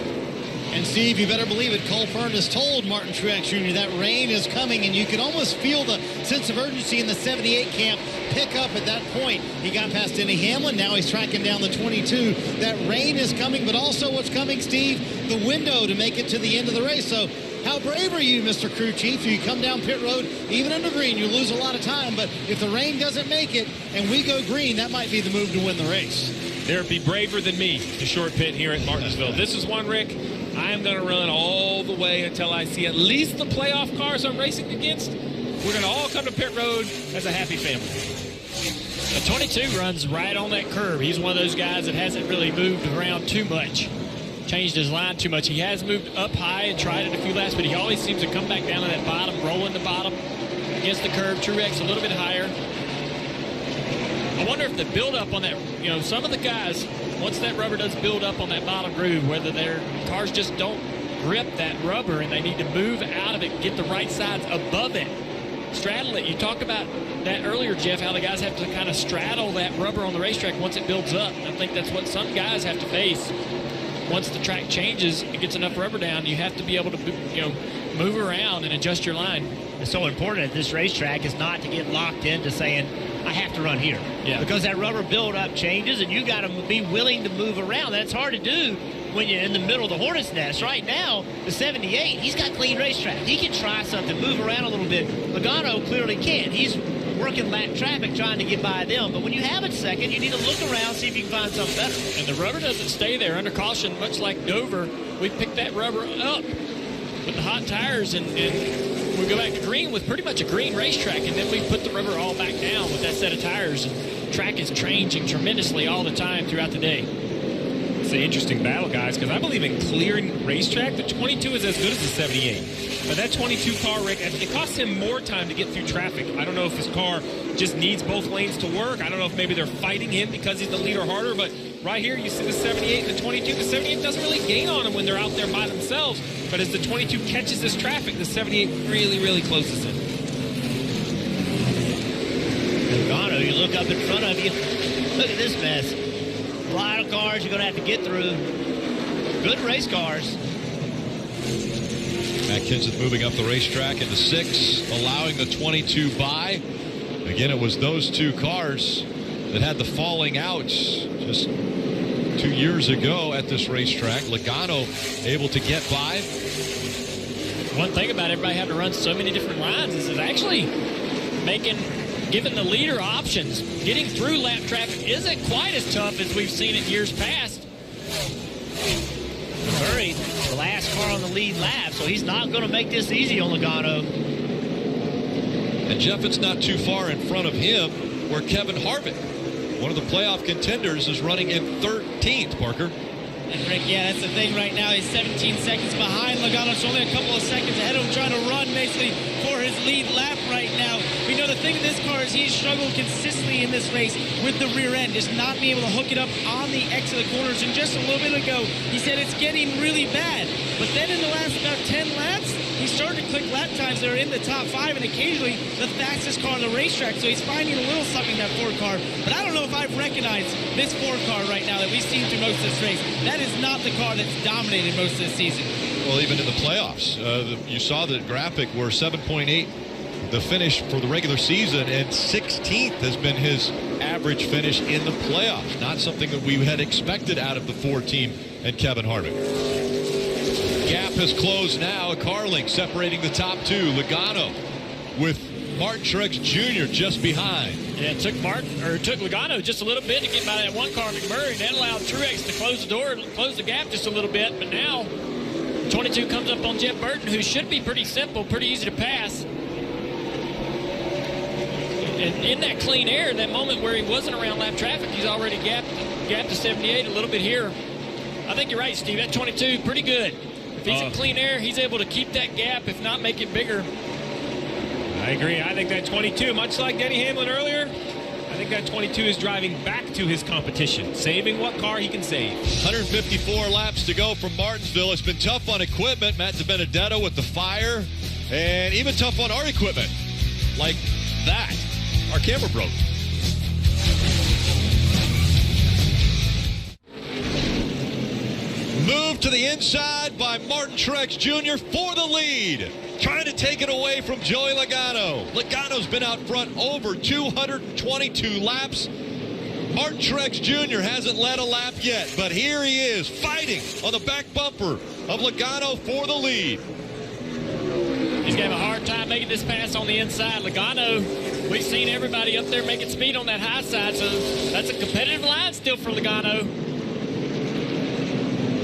And Steve, you better believe it. Cole Pearn has told Martin Truex Jr. that rain is coming, and you can almost feel the sense of urgency in the 78 camp pick up at that point. He got past Denny Hamlin. Now he's tracking down the 22. That rain is coming, but also what's coming, Steve? The window to make it to the end of the race. So how brave are you, Mr. Crew Chief? You come down pit road, even under green, you lose a lot of time. But if the rain doesn't make it and we go green, that might be the move to win the race. There would be braver than me to short pit here at Martinsville. This is one, Rick. I am going to run all the way until I see at least the playoff cars I'm racing against. We're going to all come to pit road as a happy family. The 22 runs right on that curve. He's one of those guys that hasn't really moved around too much, changed his line too much. He has moved up high and tried it a few laps, but he always seems to come back down to that bottom, rolling the bottom against the curve. Truex a little bit higher. I wonder if the build-up on that, some of the guys, once that rubber does build up on that bottom groove, whether their cars just don't grip that rubber and they need to move out of it, get the right sides above it, straddle it. You talked about that earlier, Jeff, how the guys have to kind of straddle that rubber on the racetrack once it builds up. I think that's what some guys have to face. Once the track changes, it gets enough rubber down, you have to be able to, move around and adjust your line. It's so important at this racetrack is not to get locked into saying, I have to run here. Yeah. Because that rubber buildup changes, and you got to be willing to move around. That's hard to do when you're in the middle of the hornet's nest. Right now, the 78, he's got clean racetrack. He can try something, move around a little bit. Logano clearly can't. He's working lap traffic trying to get by them. But when you have it second, you need to look around, see if you can find something better. And the rubber doesn't stay there. Under caution, much like Dover, we picked that rubber up with the hot tires, and we go back to green with pretty much a green racetrack, and then we put the rubber all back down with that set of tires. And track is changing tremendously all the time throughout the day. It's an interesting battle, guys, because I believe in clearing racetrack. The 22 is as good as the 78. But that 22 car, Rick, it costs him more time to get through traffic. I don't know if his car just needs both lanes to work. I don't know if maybe they're fighting him because he's the leader harder. But right here, you see the 78 and the 22. The 78 doesn't really gain on him when they're out there by themselves. But as the 22 catches this traffic, the 78 really, really closes in. Logano, you look up in front of you. Look at this mess. A lot of cars you're going to have to get through. Good race cars. Matt Kenseth moving up the racetrack into 6, allowing the 22 by. Again, it was those two cars that had the falling out just 2 years ago at this racetrack. Logano able to get by. One thing about everybody having to run so many different lines is it's actually giving the leader options. Getting through lap traffic isn't quite as tough as we've seen in years past. Murray, the last car on the lead lap, so he's not going to make this easy on Logano. And Jeff, it's not too far in front of him where Kevin Harvick, one of the playoff contenders, is running in 13th, Parker. And Rick, yeah, that's the thing right now. He's 17 seconds behind Logano. It's only a couple of seconds ahead of him, trying to run basically for his lead lap right now. We know the thing with this car is he's struggled consistently in this race with the rear end, just not being able to hook it up on the exit of the corners. And just a little bit ago, he said it's getting really bad. But then in the last about 10 laps, he's starting to click lap times that are in the top 5 and occasionally the fastest car on the racetrack. So he's finding a little something, that Ford car. But I don't know if I've recognized this Ford car right now that we've seen through most of this race. That is not the car that's dominated most of this season. Well, even in the playoffs, you saw the graphic where 7.8 the finish for the regular season, and 16th has been his average finish in the playoffs. Not something that we had expected out of the Ford team and Kevin Harvick. Gap has closed now. A car link separating the top two. Logano with Martin Truex Jr. just behind. Yeah, it took Logano just a little bit to get by that one car, McMurray. That allowed Truex to close the door, close the gap just a little bit. But now 22 comes up on Jeff Burton, who should be pretty simple, pretty easy to pass. And in that clean air, that moment where he wasn't around lap traffic, he's already gapped gap to 78 a little bit here. I think you're right, Steve. That 22, pretty good. If he's in clean air, he's able to keep that gap, if not make it bigger. I agree. I think that 22, much like Denny Hamlin earlier, I think that 22 is driving back to his competition, saving what car he can save. 154 laps to go from Martinsville. It's been tough on equipment. Matt DiBenedetto with the fire, and even tough on our equipment. Like that. Our camera broke. Moved to the inside by Martin Truex Jr. for the lead. Trying to take it away from Joey Logano. Logano's been out front over 222 laps. Martin Truex Jr. hasn't led a lap yet, but here he is fighting on the back bumper of Logano for the lead. He's going to have a hard time making this pass on the inside. Logano, we've seen everybody up there making speed on that high side, so that's a competitive line still for Logano.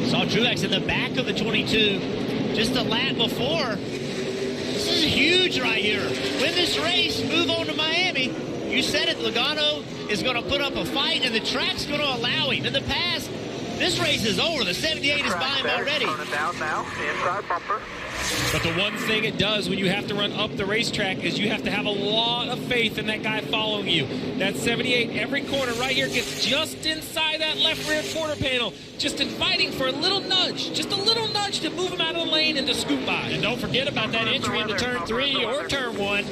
Saw Truex in the back of the 22 just a lap before. This is huge right here. Win this race, move on to Miami. You said it, Logano is going to put up a fight, and the track's going to allow him. In the past, this race is over. The 78 is by him already. Turning down now, inside bumper. But the one thing it does when you have to run up the racetrack is you have to have a lot of faith in that guy following you. That 78, every corner right here gets just inside that left rear quarter panel, just inviting for a little nudge, just a little nudge to move him out of the lane and to scoot by. And don't forget about that entry into turn 3 or turn 1.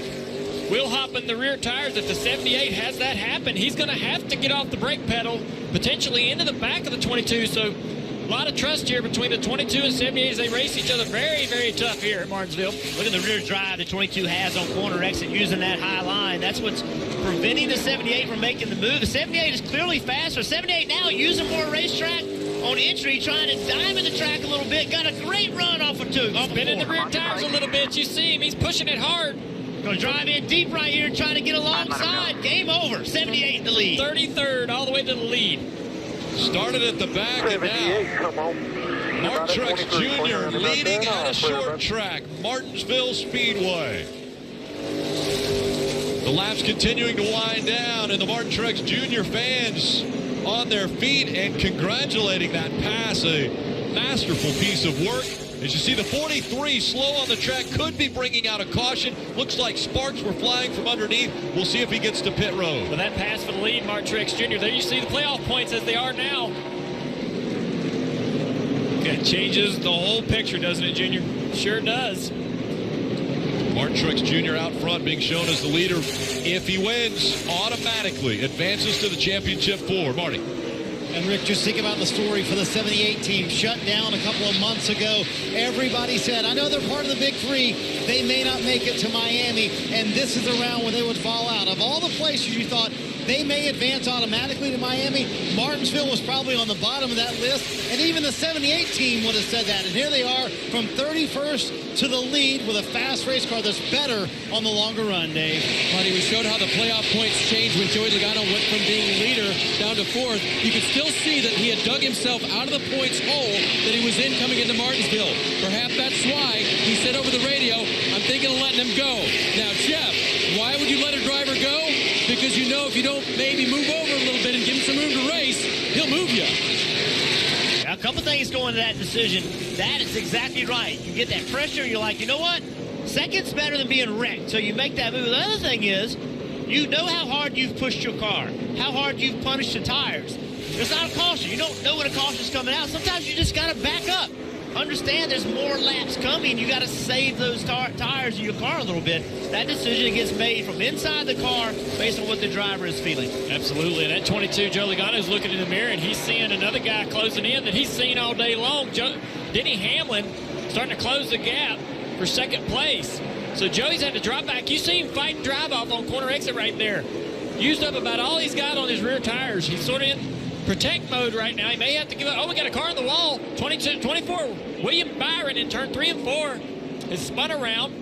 We'll hop in the rear tires. If the 78 has that happen, he's going to have to get off the brake pedal, potentially into the back of the 22. So a lot of trust here between the 22 and 78 as they race each other. Very, very tough here at Martinsville. Look at the rear drive the 22 has on corner exit using that high line. That's what's preventing the 78 from making the move. The 78 is clearly faster. 78 now using more racetrack on entry, trying to diamond the track a little bit. Got a great run off of 2. Been in the rear tires a little bit. You see him. He's pushing it hard. Going to drive in deep right here, trying to get alongside. Game over. 78 in the lead. 33rd all the way to the lead. Started at the back, and now Martin Truex Jr. leading on a short track, Martinsville Speedway. The laps continuing to wind down, and the Martin Truex Jr. fans on their feet and congratulating that pass. A masterful piece of work. As you see, the 43 slow on the track, could be bringing out a caution. Looks like sparks were flying from underneath. We'll see if he gets to pit road. Well, that pass for the lead, Martin Truex Jr. There you see the playoff points as they are now. It changes the whole picture, doesn't it, Junior? Sure does. Martin Truex Jr. out front being shown as the leader. If he wins, automatically advances to the championship 4. Marty. And Rick, just think about the story for the 78 team. Shut down a couple of months ago. Everybody said, I know they're part of the Big Three. They may not make it to Miami. And this is the round where they would fall out. Of all the places you thought they may advance automatically to Miami, Martinsville was probably on the bottom of that list. And even the 78 team would have said that. And here they are from 31st to the lead with a fast race car that's better on the longer run, Dave. Marty, we showed how the playoff points changed when Joey Logano went from being leader down to 4th. You could still see that he had dug himself out of the points hole that he was in coming into Martinsville. Perhaps that's why he said over the radio, I'm thinking of letting him go. Now, Jeff, why would you let a driver go? Because you know if you don't maybe move over a little bit and give him some room to race, he'll move you. A couple things going to that decision. That is exactly right. You get that pressure, you're like, you know what? Second's better than being wrecked. So you make that move. The other thing is, you know how hard you've pushed your car, how hard you've punished the tires. There's not a caution. You don't know when a caution's coming out. Sometimes you just got to back up. Understand there's more laps coming. You got to save those tires in your car a little bit. That decision gets made from inside the car based on what the driver is feeling. Absolutely. And at 22, Joe Logano's looking in the mirror, and he's seeing another guy closing in that he's seen all day long. Denny Hamlin starting to close the gap for second place. So Joey's had to drop back. You see him fighting drive-off on corner exit right there. Used up about all he's got on his rear tires. He's sort of in protect mode right now. He may have to give up. Oh, we got a car on the wall. 24, William Byron in turn 3 and 4 is spun around.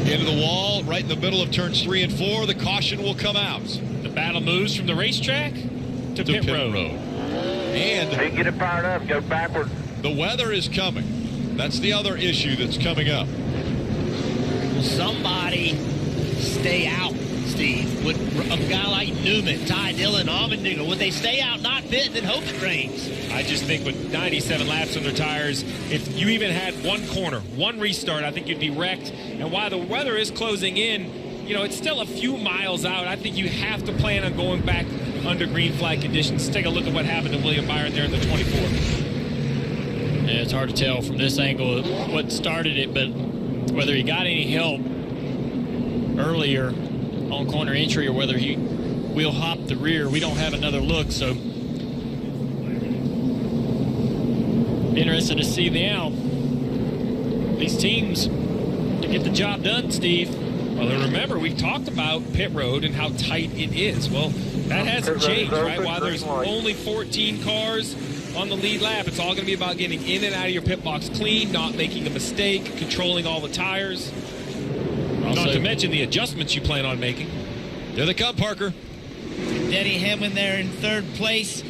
Into the wall, right in the middle of turns 3 and 4. The caution will come out. The battle moves from the racetrack to pit road. And you get it fired up, go backward. The weather is coming. That's the other issue that's coming up. Will somebody stay out? Steve, would a guy like Newman, Ty Dillon, Allmendinger, would they stay out, not pit, and then hope it rains? I just think with 97 laps on their tires, if you even had one corner, one restart, I think you'd be wrecked. And while the weather is closing in, you know, it's still a few miles out. I think you have to plan on going back under green flag conditions. Take a look at what happened to William Byron there in the 24. Yeah, it's hard to tell from this angle what started it, but whether he got any help earlier on corner entry or whether he wheel hopped the rear, we don't have another look. So interested to see now these teams to get the job done, Steve. Well, remember, we talked about pit road and how tight it is. Well, that hasn't changed, right? While there's only 14 cars on the lead lap, it's all going to be about getting in and out of your pit box clean, not making a mistake, controlling all the tires. Also, not to mention the adjustments you plan on making. There they come, Parker. Denny Hamlin there in third place.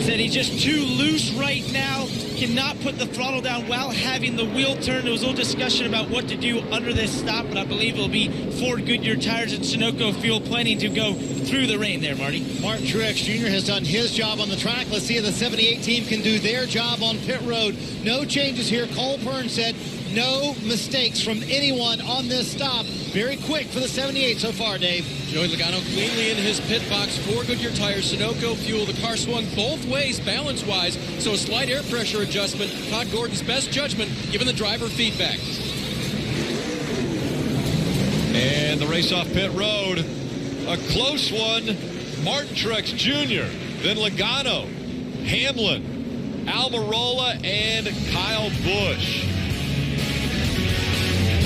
Said he's just too loose right now. Cannot put the throttle down while having the wheel turn. There was a little discussion about what to do under this stop, but I believe it'll be Ford Goodyear tires and Sunoco fuel planning to go through the rain there, Marty. Martin Truex Jr. has done his job on the track. Let's see if the 78 team can do their job on pit road. No changes here. Cole Pearn said no mistakes from anyone on this stop. Very quick for the 78 so far, Dave. Joey Logano cleanly in his pit box. 4 Goodyear tires, Sunoco fuel. The car swung both ways balance-wise, so a slight air pressure adjustment. Todd Gordon's best judgment, given the driver feedback. And the race off pit road, a close one. Martin Truex Jr., then Logano, Hamlin, Almirola, and Kyle Busch.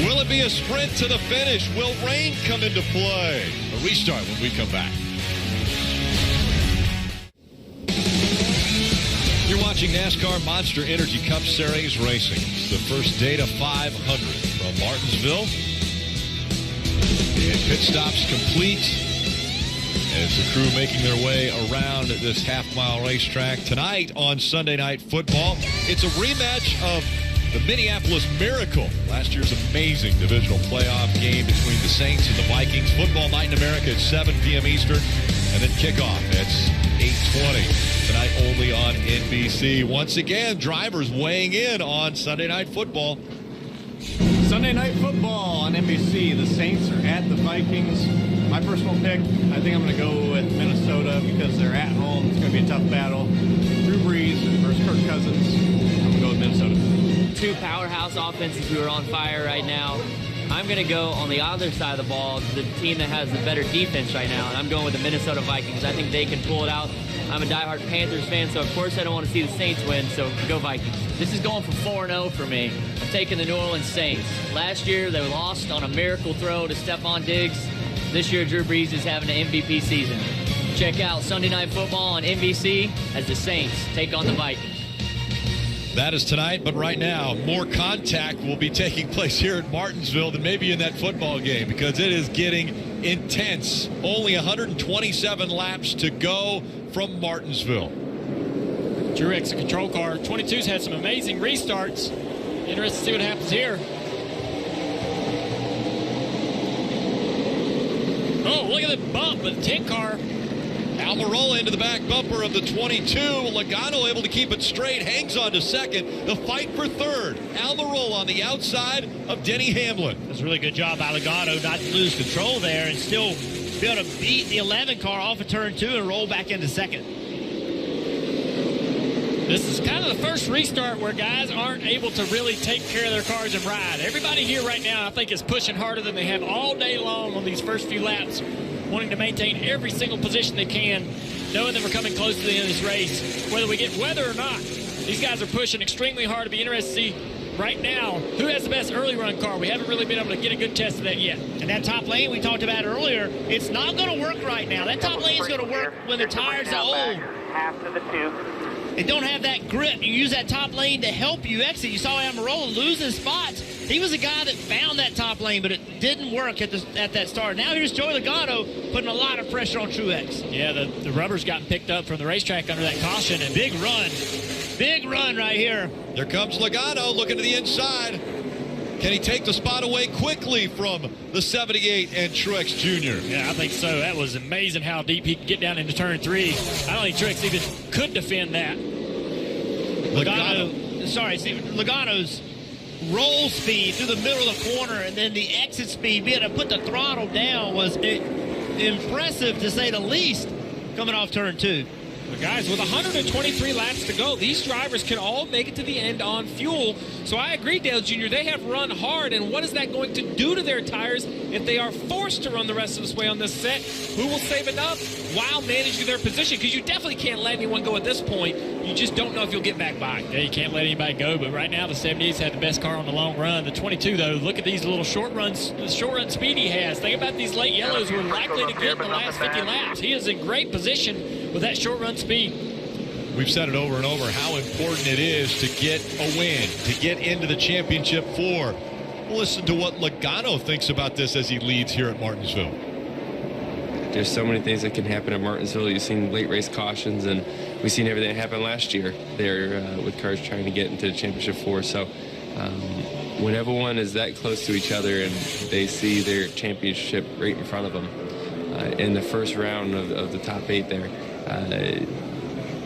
Will it be a sprint to the finish? Will rain come into play? A restart when we come back. You're watching NASCAR Monster Energy Cup Series racing. It's the first Data 500 from Martinsville. And pit stops complete as the crew making their way around this half-mile racetrack. Tonight on Sunday Night Football, it's a rematch of the Minneapolis Miracle, last year's amazing divisional playoff game between the Saints and the Vikings. Football Night in America at 7 p.m. Eastern, and then kickoff at 8:20 tonight only on NBC. Once again, drivers weighing in on Sunday Night Football. Sunday Night Football on NBC. The Saints are at the Vikings. My personal pick, I think I'm going to go with Minnesota because they're at home. It's going to be a tough battle. Drew Brees versus Kirk Cousins. I'm going to go with Minnesota. Two powerhouse offenses who are on fire right now. I'm going to go on the other side of the ball, the team that has the better defense right now, and I'm going with the Minnesota Vikings. I think they can pull it out. I'm a diehard Panthers fan, so of course I don't want to see the Saints win, so go Vikings. This is going for 4-0 for me. I'm taking the New Orleans Saints. Last year, they lost on a miracle throw to Stephon Diggs. This year, Drew Brees is having an MVP season. Check out Sunday Night Football on NBC as the Saints take on the Vikings. That is tonight, but right now, more contact will be taking place here at Martinsville than maybe in that football game because it is getting intense. Only 127 laps to go from Martinsville. Truex, the control car. 22's had some amazing restarts. Interested to see what happens here. Oh, look at the bump with the 10 car. Almirola into the back bumper of the 22. Logano able to keep it straight, hangs on to second. The fight for third. Almirola on the outside of Denny Hamlin. That's a really good job by Logano not to lose control there and still be able to beat the 11 car off of turn 2 and roll back into second. This is kind of the first restart where guys aren't able to really take care of their cars and ride. Everybody here right now, I think, is pushing harder than they have all day long on these first few laps, wanting to maintain every single position they can, knowing that we're coming close to the end of this race. Whether we get weather or not, these guys are pushing extremely hard. To be interested to see right now who has the best early run car. We haven't really been able to get a good test of that yet. And that top lane we talked about earlier, it's not going to work right now. That top lane is going to work when the tires are old. Half to the 2. They don't have that grip. You use that top lane to help you exit. You saw Almirola losing spots. He was a guy that found that top lane, but it didn't work at that start. Now here's Joey Logano putting a lot of pressure on Truex. Yeah, the rubber's gotten picked up from the racetrack under that caution. And big run right here. There comes Logano looking to the inside. Can he take the spot away quickly from the 78 and Truex Jr.? Yeah, I think so. That was amazing how deep he could get down into turn 3. I don't think Truex even could defend that. Logano's roll speed through the middle of the corner and then the exit speed, being able to put the throttle down, was impressive to say the least, coming off turn 2. But guys, with 123 laps to go, these drivers can all make it to the end on fuel. So I agree, Dale Jr., they have run hard, and what is that going to do to their tires if they are forced to run the rest of this way on this set? Who will save enough while managing their position? Because you definitely can't let anyone go at this point. You just don't know if you'll get back by. Yeah, you can't let anybody go, but right now the 78s have the best car on the long run. The 22, though, look at these little short runs, the short run speed he has. Think about these late yellows who are likely to get in the last 50 laps. He is in great position with that short run speed. We've said it over and over how important it is to get a win, to get into the championship 4. Listen to what Logano thinks about this as he leads here at Martinsville. There's so many things that can happen at Martinsville. You've seen late race cautions, and we've seen everything that happened last year there with cars trying to get into the championship 4. So when everyone is that close to each other and they see their championship right in front of them in the first round of the top 8 there,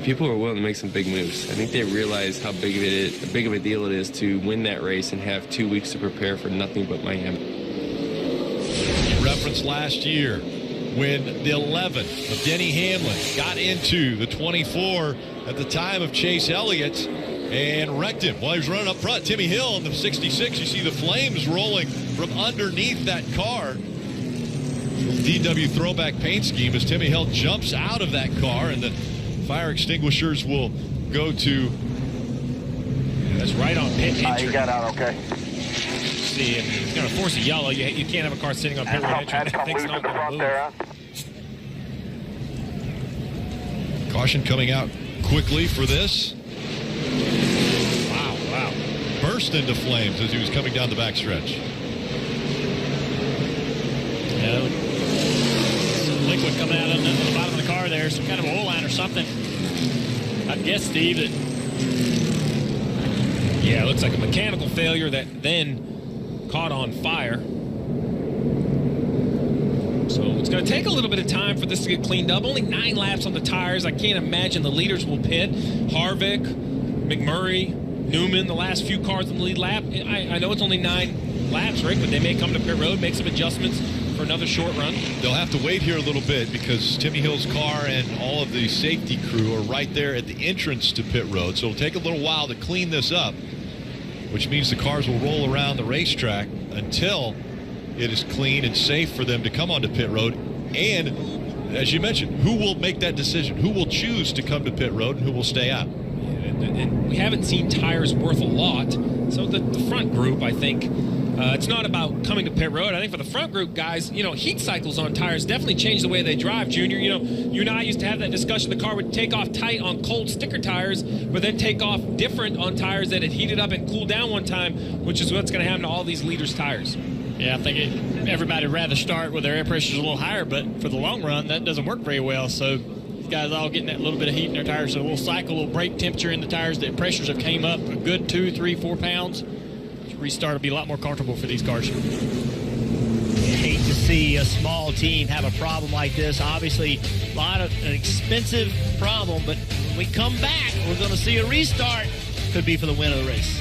people are willing to make some big moves. I think they realize how big of a deal it is to win that race and have 2 weeks to prepare for nothing but Miami. Reference last year when the 11 of Denny Hamlin got into the 24 at the time of Chase Elliott and wrecked him while he was running up front. Timmy Hill in the 66, you see the flames rolling from underneath that car. DW throwback paint scheme as Timmy Hill jumps out of that car, and the fire extinguishers will go to. That's right on pit entry. You got out okay. See, if he's going to force a yellow, you can't have a car sitting on pit road entry. That thing's not going to move. There, Caution coming out quickly for this. Wow. Burst into flames as he was coming down the backstretch. Yeah, some liquid coming out of the bottom of the car there, some kind of oil line or something. I'd guess, Steve, that... Yeah, it looks like a mechanical failure that then caught on fire. So it's going to take a little bit of time for this to get cleaned up. Only 9 laps on the tires. I can't imagine the leaders will pit. Harvick, McMurray, Newman, the last few cars in the lead lap. I know it's only 9 laps, Rick, but they may come to pit road, make some adjustments for another short run. They'll have to wait here a little bit because Timmy Hill's car and all of the safety crew are right there at the entrance to pit road. So it'll take a little while to clean this up, which means the cars will roll around the racetrack until it is clean and safe for them to come onto pit road. And as you mentioned, who will make that decision? Who will choose to come to pit road and who will stay out? And we haven't seen tires worth a lot. So the front group, I think, it's not about coming to pit road. I think for the front group guys, heat cycles on tires definitely change the way they drive, Junior. You and I used to have that discussion. The car would take off tight on cold sticker tires, but then take off different on tires that had heated up and cooled down one time, which is what's going to happen to all these leaders' tires. Yeah, I think everybody would rather start with their air pressures a little higher, but for the long run, that doesn't work very well. So these guys all getting that little bit of heat in their tires, so a little cycle, a little brake temperature in the tires. The pressures have came up a good 2, 3, 4 pounds. Restart will be a lot more comfortable for these cars. You hate to see a small team have a problem like this. Obviously, a lot of an expensive problem, but when we come back, we're going to see a restart. Could be for the win of the race.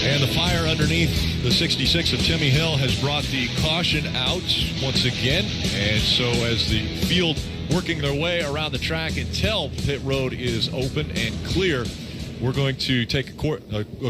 And the fire underneath the 66 of Timmy Hill has brought the caution out once again. And so as the field working their way around the track until pit road is open and clear, we're going to take a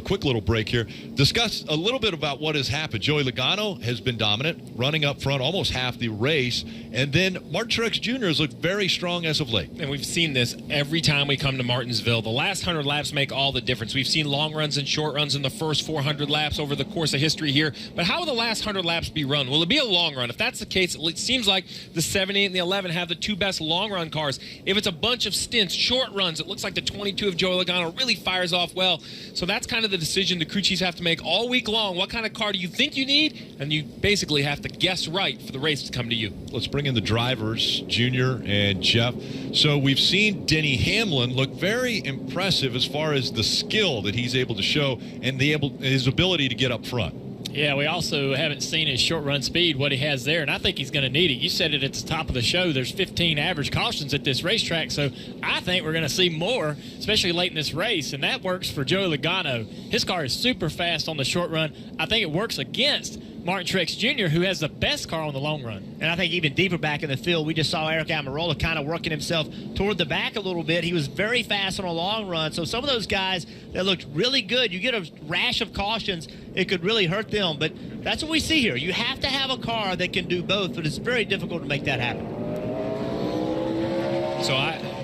quick little break here, discuss a little bit about what has happened. Joey Logano has been dominant, running up front almost half the race, and then Martin Truex Jr. has looked very strong as of late. And we've seen this every time we come to Martinsville. The last 100 laps make all the difference. We've seen long runs and short runs in the first 400 laps over the course of history here. But how will the last 100 laps be run? Will it be a long run? If that's the case, it seems like the 78 and the 11 have the 2 best long run cars. If it's a bunch of stints, short runs, it looks like the 22 of Joey Logano really really fires off well. So that's kind of the decision the crew chiefs have to make all week long. What kind of car do you think you need? And you basically have to guess right for the race to come to you. Let's bring in the drivers, Junior and Jeff. So we've seen Denny Hamlin look very impressive as far as the skill that he's able to show and his ability to get up front. Yeah, we also haven't seen his short run speed, what he has there, and I think he's going to need it. You said it at the top of the show. There's 15 average cautions at this racetrack, so I think we're going to see more, especially late in this race, and that works for Joey Logano. His car is super fast on the short run. I think it works against Martin Truex Jr., who has the best car on the long run. And I think even deeper back in the field, we just saw Eric Almirola kind of working himself toward the back a little bit. He was very fast on a long run. So some of those guys that looked really good, you get a rash of cautions, it could really hurt them. But that's what we see here. You have to have a car that can do both, but it's very difficult to make that happen. So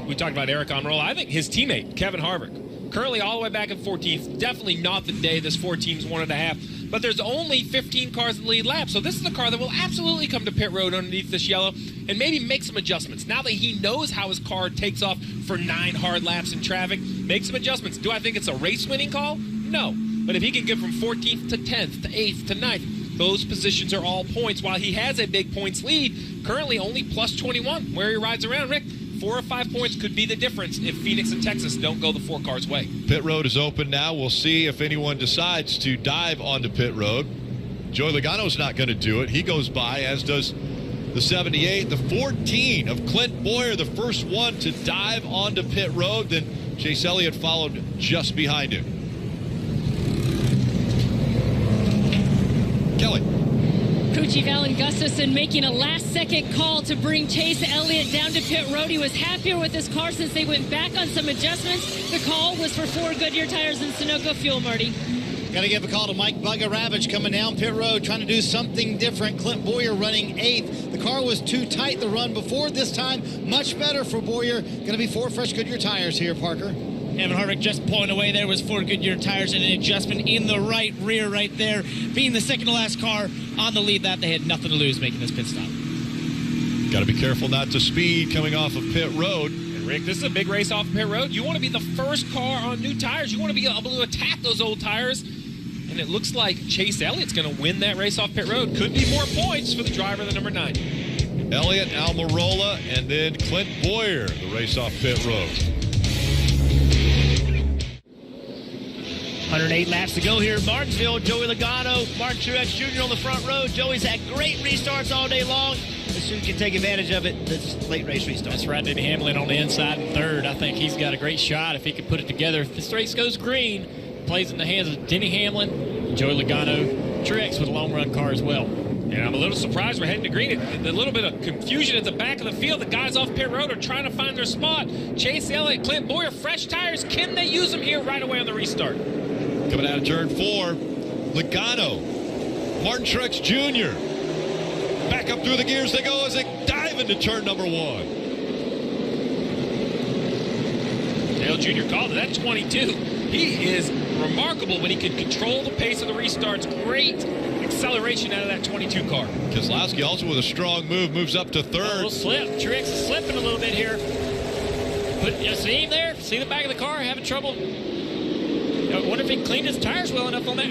we talked about Eric Almirola. I think his teammate, Kevin Harvick, currently all the way back in 14th. Definitely not the day this 4 teams wanted to have. But there's only 15 cars in the lead lap. So this is a car that will absolutely come to pit road underneath this yellow and maybe make some adjustments. Now that he knows how his car takes off for 9 hard laps in traffic, make some adjustments. Do I think it's a race-winning call? No. But if he can get from 14th to 10th to 8th to 9th, those positions are all points. While he has a big points lead, currently only plus 21 where he rides around. Rick, 4 or 5 points could be the difference if Phoenix and Texas don't go the 4 cars' way. Pit road is open now. We'll see if anyone decides to dive onto pit road. Joey Logano's not going to do it. He goes by, as does the 78. The 14 of Clint Bowyer, the first one to dive onto pit road. Then Chase Elliott followed just behind him. Kelly. Crew Chief Alan Gustafson making a last-second call to bring Chase Elliott down to pit road. He was happier with his car since they went back on some adjustments. The call was for 4 Goodyear tires and Sunoco fuel, Marty. Got to give a call to Mike Bugga Ravage coming down pit road, trying to do something different. Clint Bowyer running 8th. The car was too tight the run before. This time, much better for Bowyer. Going to be 4 fresh Goodyear tires here, Parker. Kevin Harvick just pulling away there was 4 Goodyear tires and an adjustment in the right rear right there. Being the second to last car on the lead lap, they had nothing to lose making this pit stop. Got to be careful not to speed coming off of pit road. And Rick, this is a big race off of pit road. You want to be the first car on new tires. You want to be able to attack those old tires. And it looks like Chase Elliott's going to win that race off pit road. Could be more points for the driver, the number 9. Elliott, Almirola, and then Clint Bowyer, the race off pit road. 108 laps to go here in Martinsville. Joey Logano, Martin Truex Jr. on the front row. Joey's had great restarts all day long. As soon as you can take advantage of it, this late race restart. That's right, Denny Hamlin on the inside in 3rd. I think he's got a great shot if he can put it together. If this race goes green, plays in the hands of Denny Hamlin, Joey Logano, Truex with a long run car as well. And I'm a little surprised we're heading to green. A little bit of confusion at the back of the field. The guys off pit road are trying to find their spot. Chase Elliott, Clint Bowyer, fresh tires. Can they use them here right away on the restart? Coming out of turn 4, Logano, Martin Truex Jr. Back up through the gears they go as they dive into turn number 1. Dale Jr. called it. That's 22. He is remarkable when he can control the pace of the restarts. Great acceleration out of that 22 car. Keselowski also with a strong move, moves up to 3rd. A little slip. Truex is slipping a little bit here. But you see him there? See the back of the car having trouble? I wonder if he cleaned his tires well enough on that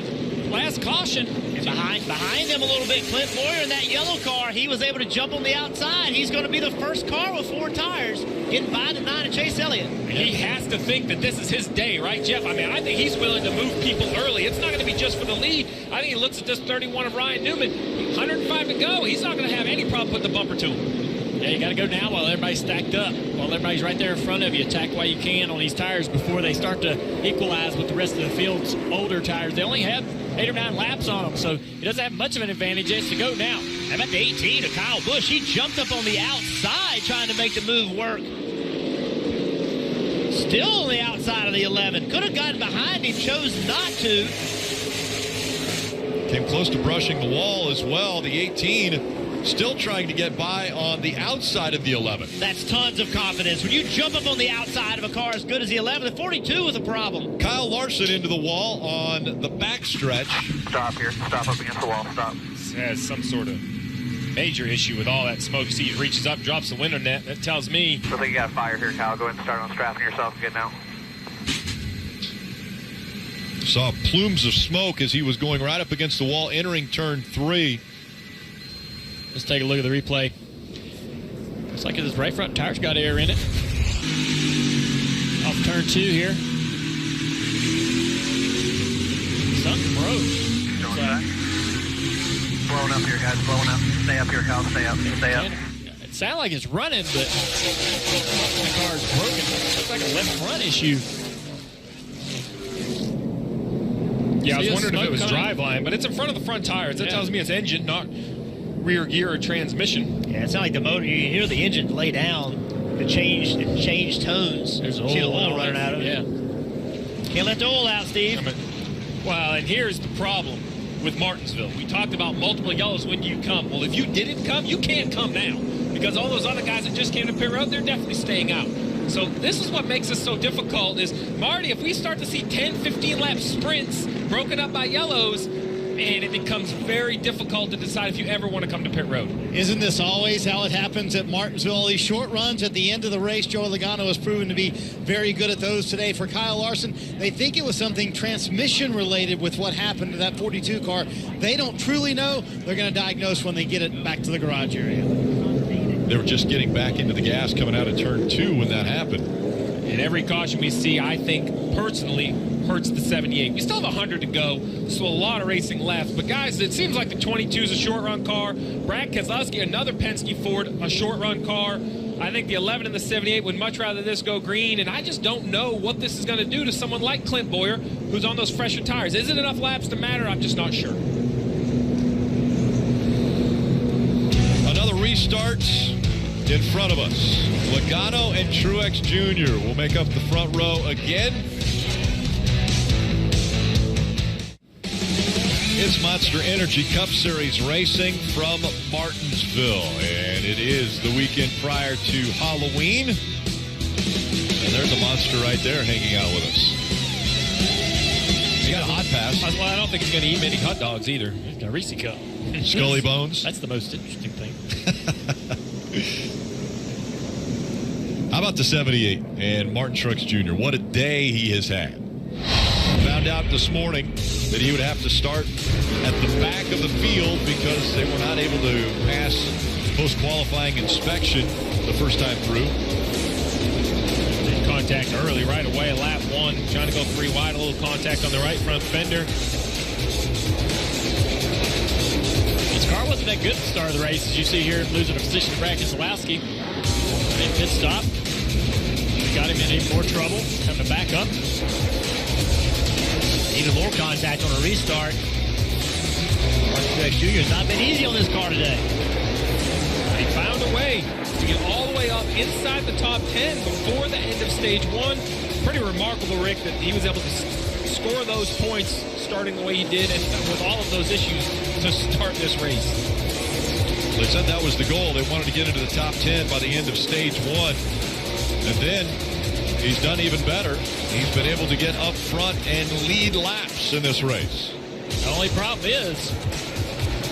last caution. And behind him a little bit, Clint Bowyer in that yellow car, he was able to jump on the outside. He's going to be the first car with 4 tires, getting by the 9 of Chase Elliott. He has to think that this is his day, right, Jeff? I mean, I think he's willing to move people early. It's not going to be just for the lead. I think he looks at this 31 of Ryan Newman. 105 to go. He's not going to have any problem putting the bumper to him. Yeah, you got to go now while everybody's stacked up. While everybody's right there in front of you, attack while you can on these tires before they start to equalize with the rest of the field's older tires. They only have 8 or 9 laps on them, so he doesn't have much of an advantage. It's to go now. How about the 18 of Kyle Busch? He jumped up on the outside trying to make the move work. Still on the outside of the 11. Could have gotten behind him, chose not to. Came close to brushing the wall as well. The 18 still trying to get by on the outside of the 11. That's tons of confidence. When you jump up on the outside of a car as good as the 11, the 42 was a problem. Kyle Larson into the wall on the backstretch. Stop here. Stop up against the wall. Stop. This has some sort of major issue with all that smoke. See, he reaches up, drops the window net. That tells me. Looks like you got a fire here, Kyle. Go ahead and start unstrapping yourself and get now. Saw plumes of smoke as he was going right up against the wall, entering turn 3. Let's take a look at the replay. Looks like his right front tire's got air in it. Off turn 2 here. Something broke. Blowing up here, guys. Blowing up. Stay up here, Kyle. Stay up. Stay up. It sounds like it's running, but the car's broken. Looks like a left front issue. Yeah, I was See wondering if it was smoke driveline, but it's in front of the front tires. That tells me it's engine, not rear gear or transmission. Yeah, it's not like the motor. You hear the engine lay down. It changed tones. There's See the oil oil running out of it. Yeah. Can't let the oil out, Steve. Well, and here's the problem with Martinsville. We talked about multiple yellows when you come. Well, if you didn't come, you can't come now. Because all those other guys that just came to pit road, they're definitely staying out. So this is what makes this so difficult is, Marty, if we start to see 10, 15 lap sprints broken up by yellows, and it becomes very difficult to decide if you ever want to come to pit road. Isn't this always how it happens at Martinsville? These short runs at the end of the race, Joey Logano has proven to be very good at those today. For Kyle Larson, they think it was something transmission related with what happened to that 42 car. They don't truly know. They're going to diagnose when they get it back to the garage area. They were just getting back into the gas coming out of turn 2 when that happened. And every caution we see, I think, personally, hurts the 78. We still have 100 to go, so a lot of racing left. But, guys, it seems like the 22 is a short-run car. Brad Keselowski, another Penske Ford, a short-run car. I think the 11 and the 78 would much rather this go green, and I just don't know what this is going to do to someone like Clint Bowyer, who's on those fresher tires. Is it enough laps to matter? I'm just not sure. Another restart in front of us. Logano and Truex Jr. will make up the front row again. It's Monster Energy Cup Series racing from Martinsville, and it is the weekend prior to Halloween. And there's a monster right there hanging out with us. He got a hot pass. Well, I don't think he's going to eat many hot dogs either. He's got a Reese cup. Scully Bones. That's the most interesting thing. How about the 78 and Martin Truex Jr.? What a day he has had. Found out this morning that he would have to start at the back of the field because they were not able to pass post-qualifying inspection the first time through. Contact early right away, lap 1, trying to go 3 wide, a little contact on the right front fender. His car wasn't that good at the start of the race, as you see here, losing a position to Brad Keselowski. And pit stop. Got him in even more trouble. Coming to back up. Even more contact on a restart. Martin Truex Jr. has not been easy on this car today. He found a way to get all the way up inside the top 10 before the end of stage 1. Pretty remarkable, Rick, that he was able to score those points starting the way he did and with all of those issues to start this race. They said that was the goal. They wanted to get into the top 10 by the end of stage 1. And then he's done even better. He's been able to get up front and lead laps in this race. The only problem is,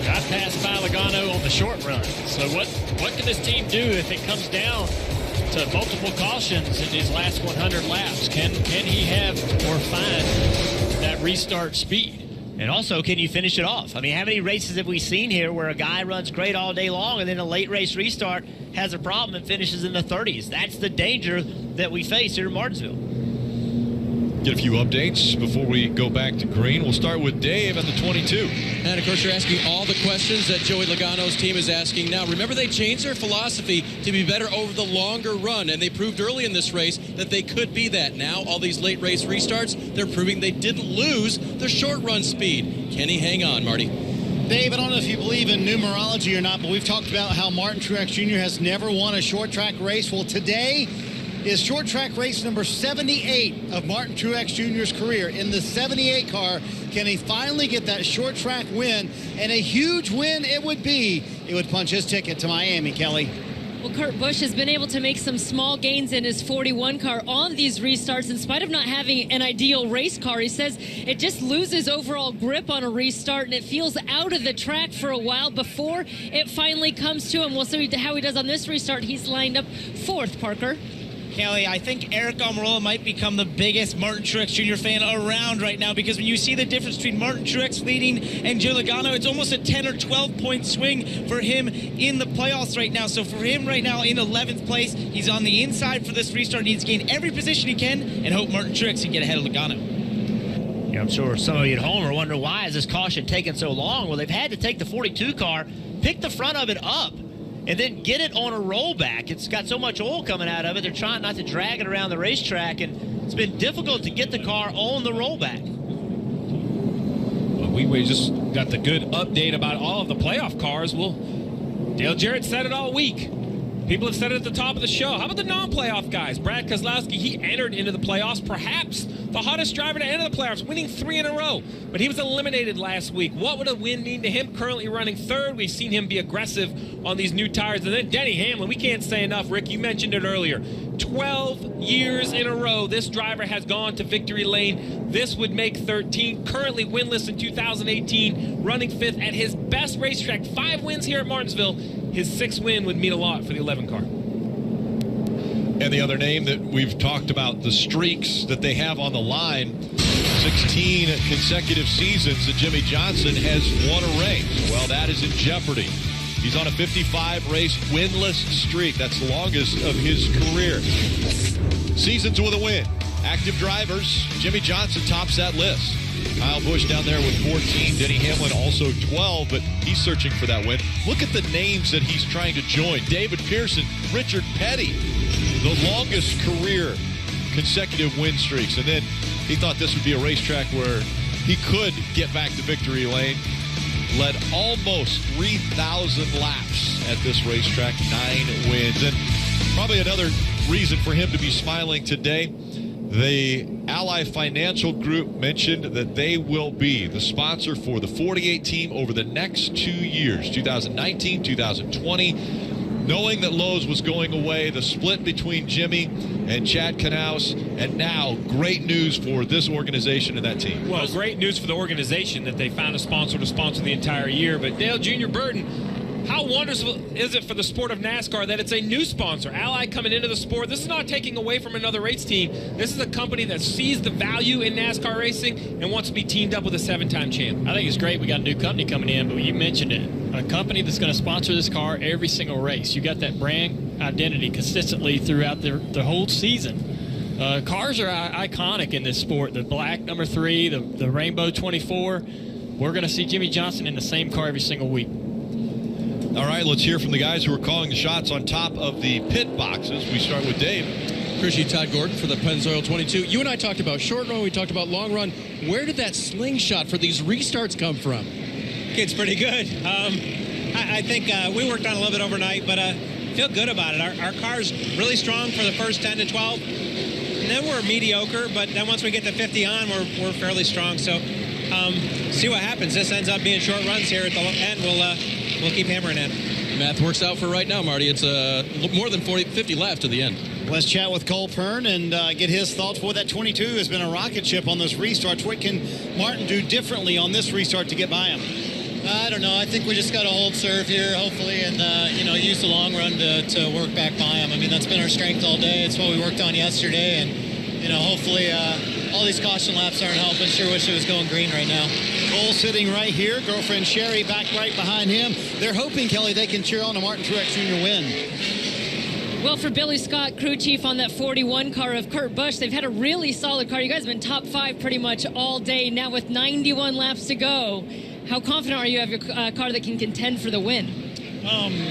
got passed by Logano on the short run. So what can this team do if it comes down to multiple cautions in his last 100 laps? Can he have or find that restart speed? And also, can you finish it off? I mean, how many races have we seen here where a guy runs great all day long and then a late race restart has a problem and finishes in the 30s? That's the danger that we face here in Martinsville. Get a few updates before we go back to green. We'll start with Dave at the 22. And, of course, you're asking all the questions that Joey Logano's team is asking now. Remember, they changed their philosophy to be better over the longer run, and they proved early in this race that they could be that. Now, all these late race restarts, they're proving they didn't lose their short run speed. Can he hang on, Marty? Dave, I don't know if you believe in numerology or not, but we've talked about how Martin Truex Jr. has never won a short track race. Well, today is short track race number 78 of Martin Truex Jr.'s career. In the 78 car, can he finally get that short track win? And a huge win it would be. It would punch his ticket to Miami, Kelly. Well, Kurt Busch has been able to make some small gains in his 41 car on these restarts in spite of not having an ideal race car. He says it just loses overall grip on a restart and it feels out of the track for a while before it finally comes to him. We'll see how he does on this restart. He's lined up 4th, Parker. Kelly, I think Eric Almirola might become the biggest Martin Truex Jr. fan around right now, because when you see the difference between Martin Truex leading and Joey Logano, it's almost a 10 or 12-point swing for him in the playoffs right now. So for him right now in 11th place, he's on the inside for this restart. He needs to gain every position he can and hope Martin Truex can get ahead of Logano. Yeah, I'm sure some of you at home are wondering, why is this caution taking so long? Well, they've had to take the 42 car, pick the front of it up, and then get it on a rollback. It's got so much oil coming out of it, they're trying not to drag it around the racetrack, and it's been difficult to get the car on the rollback. Well, we just got the good update about all of the playoff cars. Well, Dale Jarrett said it all week. People have said it at the top of the show. How about the non-playoff guys? Brad Keselowski, he entered into the playoffs, perhaps the hottest driver to enter the playoffs, winning 3 in a row. But he was eliminated last week. What would a win mean to him? Currently running third. We've seen him be aggressive on these new tires. And then Denny Hamlin, we can't say enough. Rick, you mentioned it earlier. 12 years in a row, this driver has gone to victory lane. This would make 13. Currently winless in 2018, running 5th at his best racetrack. 5 wins here at Martinsville. His 6th win would mean a lot for the 11 car. And the other name that we've talked about, the streaks that they have on the line, 16 consecutive seasons that Jimmie Johnson has won a race. Well, that is in jeopardy. He's on a 55-race winless streak. That's the longest of his career. Seasons with a win. Active drivers, Jimmie Johnson tops that list. Kyle Busch down there with 14. Denny Hamlin also 12, but he's searching for that win. Look at the names that he's trying to join. David Pearson, Richard Petty, the longest career consecutive win streaks. And then he thought this would be a racetrack where he could get back to victory lane. Led almost 3,000 laps at this racetrack, 9 wins. And probably another reason for him to be smiling today, the Ally Financial Group mentioned that they will be the sponsor for the 48 team over the next 2 years, 2019, 2020. Knowing that Lowe's was going away, the split between Jimmy and Chad Knaus, and now great news for this organization and that team. Well, great news for the organization that they found a sponsor to sponsor the entire year. But Dale Jr. Burton, how wonderful is it for the sport of NASCAR that it's a new sponsor? Ally coming into the sport. This is not taking away from another race team. This is a company that sees the value in NASCAR racing and wants to be teamed up with a 7-time champ. I think it's great we got a new company coming in, but you mentioned it. A company that's going to sponsor this car every single race. You got that brand identity consistently throughout the whole season. Cars are iconic in this sport. The black number 3, the rainbow 24. We're going to see Jimmie Johnson in the same car every single week. All right, let's hear from the guys who are calling the shots on top of the pit boxes. We start with Dave. Crew Chief Todd Gordon for the Pennzoil 22. You and I talked about short run. We talked about long run. Where did that slingshot for these restarts come from? It's pretty good. I think we worked on it a little bit overnight, but feel good about it. Our car's really strong for the first 10 to 12, and then we're mediocre, but then once we get to 50 on, we're fairly strong. So see what happens. This ends up being short runs here at the end. We'll keep hammering at it. Math works out for right now, Marty. It's more than 50 laps to the end. Let's chat with Cole Pearn and get his thoughts. Boy, that 22 has been a rocket ship on this restart. What can Martin do differently on this restart to get by him? I don't know. I think we just got to hold serve here, hopefully, and use the long run to work back by him. I mean, that's been our strength all day. It's what we worked on yesterday, and hopefully all these caution laps aren't helping. Sure wish it was going green right now. Cole sitting right here, girlfriend Sherry back right behind him. They're hoping, Kelly, they can cheer on a Martin Truex Jr. win. Well, for Billy Scott, crew chief on that 41 car of Kurt Busch, they've had a really solid car. You guys have been top 5 pretty much all day. Now with 91 laps to go, how confident are you of your car that can contend for the win?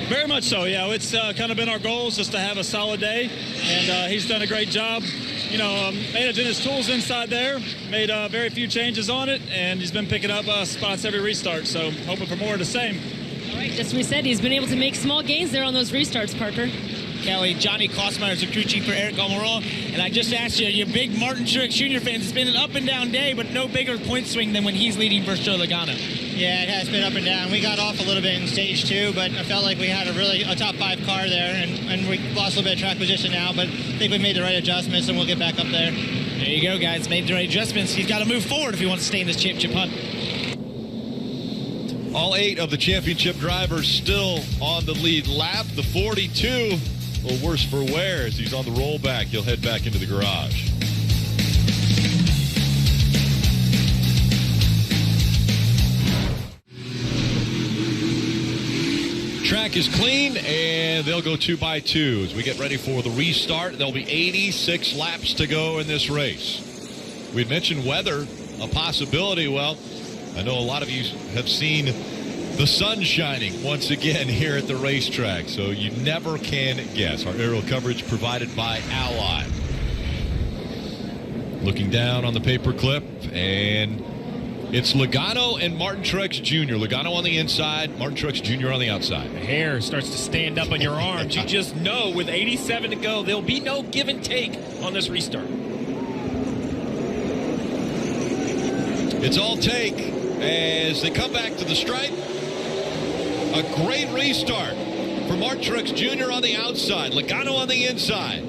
Very much so, yeah. It's kind of been our goals just to have a solid day, and he's done a great job. Made it in his tools inside there, made very few changes on it, and he's been picking up spots every restart, so hoping for more of the same. All right, just as we said, he's been able to make small gains there on those restarts, Parker. Kelly, Johnny Kosmeyer is the crew chief for Eric Almirola, and I just asked you, big Martin Truex Jr. fans, it's been an up and down day, but no bigger point swing than when he's leading versus Joey Logano. Yeah, it has been up and down. We got off a little bit in stage 2, but I felt like we had a top 5 car there, and we lost a little bit of track position now, but I think we made the right adjustments, and we'll get back up there. There you go, guys. Made the right adjustments. He's got to move forward if he wants to stay in this championship hunt. All 8 of the championship drivers still on the lead lap. The 42 a little worse for wear as he's on the rollback. He'll head back into the garage. Track is clean, and they'll go 2x2 as we get ready for the restart. There'll be 86 laps to go in this race. We mentioned weather, a possibility. Well, I know a lot of you have seen the sun shining once again here at the racetrack, so you never can guess. Our aerial coverage provided by Ally. Looking down on the paperclip, and it's Logano and Martin Truex Jr. Logano on the inside, Martin Truex Jr. on the outside. The hair starts to stand up on your arms. You just know with 87 to go, there'll be no give and take on this restart. It's all take as they come back to the stripe. A great restart for Martin Truex Jr. on the outside, Logano on the inside.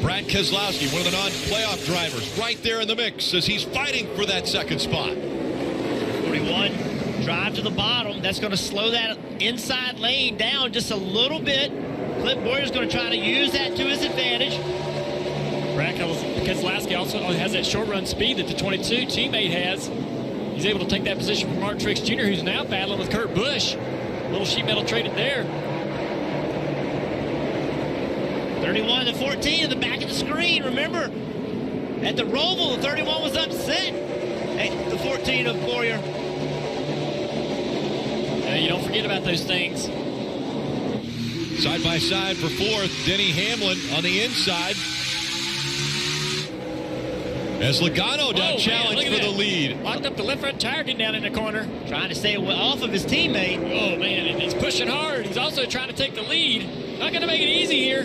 Brad Keselowski, one of the non-playoff drivers, right there in the mix as he's fighting for that second spot. 41, drive to the bottom. That's going to slow that inside lane down just a little bit. Clint Bowyer's going to try to use that to his advantage. Brad Keselowski also has that short run speed that the 22 teammate has. He's able to take that position from Martin Truex Jr., who's now battling with Kurt Busch. A little sheet metal traded there. 31 to 14 in the back of the screen. Remember, at the Roval, the 31 was upset at the 14 of Bowyer. You don't forget about those things. Side by side for fourth, Denny Hamlin on the inside. As Logano down challenge for the lead. Locked up the left front tire, getting down in the corner. Trying to stay off of his teammate. Oh, man, and he's pushing hard. He's also trying to take the lead. Not going to make it easy here.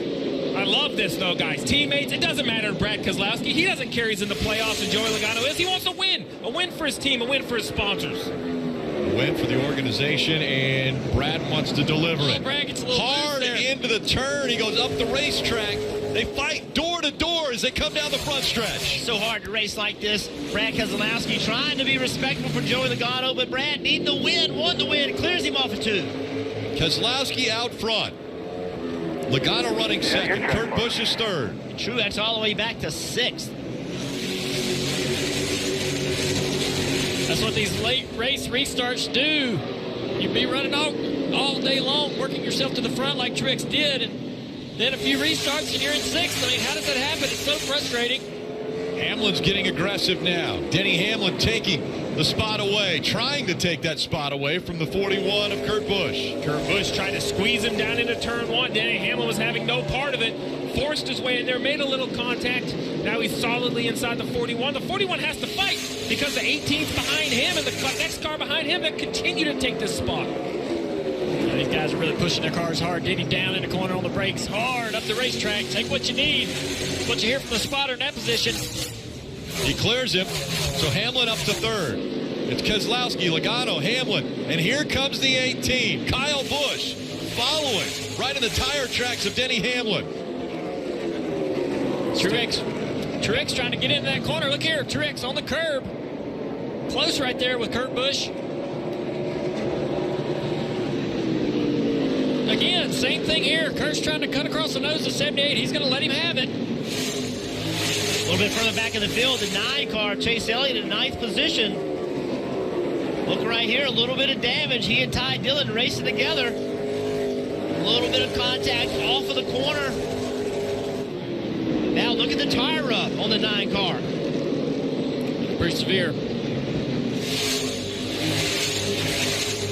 I love this, though, guys. Teammates, it doesn't matter to Brad Keselowski. He doesn't care he's in the playoffs and Joey Logano is. He wants to win. A win for his team, a win for his sponsors. A win for the organization, and Brad wants to deliver it. Brad gets a little hard into the turn. He goes up the racetrack. They fight door to door as they come down the front stretch. So hard to race like this. Brad Keselowski trying to be respectful for Joey Logano, but Brad needing the win, won the win, clears him off of two. Keselowski out front. Logano running second. Kurt Busch is third. Truex all the way back to sixth. That's what these late race restarts do. You'd be running all day long, working yourself to the front like Truex did, and then a few restarts and you're in sixth. I mean, how does that happen? It's so frustrating. Hamlin's getting aggressive now. Denny Hamlin taking the spot away, trying to take that spot away from the 41 of Kurt Busch. Kurt Busch tried to squeeze him down into turn one. Denny Hamlin was having no part of it. Forced his way in there, made a little contact. Now he's solidly inside the 41. The 41 has to fight because the 18's behind him and the next car behind him that continue to take this spot. These guys are really pushing their cars hard, getting down in the corner on the brakes hard up the racetrack. Take what you need. What you hear from the spotter in that position. He clears him, so Hamlin up to third. It's Keselowski, Logano, Hamlin, and here comes the 18. Kyle Busch following right in the tire tracks of Denny Hamlin. Truex trying to get into that corner. Look here, Truex on the curb. Close right there with Kurt Busch. Again, same thing here. Kurt's trying to cut across the nose of 78. He's going to let him have it. A little bit further back in the field, the 9 car, Chase Elliott in 9th position. Look right here, a little bit of damage. He and Ty Dillon racing together. A little bit of contact off of the corner. Now look at the tire rub on the 9 car. Pretty severe.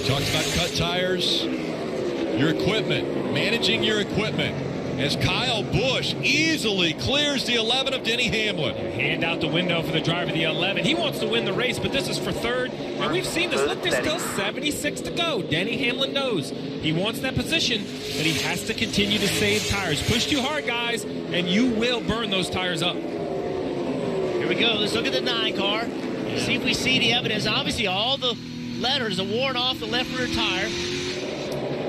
Talks about cut tires. Your equipment, managing your equipment, as Kyle Busch easily clears the 11 of Denny Hamlin. Hand out the window for the driver of the 11. He wants to win the race, but this is for third. And we've seen this. Look, there's still 76 to go. Denny Hamlin knows he wants that position, but he has to continue to save tires. Push too hard, guys, and you will burn those tires up. Here we go. Let's look at the 9 car. See if we see the evidence. Obviously, all the letters are worn off the left rear tire.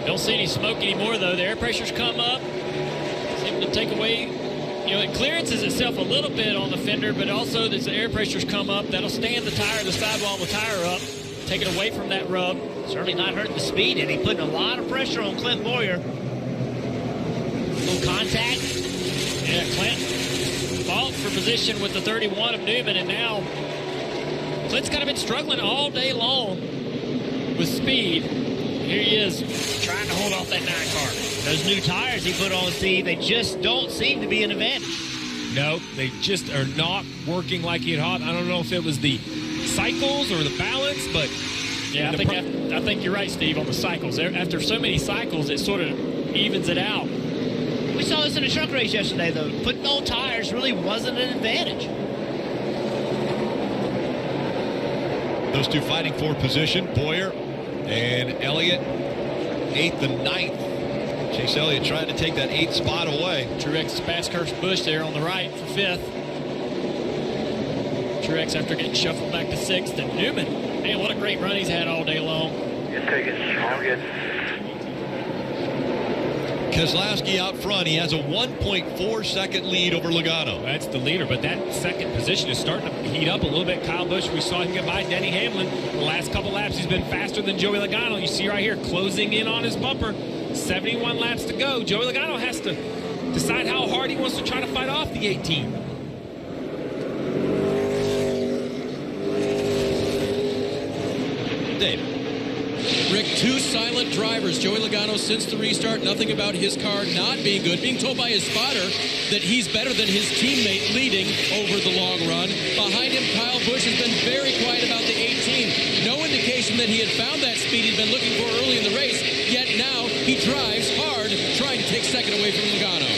Don't see any smoke anymore, though. The air pressure's come up. It's able to take away, it clearances itself a little bit on the fender, but also as the air pressure's come up, that'll stand the tire, the sidewall of the tire up, take it away from that rub. Certainly not hurting the speed, and he's putting a lot of pressure on Clint Bowyer. little contact. Yeah, Clint fought for position with the 31 of Newman, and now Clint's kind of been struggling all day long with speed. Here he is trying to hold off that 9 car. Those new tires he put on, Steve, they just don't seem to be an advantage. No, they just are not working like he had. I don't know if it was the cycles or the balance, but yeah, I think you're right, Steve, on the cycles. After so many cycles, it sort of evens it out. We saw this in the truck race yesterday, though. Putting on tires really wasn't an advantage. Those two fighting for position, Boyer and Elliott, 8th and 9th. Chase Elliott trying to take that 8th spot away. Truex past Kurt Busch there on the right for 5th. Truex after getting shuffled back to 6th. And Newman, man, what a great run he's had all day long. Good ticket. All good. Keselowski out front. He has a 1.4 second lead over Logano. That's the leader, but that second position is starting to heat up a little bit. Kyle Busch, we saw him get by Denny Hamlin. The last couple laps, he's been faster than Joey Logano. You see right here, closing in on his bumper. 71 laps to go. Joey Logano has to decide how hard he wants to try to fight off the 18. Dave. Rick, 2 silent drivers. Joey Logano since the restart, nothing about his car not being good. Being told by his spotter that he's better than his teammate leading over the long run. Behind him, Kyle Busch has been very quiet about the 18. No indication that he had found that speed he'd been looking for early in the race. Yet now he drives hard, trying to take second away from Logano.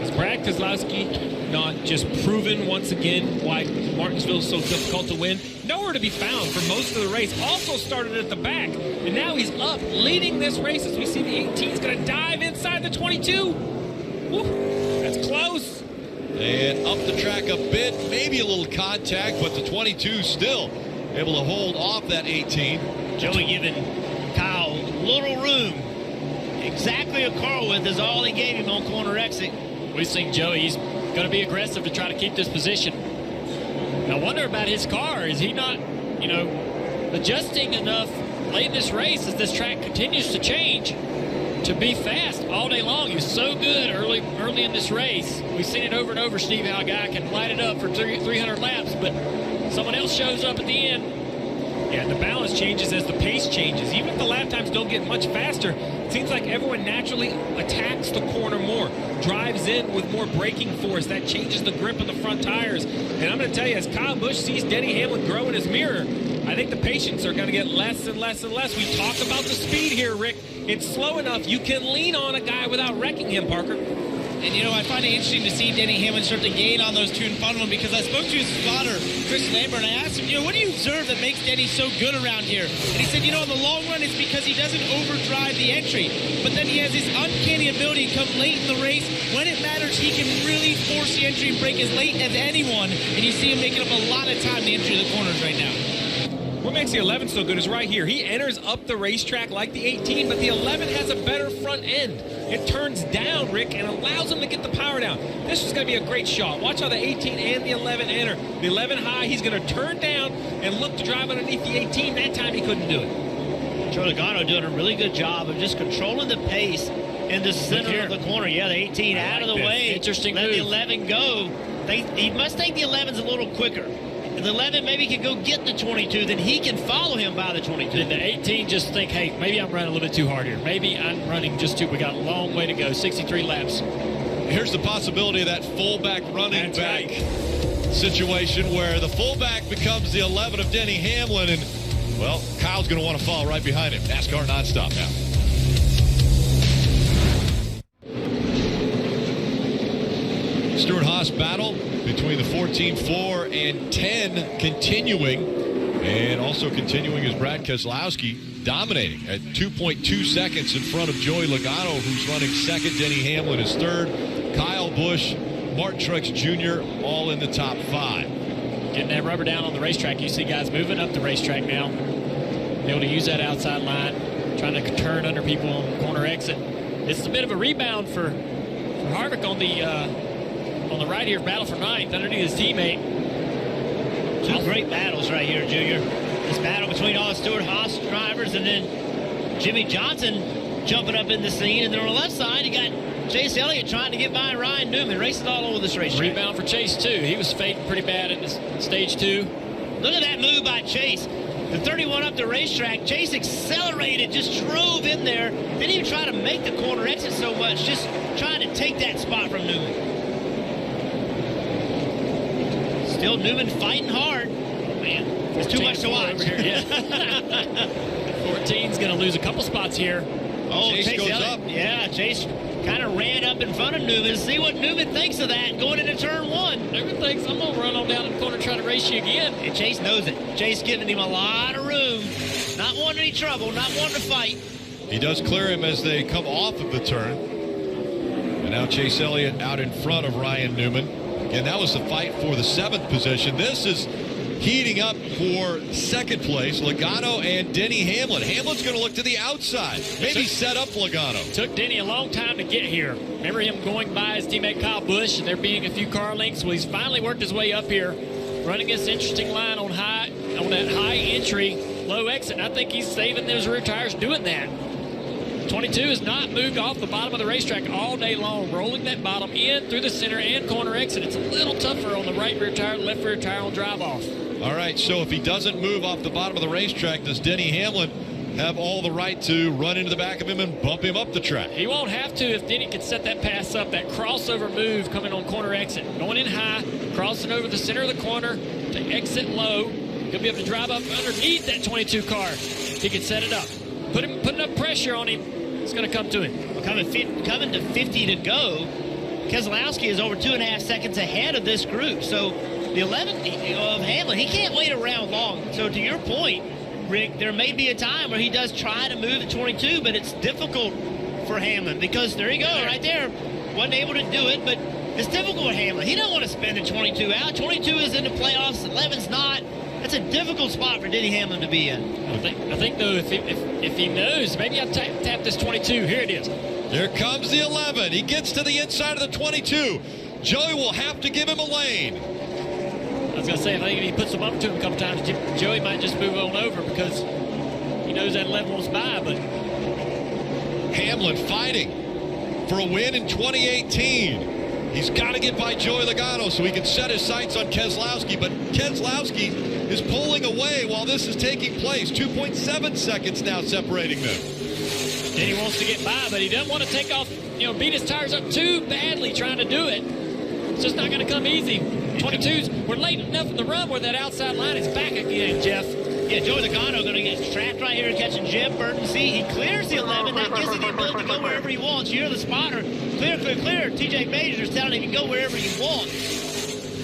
Is Brad Keselowski not just proven once again why Martinsville is so difficult to win? Nowhere to be found for most of the race. Also started at the back, and now he's up leading this race as we see the 18 is going to dive inside the 22. Woo, that's close. And up the track a bit, maybe a little contact, but the 22 still able to hold off that 18. Joey giving Kyle little room. Exactly a car width is all he gave him on corner exit. We've seen Joey. He's going to be aggressive to try to keep this position. I wonder about his car. Is he not, adjusting enough late in this race as this track continues to change to be fast all day long? He was so good early in this race. We've seen it over and over, Steve, how a guy can light it up for 300 laps, but someone else shows up at the end. Yeah, the balance changes as the pace changes. Even if the lap times don't get much faster, it seems like everyone naturally attacks the corner more, drives in with more braking force. That changes the grip of the front tires. And I'm going to tell you, as Kyle Busch sees Denny Hamlin grow in his mirror, I think the patience are going to get less and less and less. We talk about the speed here, Rick. It's slow enough you can lean on a guy without wrecking him, Parker. And, I find it interesting to see Denny Hamlin start to gain on those two in front of him, because I spoke to his spotter, Chris Lambert, and I asked him, what do you observe that makes Denny so good around here? And he said, in the long run, it's because he doesn't overdrive the entry. But then he has this uncanny ability to come late in the race. When it matters, he can really force the entry and break as late as anyone. And you see him making up a lot of time to entry the corners right now. What makes the 11 so good is right here. He enters up the racetrack like the 18, but the 11 has a better front end. It turns down, Rick, and allows him to get the power down. This is going to be a great shot. Watch how the 18 and the 11 enter. The 11 high, he's going to turn down and look to drive underneath the 18. That time he couldn't do it. Joey Logano doing a really good job of just controlling the pace in the center of the corner. Yeah, the 18 out of the way. Interesting Let move. the 11 go. He must think the 11's a little quicker. If the 11 maybe can go get the 22, then he can follow him by the 22. Did the 18 just think, hey, maybe I'm running a little bit too hard here. Maybe I'm running just too. We got a long way to go, 63 laps. Here's the possibility of that fullback running back situation where the fullback becomes the 11 of Denny Hamlin, and, well, Kyle's going to want to follow right behind him. NASCAR nonstop now. Stewart-Haas battle between the 14-4 and 10 continuing, and also continuing is Brad Keselowski dominating at 2.2 seconds in front of Joey Logano, who's running second. Denny Hamlin is third. Kyle Busch, Martin Truex Jr. all in the top 5. Getting that rubber down on the racetrack. You see guys moving up the racetrack now, able to use that outside line, trying to turn under people on the corner exit. This is a bit of a rebound for Harvick on the right here, battle for ninth underneath his teammate. Two great battles right here, Junior. This battle between all the Stewart-Haas drivers, and then Jimmy Johnson jumping up in the scene. And then on the left side, you got Chase Elliott trying to get by Ryan Newman, racing all over this racetrack. Rebound for Chase, too. He was fading pretty bad in stage 2. Look at that move by Chase. The 31 up the racetrack, Chase accelerated, just drove in there. Didn't even try to make the corner exit so much, just trying to take that spot from Newman. Still Newman fighting hard. Man, it's too much to watch. Over here, yeah. 14's going to lose a couple spots here. Oh, Chase goes Elliott. up. Yeah, Chase kind of ran up in front of Newman. See what Newman thinks of that going into turn 1. Newman thinks, I'm going to run on down the corner and try to race you again. And Chase knows it. Chase giving him a lot of room. Not wanting any trouble, not wanting to fight. He does clear him as they come off of the turn. And now Chase Elliott out in front of Ryan Newman. Again, that was the fight for the 7th position. This is heating up for 2nd place, Logano and Denny Hamlin. Hamlin's going to look to the outside, maybe set up Logano. Took Denny a long time to get here. Remember him going by his teammate Kyle Busch and there being a few car links? Well, he's finally worked his way up here, running this interesting line on that high entry, low exit. And I think he's saving those rear tires doing that. 22 has not moved off the bottom of the racetrack all day long, rolling that bottom in through the center and corner exit. It's a little tougher on the right rear tire, left rear tire on drive off. All right, so if he doesn't move off the bottom of the racetrack, does Denny Hamlin have all the right to run into the back of him and bump him up the track? He won't have to if Denny can set that pass up, that crossover move coming on corner exit. Going in high, crossing over the center of the corner to exit low. He'll be able to drive up underneath that 22 car. He can set it up. Putting enough pressure on him, it's going to come to him. Well, coming to 50 to go, Keselowski is over 2.5 seconds ahead of this group. So the 11 of Hamlin, he can't wait around long. So to your point, Rick, there may be a time where he does try to move to 22, but it's difficult for Hamlin because there you go, right there. Wasn't able to do it, but it's difficult for Hamlin. He don't want to spend the 22 out. 22 is in the playoffs, 11's not. That's a difficult spot for Denny Hamlin to be in. I think though, if he knows, maybe I'll tap this 22. Here it is. Here comes the 11. He gets to the inside of the 22. Joey will have to give him a lane. I was going to say, I think if he puts them up to him a couple times, Joey might just move on over because he knows that 11 wants by. But Hamlin fighting for a win in 2018. He's got to get by Joey Logano so he can set his sights on Keselowski. But Keselowski is pulling away while this is taking place. 2.7 seconds now separating them. Denny wants to get by, but he doesn't want to take off, beat his tires up too badly trying to do it. It's just not going to come easy. 22s, we're late enough in the run where that outside line is back again, Jeff. Yeah, Joey Logano going to get trapped right here catching Jim Burton. See, he clears the 11. That gives him the ability to go wherever he wants. You're the spotter. Clear, clear, clear. TJ Major's telling him to go wherever you want.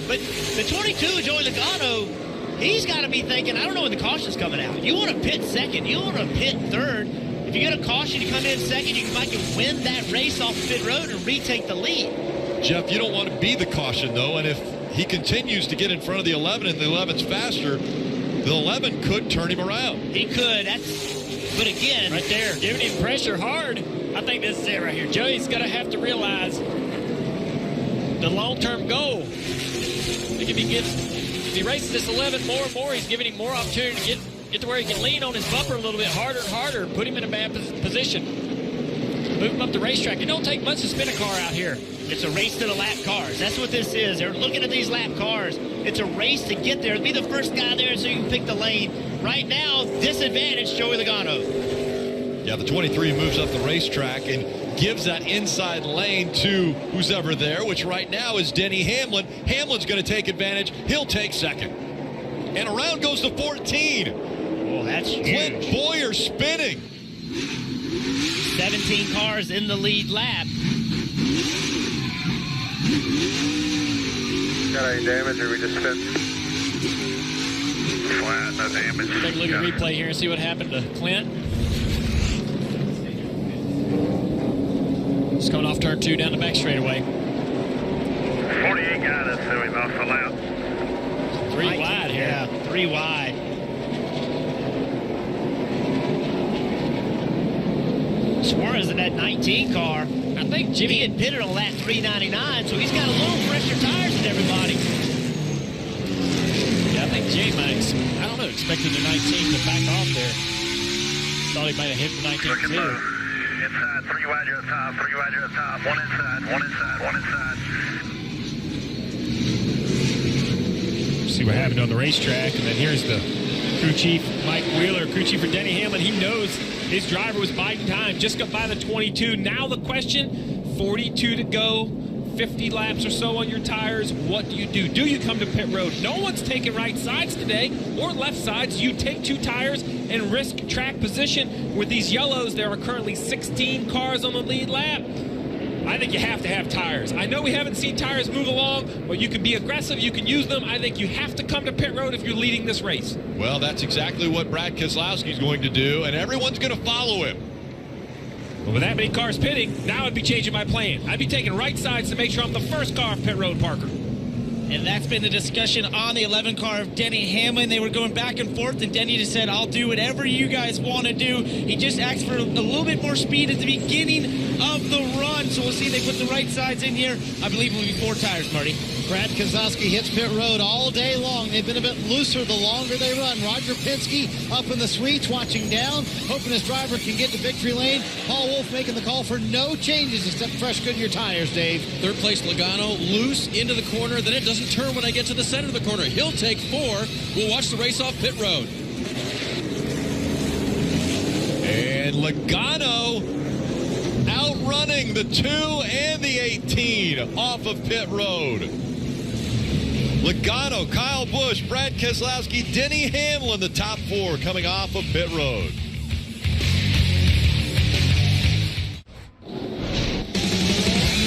But the 22, Joey Logano, he's got to be thinking, I don't know when the caution's coming out. You want to pit second. You want to pit third. If you get a caution, you come in second, you might win that race off the pit road and retake the lead. Jeff, you don't want to be the caution, though, and if he continues to get in front of the 11 and the 11's faster, the 11 could turn him around. He could. But again, right there, giving him pressure hard. I think this is it right here. Joey's going to have to realize the long-term goal. I think if he races this 11 more and more, he's giving him more opportunity to get to where he can lean on his bumper a little bit harder and harder, put him in a bad position. Move him up the racetrack. It don't take much to spin a car out here. It's a race to the lap cars. That's what this is. They're looking at these lap cars. It's a race to get there. Be the first guy there so you can pick the lane. Right now, disadvantage Joey Logano. Yeah, the 23 moves up the racetrack and gives that inside lane to who's ever there, which right now is Denny Hamlin. Hamlin's going to take advantage. He'll take second. And around goes the 14. Oh, that's huge. Clint Bowyer spinning. 17 cars in the lead lap. Got any damage, or we just spent flat, no damage? Take a look at the replay here and see what happened to Clint. Just going off turn 2 down the back straightaway. 48 got us, so we lost a lap. 3 wide here. Yeah, 3 wide. Suarez in that 19 car. I think Jimmy had pitted on lap 399, so he's got a little fresher tires than everybody. Yeah, I think Jimmy might, expected the 19 to back off there. Thought he might have hit the 19 too. Inside, 3 wide, you're at the top, 3 wide, you're at the top. 1 inside, 1 inside, 1 inside. See what happened on the racetrack, and then here's the crew chief, Mike Wheeler, crew chief for Denny Hamlin. He knows his driver was biding time, just got by the 22. Now the question, 42 to go, 50 laps or so on your tires. What do you do? Do you come to pit road? No one's taking right sides today or left sides. You take 2 tires and risk track position. With these yellows, there are currently 16 cars on the lead lap. I think you have to have tires. I know we haven't seen tires move along, but you can be aggressive, you can use them. I think you have to come to pit road if you're leading this race. Well, that's exactly what Brad Keselowski's going to do, and everyone's going to follow him. Well, with that many cars pitting, now I'd be changing my plan. I'd be taking right sides to make sure I'm the first car off pit road, Parker. And that's been the discussion on the 11 car of Denny Hamlin. They were going back and forth, and Denny just said, I'll do whatever you guys want to do. He just asked for a little bit more speed at the beginning of the run. So we'll see if they put the right sides in here. I believe it will be 4 tires, Marty. Brad Keselowski hits pit road all day long. They've been a bit looser the longer they run. Roger Penske up in the suites watching down, hoping his driver can get to victory lane. Paul Wolf making the call for no changes except fresh Goodyear tires, Dave. Third place, Logano, loose into the corner. Then it doesn't turn when I get to the center of the corner. He'll take 4. We'll watch the race off pit road. And Logano outrunning the 2 and the 18 off of pit road. Logano, Kyle Busch, Brad Keselowski, Denny Hamlin, the top 4 coming off of pit road.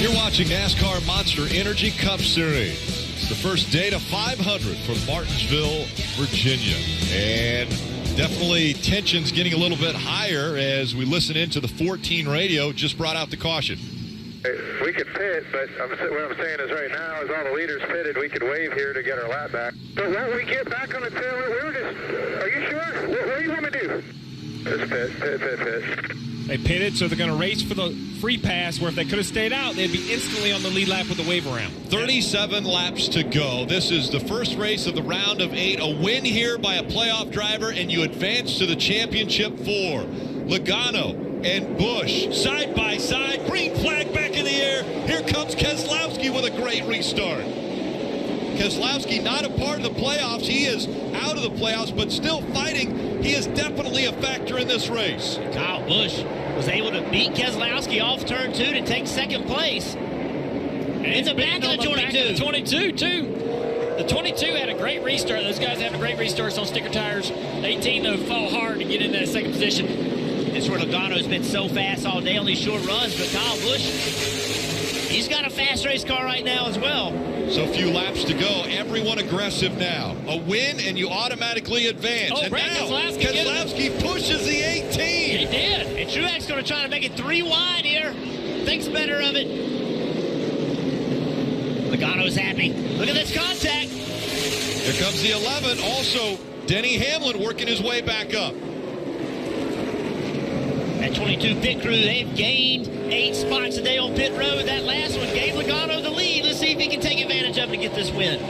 You're watching NASCAR Monster Energy Cup Series. It's the first day to 500 from Martinsville, Virginia. And definitely tensions getting a little bit higher as we listen into the 14 radio. Just brought out the caution. We could pit, but what I'm saying is right now, as all the leaders pitted, we could wave here to get our lap back. So when we get back on the tail, we were just, are you sure? What do you want me to do? Just pit. They pitted, so they're going to race for the free pass, where if they could have stayed out, they'd be instantly on the lead lap with the wave around. 37 laps to go. This is the first race of the round of 8. A win here by a playoff driver, and you advance to the championship 4. Logano and Busch side by side. Green flag back in the air. Here comes Keselowski with a great restart. Keselowski not a part of the playoffs. He is out of the playoffs, but still fighting. He is definitely a factor in this race. Kyle Busch was able to beat Keselowski off turn 2 to take second place. And it's a back of the 22. 22, too. The 22 had a great restart. Those guys having great restarts on sticker tires. 18, though, fall hard to get in that second position. This where Logano's been so fast all day on these short runs, but Kyle Busch, he's got a fast race car right now as well. So few laps to go. Everyone aggressive now. A win and you automatically advance. Oh, and Brad now Keselowski pushes the 18. He did. And Truex going to try to make it 3 wide here. Thinks better of it. Logano's happy. Look at this contact. Here comes the 11. Also, Denny Hamlin working his way back up. That 22 pit crew, they've gained 8 spots today on pit road. That last one gave Logano the lead. Let's see if he can take advantage of it to get this win.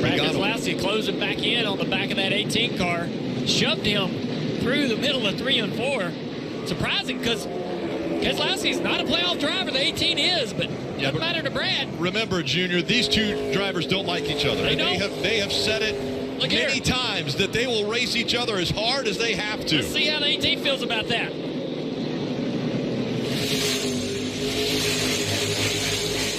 Brad Keselowski closing back in on the back of that 18 car. Shoved him through the middle of 3 and 4. Surprising, because Keselowski's not a playoff driver. The 18 is, but doesn't matter to Brad. Remember, Junior, these 2 drivers don't like each other. They don't. They have said it many times that they will race each other as hard as they have to. Let's see how the 18 feels about that.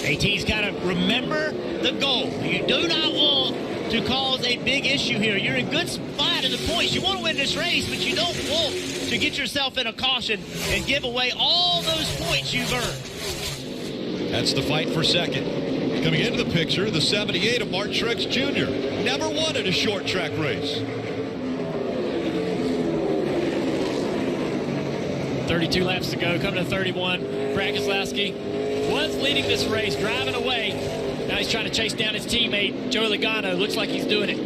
18's got to remember the goal. You do not want to cause a big issue here. You're in good spot in the points. You want to win this race, but you don't want to get yourself in a caution and give away all those points you've earned. That's the fight for second. Coming into the picture, the 78 of Martin Truex Jr. Never won at a short track race. 32 laps to go, coming to 31. Brad Keselowski was leading this race, driving away. Now he's trying to chase down his teammate, Joey Logano. Looks like he's doing it.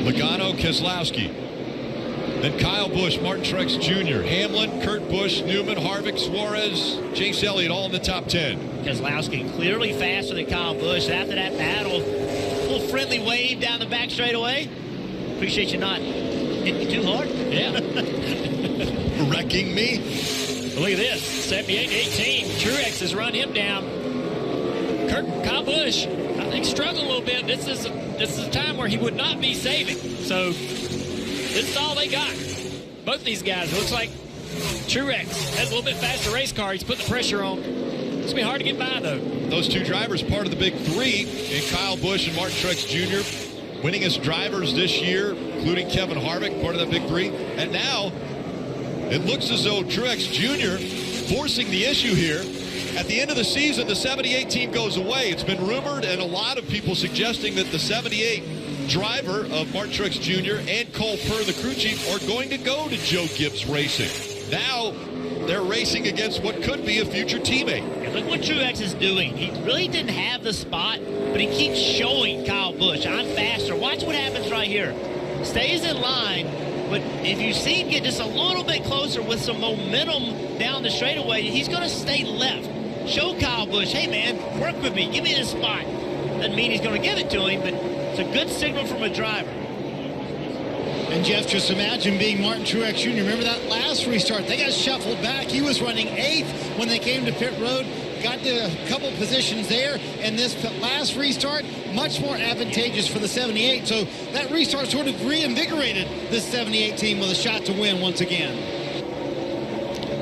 Logano, Keselowski. Then Kyle Busch, Martin Truex Jr., Hamlin, Kurt Busch, Newman, Harvick, Suarez, Chase Elliott, all in the top 10. Keselowski clearly faster than Kyle Busch. After that battle, a little friendly wave down the back straightaway. Appreciate you not Hit you too hard? Yeah. Wrecking me. Well, look at this. 78-18. Truex has run him down. Kyle Busch, I think, struggling a little bit. This is a time where he would not be saving. So this is all they got. Both these guys. It looks like Truex has a little bit faster race car. He's putting the pressure on. It's going to be hard to get by, though. Those two drivers, part of the big three, in Kyle Busch and Martin Truex Jr., winningest drivers this year, including Kevin Harvick, part of that big three. And now it looks as though Truex Jr. forcing the issue here. At the end of the season, the 78 team goes away. It's been rumored, and a lot of people suggesting that the 78 driver of Martin Truex Jr. and Cole Purr, the crew chief, are going to go to Joe Gibbs Racing. Now they're racing against what could be a future teammate. And look what Truex is doing. He really didn't have the spot, but he keeps showing Kyle Busch, I'm faster. Watch what happens right here. Stays in line, but if you see him get just a little bit closer with some momentum down the straightaway, he's going to stay left. Show Kyle Busch, hey man, work with me, give me this spot. Doesn't mean he's going to give it to him, but it's a good signal from a driver. And Jeff, just imagine being Martin Truex Jr. Remember that last restart? They got shuffled back. He was running 8th when they came to pit road. Got to a couple positions there. And this last restart, much more advantageous for the 78. So that restart sort of reinvigorated this 78 team with a shot to win once again.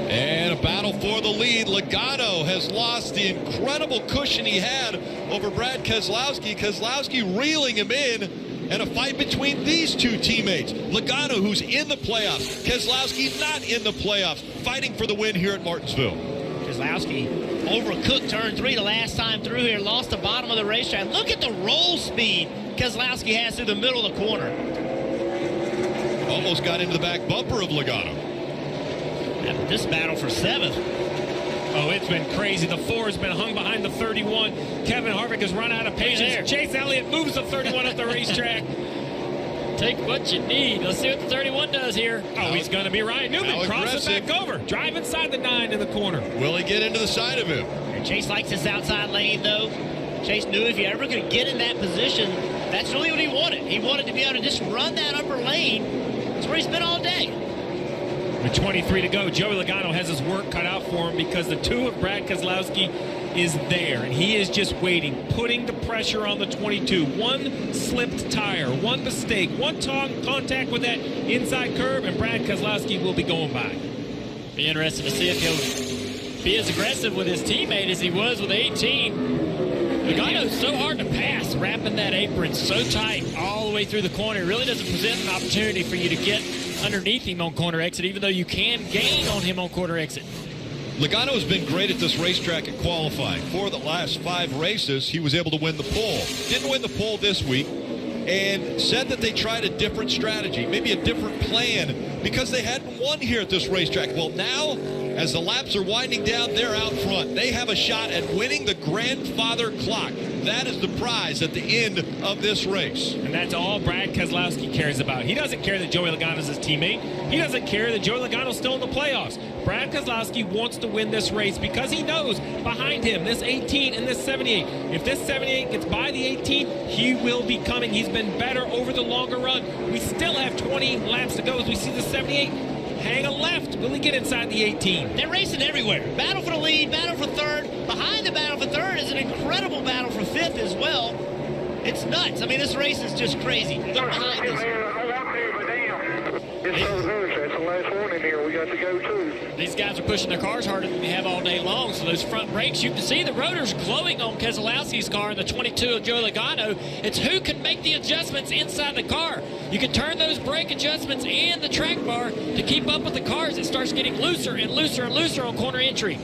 And a battle for the lead. Logano has lost the incredible cushion he had over Brad Keselowski. Keselowski reeling him in. And a fight between these two teammates. Logano, who's in the playoffs. Keselowski not in the playoffs. Fighting for the win here at Martinsville. Keselowski overcooked turn 3 the last time through here. Lost the bottom of the racetrack. Look at the roll speed Keselowski has through the middle of the corner. Almost got into the back bumper of Logano. Yeah, but this battle for 7th. Oh, it's been crazy. The 4 has been hung behind the 31. Kevin Harvick has run out of patience. Chase Elliott moves the 31 up the racetrack. Take what you need. Let's see what the 31 does here. Oh, he's going to be Ryan Newman. Crossing back over. Drive inside the 9 in the corner. Will he get into the side of him? And Chase likes his outside lane, though. Chase knew if you're ever going to get in that position, that's really what he wanted. He wanted to be able to just run that upper lane. That's where he's been all day. With 23 to go, Joey Logano has his work cut out for him because the 2 of Brad Keselowski is there, and he is just waiting, putting the pressure on the 22. One slipped tire, one mistake, one contact with that inside curve, and Brad Keselowski will be going by. Be interested to see if he'll be as aggressive with his teammate as he was with 18. Logano's so hard to pass, wrapping that apron so tight all the way through the corner. It really doesn't present an opportunity for you to get underneath him on corner exit, even though you can gain on him on corner exit. Logano has been great at this racetrack at qualifying. For the last 5 races, he was able to win the pole. Didn't win the pole this week, and said that they tried a different strategy, maybe a different plan, because they hadn't won here at this racetrack. Well, now, as the laps are winding down, they're out front. They have a shot at winning the grandfather clock. That is the prize at the end of this race. And that's all Brad Keselowski cares about. He doesn't care that Joey Logano's his teammate. He doesn't care that Joey Logano's still in the playoffs. Brad Keselowski wants to win this race because he knows behind him, this 18 and this 78. If this 78 gets by the 18, he will be coming. He's been better over the longer run. We still have 20 laps to go as we see the 78 hang a left. Will he get inside the 18? They're racing everywhere. Battle for the lead, battle for 3rd. Behind the battle for 3rd is an incredible battle for 5th as well. It's nuts. I mean, this race is just crazy. Get behind this. That's the last one in here. We got to go too. These guys are pushing their cars harder than they have all day long, so those front brakes, you can see the rotors glowing on Keselowski's car and the 22 of Joey Logano. It's who can make the adjustments inside the car. You can turn those brake adjustments and the track bar to keep up with the cars. It starts getting looser and looser and looser on corner entry.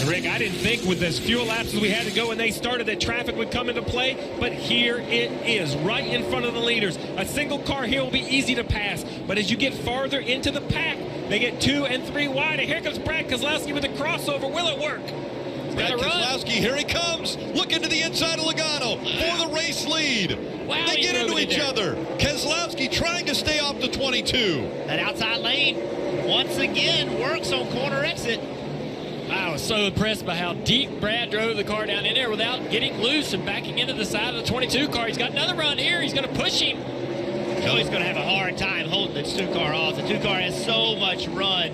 Rick, I didn't think with as few laps as we had to go when they started that traffic would come into play, but here it is, right in front of the leaders. A single car here will be easy to pass, but as you get farther into the pack, they get 2 and 3 wide, and here comes Brad Keselowski with a crossover. Will it work? Brad Keselowski, here he comes. Look into the inside of Logano for the race lead. Wow, they get into each other. Keselowski trying to stay off the 22. That outside lane, once again, works on corner exit. I was so impressed by how deep Brad drove the car down in there without getting loose and backing into the side of the 22 car. He's got another run here. He's going to push him. Joey's going to have a hard time holding the 2-car off. The 2-car has so much run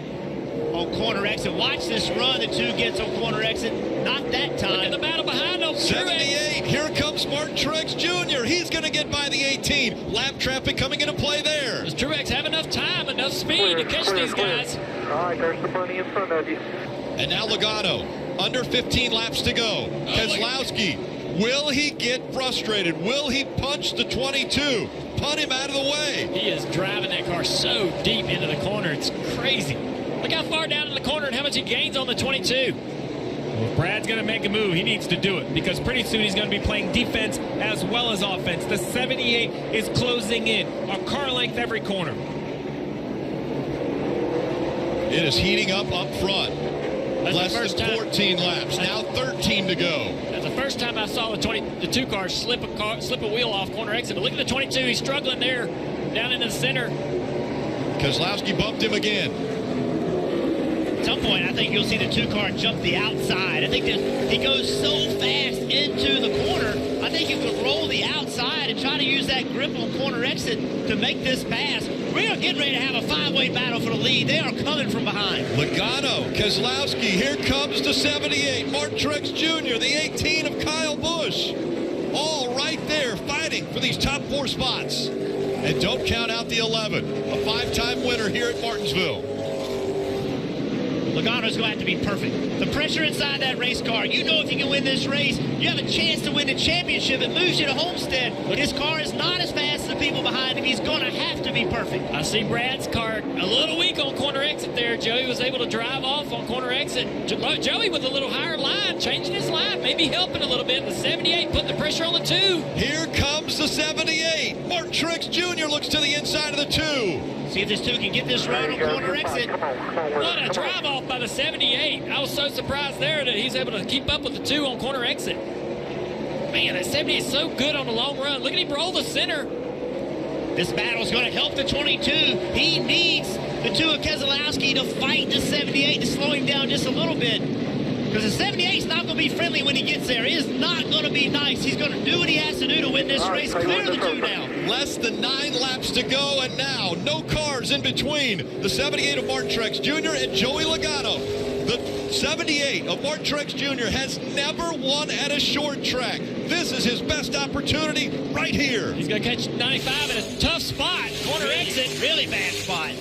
on corner exit. Watch this run the 2 gets on corner exit. Not that time. Look at the battle behind them. 78. Here comes Martin Truex Jr. He's going to get by the 18. Lap traffic coming into play there. Does Truex have enough time, enough speed to catch these guys? All right, there's the bunny in front of you. And now Logano, under 15 laps to go. Keselowski, will he get frustrated? Will he punch the 22? Punt him out of the way. He is driving that car so deep into the corner. It's crazy. Look how far down in the corner and how much he gains on the 22. Well, if Brad's going to make a move, he needs to do it because pretty soon he's going to be playing defense as well as offense. The 78 is closing in, a car length every corner. It is heating up front. That's Less than 14 laps. Now 13 to go. That's the first time I saw the 2 car slip a wheel off corner exit. But look at the 22. He's struggling there down in the center. Keselowski bumped him again. At some point, I think you'll see the 2-car jump the outside. I think that he goes so fast into the corner, I think he could roll the outside and try to use that grip on corner exit to make this pass. We are getting ready to have a 5-way battle for the lead. They are coming from behind. Logano, Keselowski, here comes the 78. Martin Truex Jr., the 18 of Kyle Busch. All right there fighting for these top 4 spots. And don't count out the 11, a 5-time winner here at Martinsville. Logano's going to have to be perfect. The pressure inside that race car, you know if you can win this race, you have a chance to win the championship. It moves you to Homestead. His car is not as fast as the people behind him. He's going to have to be perfect. I see Brad's car a little weak on corner exit there. Joey was able to drive off on corner exit. Joey with a little higher line, changing his line, maybe helping a little bit. The 78 putting the pressure on the 2. Here comes the 78. Martin Truex Jr. looks to the inside of the 2. See if this 2 can get this run on corner exit. What a drive off by the 78. I was so surprised there that he's able to keep up with the 2 on corner exit. Man, that 70 is so good on the long run. Look at him roll the center. This battle is going to help the 22. He needs the 2 of Keselowski to fight the 78 to slow him down just a little bit. Because the 78 is not going to be friendly when he gets there. It is not going to be nice. He's going to do what he has to do to win this race. Clear the 2 now. Less than 9 laps to go, and now no cars in between the 78 of Martin Truex Jr. and Joey Logano. The 78 of Martin Truex Jr. has never won at a short track. This is his best opportunity right here. He's going to catch 95 in a tough spot. Corner exit. Really bad spot.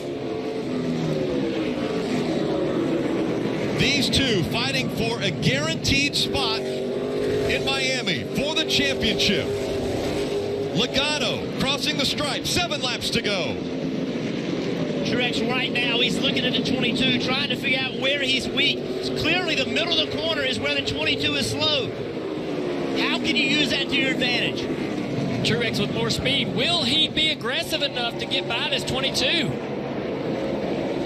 These 2 fighting for a guaranteed spot in Miami for the championship. Logano crossing the stripe, 7 laps to go. Truex right now, he's looking at the 22, trying to figure out where he's weak. Clearly, the middle of the corner is where the 22 is slow. How can you use that to your advantage? Truex with more speed. Will he be aggressive enough to get by this 22?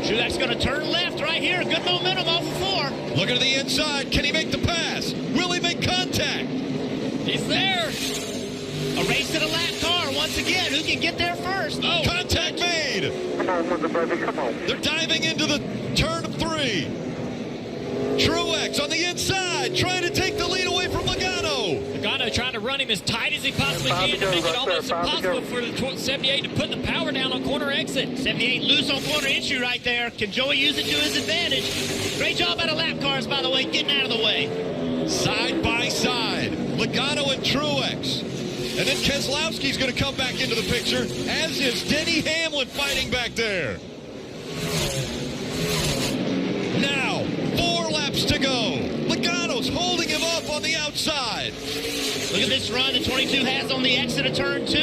Truex going to turn left right here. Good momentum off of 4. Looking to the inside. Can he make the pass? Will he make contact? He's there. A race to the lap car once again. Who can get there first? Oh, contact made. Come on, brother, come on. They're diving into the turn of 3. Truex on the inside, trying to take the lead away from Logano. Logano trying to run him as tight as he possibly can to make it almost impossible for the 78 to put the power down on corner exit. 78 loose on corner entry right there. Can Joey use it to his advantage? Great job out of lap cars, by the way, getting out of the way. Side by side, Logano and Truex. And then Keselowski's going to come back into the picture, as is Denny Hamlin fighting back there. Now, 4 laps to go. Logano's holding him up on the outside. Look at this run the 22 has on the exit of turn 2.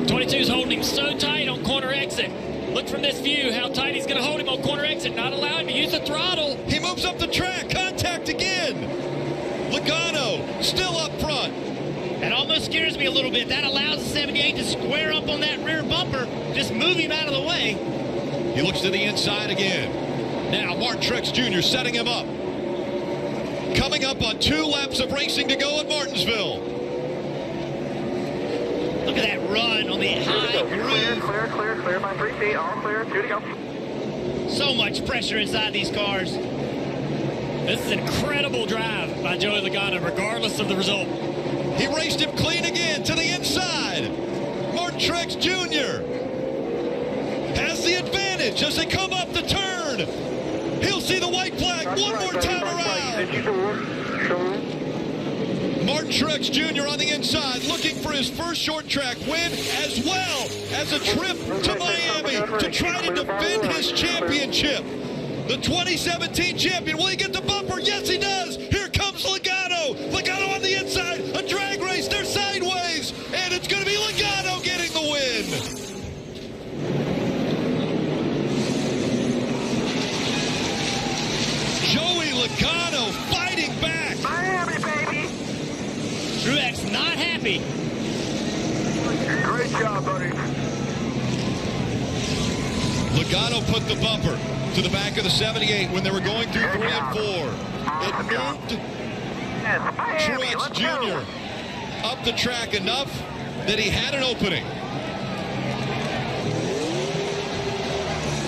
22's holding him so tight on corner exit. Look from this view how tight he's going to hold him on corner exit, not allow him to use the throttle. He moves up the track, contact again. Logano still up front. That almost scares me a little bit. That allows the 78 to square up on that rear bumper. Just move him out of the way. He looks to the inside again. Now Martin Truex Jr. setting him up. Coming up on 2 laps of racing to go at Martinsville. Look at that run on the high groove. Clear by 3 feet, all clear, 2 to go. So much pressure inside these cars. This is an incredible drive by Joey Logano, regardless of the result. He raced him clean again to the inside. Martin Truex Jr. has the advantage as they come up the turn. He'll see the white flag one more time around. Martin Truex Jr. on the inside, looking for his first short track win, as well as a trip to Miami to try to defend his championship. The 2017 champion, will he get the bumper? Yes, he does. Here comes Logano. Logano on the inside, a drag race. They're sideways, and it's going to be Logano getting the win. Joey Logano fighting back. Miami, baby. Truex not happy. Great job, buddy. Logano put the bumper to the back of the 78 when they were going through 3 and 4. It moved Truex Jr. up the track enough that he had an opening.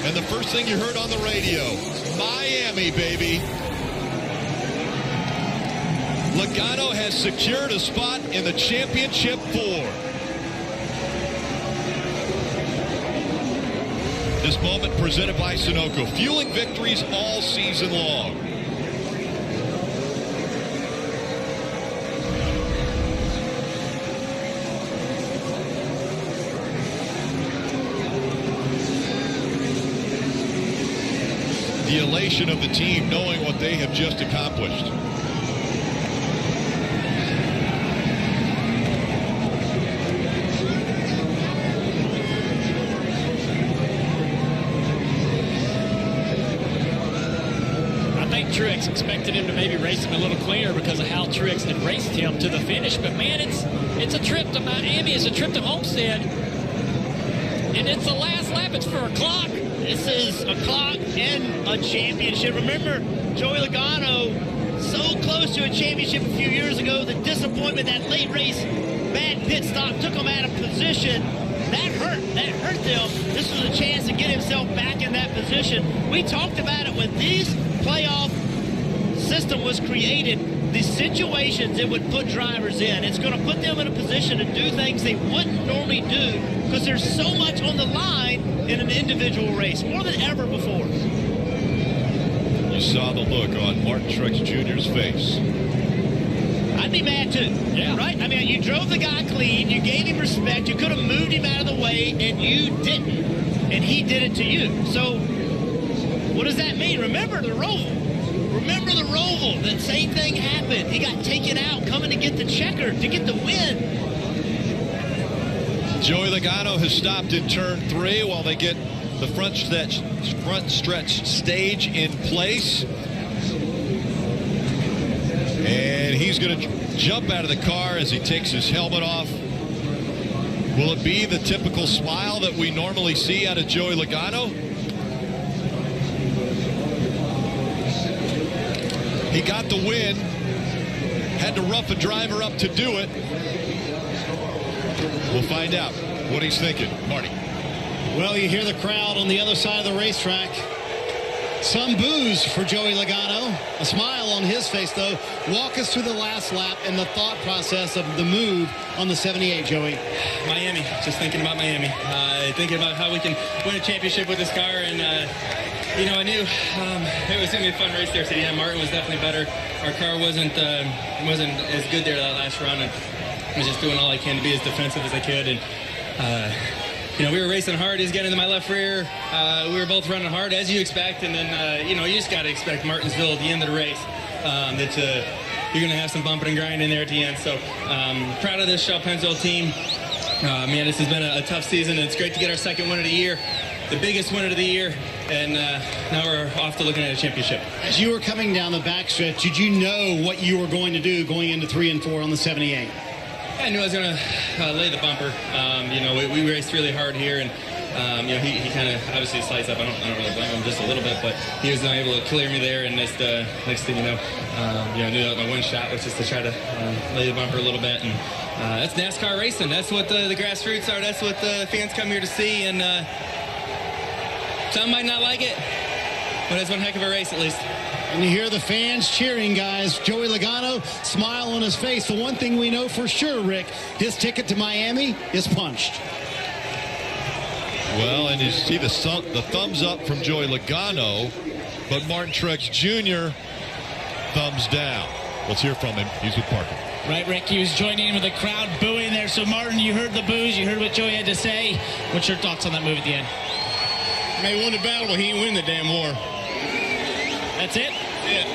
And the first thing you heard on the radio, Miami, baby. Logano has secured a spot in the championship 4. This moment presented by Sunoco, fueling victories all season long. The elation of the team knowing what they have just accomplished. Truex expected him to maybe race him a little cleaner because of how Truex had raced him to the finish. But man, it's a trip to Miami, it's a trip to Homestead, and it's the last lap. It's for a clock. This is a clock and a championship. Remember, Joey Logano so close to a championship a few years ago. The disappointment, that late race, bad pit stop took him out of position. That hurt them. This was a chance to get himself back in that position. We talked about it when these playoff system was created, the situations it would put drivers in. It's going to put them in a position to do things they wouldn't normally do because there's so much on the line in an individual race, more than ever before. You saw the look on Martin Truex Jr.'s face. I'd be mad too. Yeah. Right? I mean, you drove the guy clean, you gave him respect, you could have moved him out of the way, and you didn't. And he did it to you. So, what does that mean? Remember the Roval. Remember the Roval. That same thing happened. He got taken out coming to get the checker, to get the win. Joey Logano has stopped in turn 3 while they get the front stretch stage in place. And he's going to jump out of the car as he takes his helmet off. Will it be the typical smile that we normally see out of Joey Logano? He got the win, had to rough a driver up to do it. We'll find out what he's thinking. Marty. Well, you hear the crowd on the other side of the racetrack. Some boos for Joey Logano. A smile on his face, though. Walk us through the last lap and the thought process of the move on the 78, Joey. Miami. Just thinking about Miami. Thinking about how we can win a championship with this car. And, you know, I knew it was going to be a fun race there today. Yeah, Martin was definitely better. Our car wasn't as good there that last run. And I was just doing all I can to be as defensive as I could. And, you know, we were racing hard. He's getting into my left rear. We were both running hard, as you expect. And then, you know, you just got to expect Martinsville at the end of the race that you're going to have some bumping and grinding there at the end. So proud of this Shell Pennzoil team. Man, this has been a tough season. And it's great to get our second win of the year, the biggest win of the year. And now we're off to looking at a championship. As you were coming down the backstretch, did you know what you were going to do going into 3 and 4 on the 78? I knew I was going to lay the bumper. You know, we raced really hard here, and you know, he kind of obviously slides up. I don't really blame him just a little bit, but he was not able to clear me there. And next thing you know, I knew that my one shot was just to try to lay the bumper a little bit. And that's NASCAR racing. That's what the grassroots are. That's what the fans come here to see. And some might not like it, but it's one heck of a race at least. And you hear the fans cheering, guys. Joey Logano, smile on his face. The one thing we know for sure, Rick, his ticket to Miami is punched. Well, and you see the thumbs up from Joey Logano, but Martin Truex Jr. thumbs down. Let's hear from him. He's with Parker. Right, Rick, he was joining in with the crowd booing there. So, Martin, you heard the boos. You heard what Joey had to say. What's your thoughts on that move at the end? May won the battle, but he ain't win the damn war. That's it? Yeah.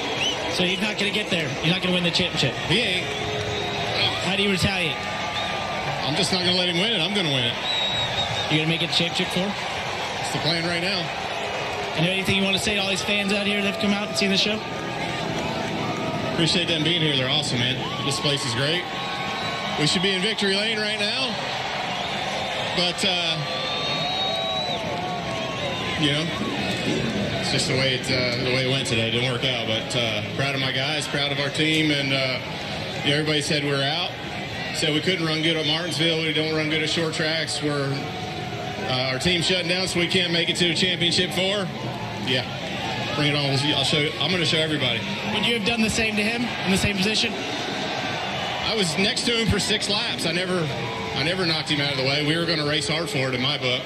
So he's not going to get there. He's not going to win the championship. He ain't. How do you retaliate? I'm just not going to let him win it. I'm going to win it. You're going to make it championship 4? That's the plan right now. And anything you want to say to all these fans out here that have come out and seen the show? Appreciate them being here. They're awesome, man. This place is great. We should be in victory lane right now. But, you know, it's just the way it went today. It didn't work out. But proud of my guys, proud of our team. And you know, everybody said we're out. Said we couldn't run good at Martinsville. We don't run good at short tracks. Our team's shutting down, so we can't make it to the championship 4. Yeah. Bring it on. I'm going to show everybody. Would you have done the same to him in the same position? I was next to him for 6 laps. I never knocked him out of the way. We were going to race hard for it in my book.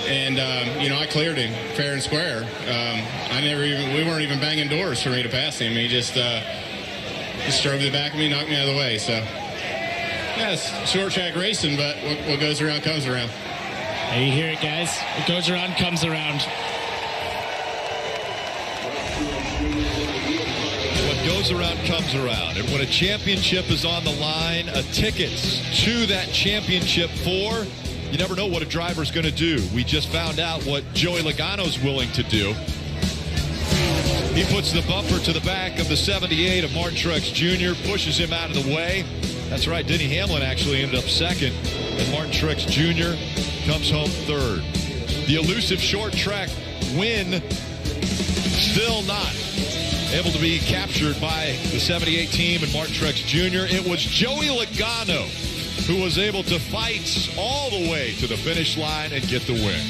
And, you know, I cleared him fair and square. We weren't even banging doors for me to pass him. He just drove to the back of me, knocked me out of the way. So, yeah, it's short track racing, but what goes around comes around. There you hear it, guys. What goes around comes around. Goes around, comes around. And when a championship is on the line, tickets to that championship 4, you never know what a driver's going to do. We just found out what Joey Logano's willing to do. He puts the bumper to the back of the 78 of Martin Truex Jr., pushes him out of the way. That's right, Denny Hamlin actually ended up second, and Martin Truex Jr. comes home third. The elusive short track win still not able to be captured by the 78 team and Martin Truex Jr. It was Joey Logano who was able to fight all the way to the finish line and get the win.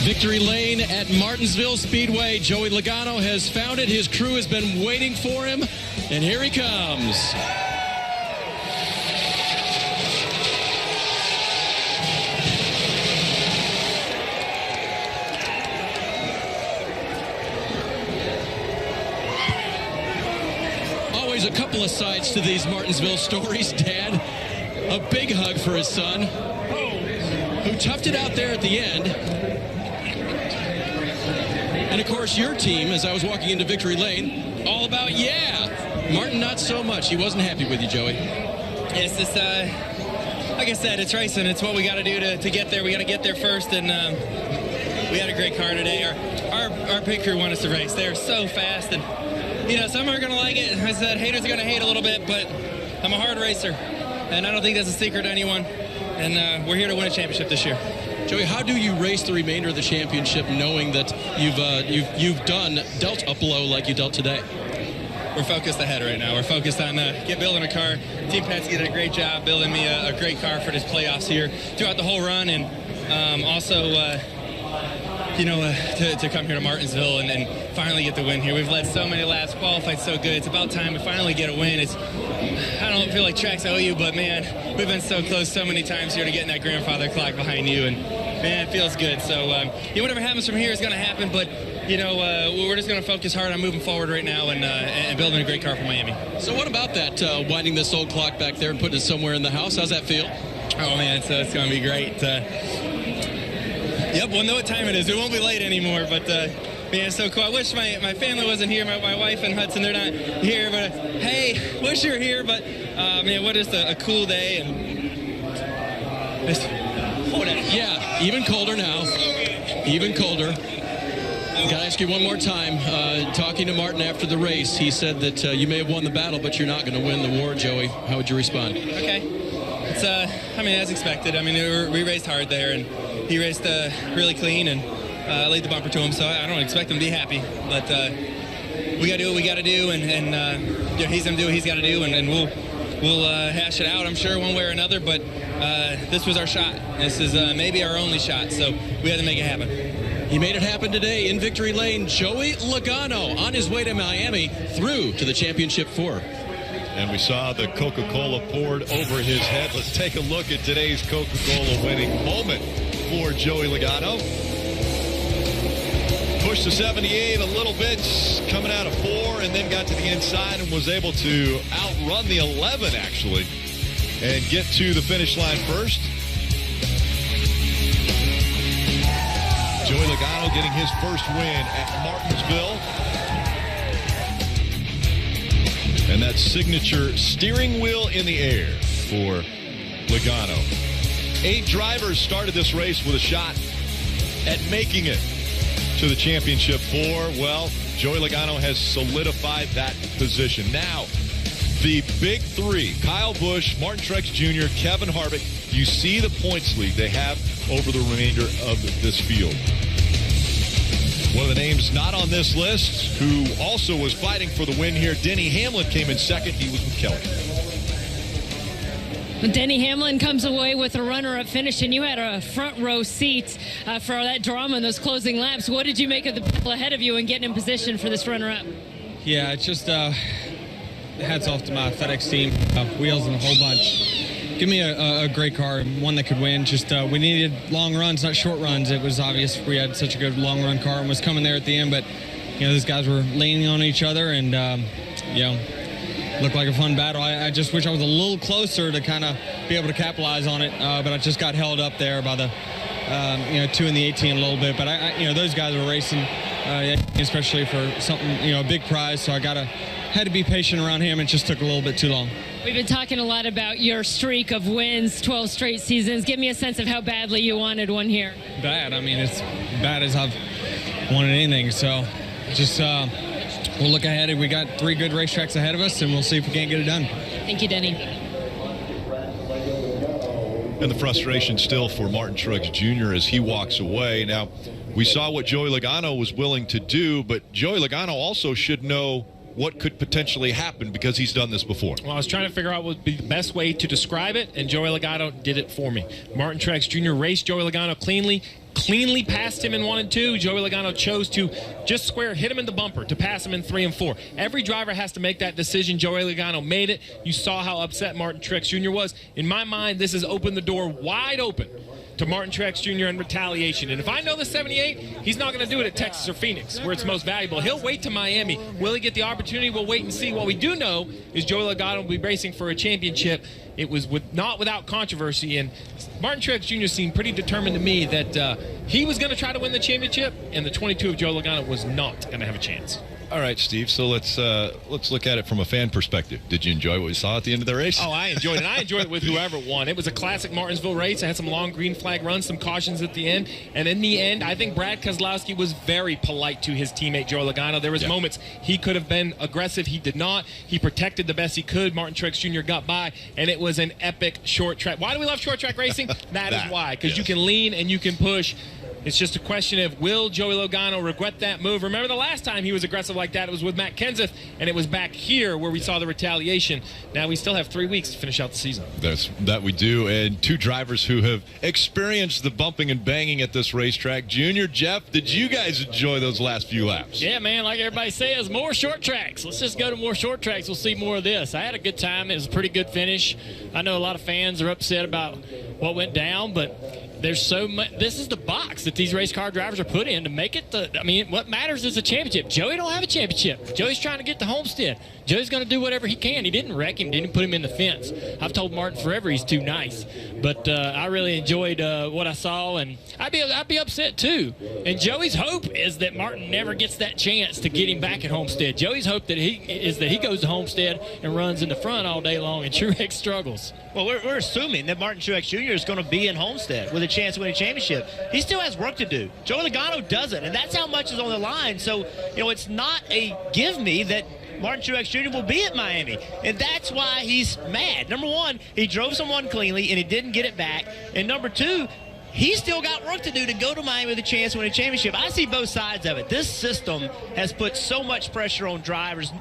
Victory lane at Martinsville Speedway. Joey Logano has found it. His crew has been waiting for him, and here he comes. A couple of sides to these Martinsville stories. Dad, a big hug for his son, who toughed it out there at the end. And of course, your team, as I was walking into Victory Lane, all about yeah. Martin, not so much. He wasn't happy with you, Joey. It's just, like I said, it's racing. It's what we got to do to get there. We got to get there first, and we had a great car today. Our pit crew wanted us to race. They're so fast, and you know, some are going to like it. I said haters are going to hate a little bit, but I'm a hard racer, and I don't think that's a secret to anyone. And we're here to win a championship this year. Joey, how do you race the remainder of the championship knowing that you've dealt a blow like you dealt today? We're focused ahead right now. We're focused on building a car. Team Penske did a great job building me a great car for this playoffs here throughout the whole run, and also to come here to Martinsville and finally get the win here. We've led so many laps, qualified so good. It's about time we finally get a win. I don't feel like tracks owe you, but man, we've been so close so many times here to getting that grandfather clock behind you, and man, it feels good. So whatever happens from here is going to happen, but we're just going to focus hard on moving forward right now and building a great car for Miami. So what about that, winding this old clock back there and putting it somewhere in the house? How's that feel? Oh man, it's going to be great. Yep, we'll know what time it is. We won't be late anymore, but man, it's so cool. I wish my family wasn't here. My wife and Hudson, they're not here, but hey, wish you were here, but man, what is a cool day, and just hold it. Yeah, even colder now. Even colder. Got to ask you one more time. Talking to Martin after the race, he said that you may have won the battle, but you're not going to win the war, Joey. How would you respond? Okay. It's, as expected. We raced hard there, and he raced really clean and laid the bumper to him, so I don't expect him to be happy. But we got to do what we got to do, and he's going to do what he's got to do, and we'll hash it out, I'm sure, one way or another. But this was our shot. This is maybe our only shot, so we had to make it happen. He made it happen today in Victory Lane. Joey Logano on his way to Miami through to the Championship 4. and we saw the Coca-Cola poured over his head. Let's take a look at today's Coca-Cola winning moment for Joey Logano. Pushed to 78 a little bit, coming out of 4, and then got to the inside and was able to outrun the 11, actually, and get to the finish line first. Joey Logano getting his first win at Martinsville. And that signature steering wheel in the air for Logano. 8 drivers started this race with a shot at making it to the championship 4. Well, Joey Logano has solidified that position. Now, the big 3, Kyle Busch, Martin Truex Jr., Kevin Harvick, you see the points lead they have over the remainder of this field. One of the names not on this list, who also was fighting for the win here, Denny Hamlin came in second. He was with Kelly. Denny Hamlin comes away with a runner-up finish, and you had a front-row seat for that drama in those closing laps. What did you make of the people ahead of you and getting in position for this runner-up? Yeah, it's just hats off to my FedEx team, Wheels and a whole bunch. Give me a great car, one that could win. Just we needed long runs, not short runs. It was obvious we had such a good long-run car and was coming there at the end, but these guys were leaning on each other, and looked like a fun battle. I just wish I was a little closer to kind of be able to capitalize on it, but I just got held up there by the 2 in the 18 a little bit. But those guys were racing, especially for something, a big prize. So I had to be patient around him. It just took a little bit too long. We've been talking a lot about your streak of wins, 12 straight seasons. Give me a sense of how badly you wanted one here. Bad. I mean, it's bad as I've wanted anything. So just we'll look ahead. We got 3 good racetracks ahead of us, and we'll see if we can't get it done. Thank you, Denny. And the frustration still for Martin Truex Jr. as he walks away. Now, we saw what Joey Logano was willing to do, but Joey Logano also should know what could potentially happen because he's done this before. Well, I was trying to figure out what would be the best way to describe it, and Joey Logano did it for me. Martin Truex Jr. raced Joey Logano cleanly passed him in 1 and 2. Joey Logano chose to just hit him in the bumper to pass him in 3 and 4. Every driver has to make that decision. Joey Logano made it. You saw how upset Martin Truex Jr. was. In my mind, this has opened the door wide open to Martin Truex Jr. in retaliation. And if I know the 78, he's not going to do it at Texas or Phoenix, where it's most valuable. He'll wait to Miami. Will he get the opportunity? We'll wait and see. What we do know is Joey Logano will be racing for a championship. It was not without controversy, and Martin Truex Jr. seemed pretty determined to me that he was going to try to win the championship, and the 22 of Joey Logano was not going to have a chance. All right, Steve, so let's look at it from a fan perspective. Did you enjoy what we saw at the end of the race? Oh, I enjoyed it. I enjoyed it with whoever won. It was a classic Martinsville race. It had some long green flag runs, some cautions at the end. And in the end, I think Brad Keselowski was very polite to his teammate, Joey Logano. There was moments he could have been aggressive. He did not. He protected the best he could. Martin Truex Jr. got by, and it was an epic short track. Why do we love short track racing? That is why, because you can lean and you can push. It's just a question of, will Joey Logano regret that move? Remember the last time he was aggressive like that, it was with Matt Kenseth, and it was back here where we saw the retaliation. Now we still have 3 weeks to finish out the season. That we do, and 2 drivers who have experienced the bumping and banging at this racetrack. Junior, Jeff, did you guys enjoy those last few laps? Yeah, man, like everybody says, more short tracks. Let's just go to more short tracks. We'll see more of this. I had a good time. It was a pretty good finish. I know a lot of fans are upset about what went down, but there's so much. This is the box that these race car drivers are put in to make it what matters is a championship. Joey don't have a championship. Joey's trying to get to Homestead. Joey's going to do whatever he can. He didn't wreck him, didn't put him in the fence. I've told Martin forever he's too nice. But I really enjoyed what I saw, and I'd be upset too. And Joey's hope is that Martin never gets that chance to get him back at Homestead. Joey's hope that he goes to Homestead and runs in the front all day long, and Truex struggles. Well, we're assuming that Martin Truex Jr. is going to be in Homestead with a chance to win a championship. He still has work to do. Joey Logano doesn't, and that's how much is on the line. So, it's not a give me that Martin Truex Jr. will be at Miami, and that's why he's mad. Number one, he drove someone cleanly, and he didn't get it back. And number two, he's still got work to do to go to Miami with a chance to win a championship. I see both sides of it. This system has put so much pressure on drivers.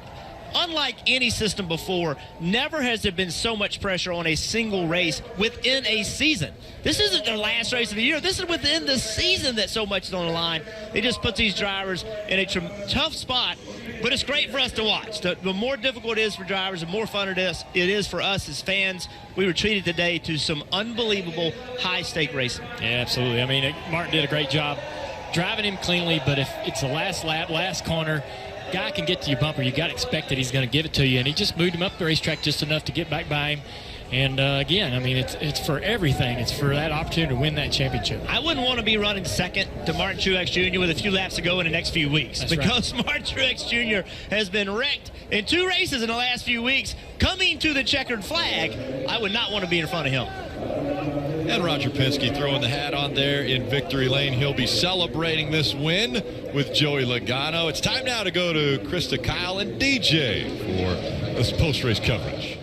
unlike any system before, never has there been so much pressure on a single race within a season. This isn't their last race of the year. This is within the season that so much is on the line. It just puts these drivers in a tough spot, but it's great for us to watch. The more difficult it is for drivers, the more fun it is for us as fans. We were treated today to some unbelievable high-stake racing. Yeah, absolutely. I mean, Martin did a great job driving him cleanly, but if it's the last lap, last corner, guy can get to your bumper, you got to expect that he's going to give it to you, and he just moved him up the racetrack just enough to get back by him. And again, I mean, it's for everything. It's for that opportunity to win that championship. I wouldn't want to be running second to Martin Truex Jr. with a few laps to go in the next few weeks. That's because right. Martin Truex Jr. has been wrecked in 2 races in the last few weeks. Coming to the checkered flag, I would not want to be in front of him. And Roger Penske throwing the hat on there in victory lane. He'll be celebrating this win with Joey Logano. It's time now to go to Krista, Kyle, and DJ for this post-race coverage.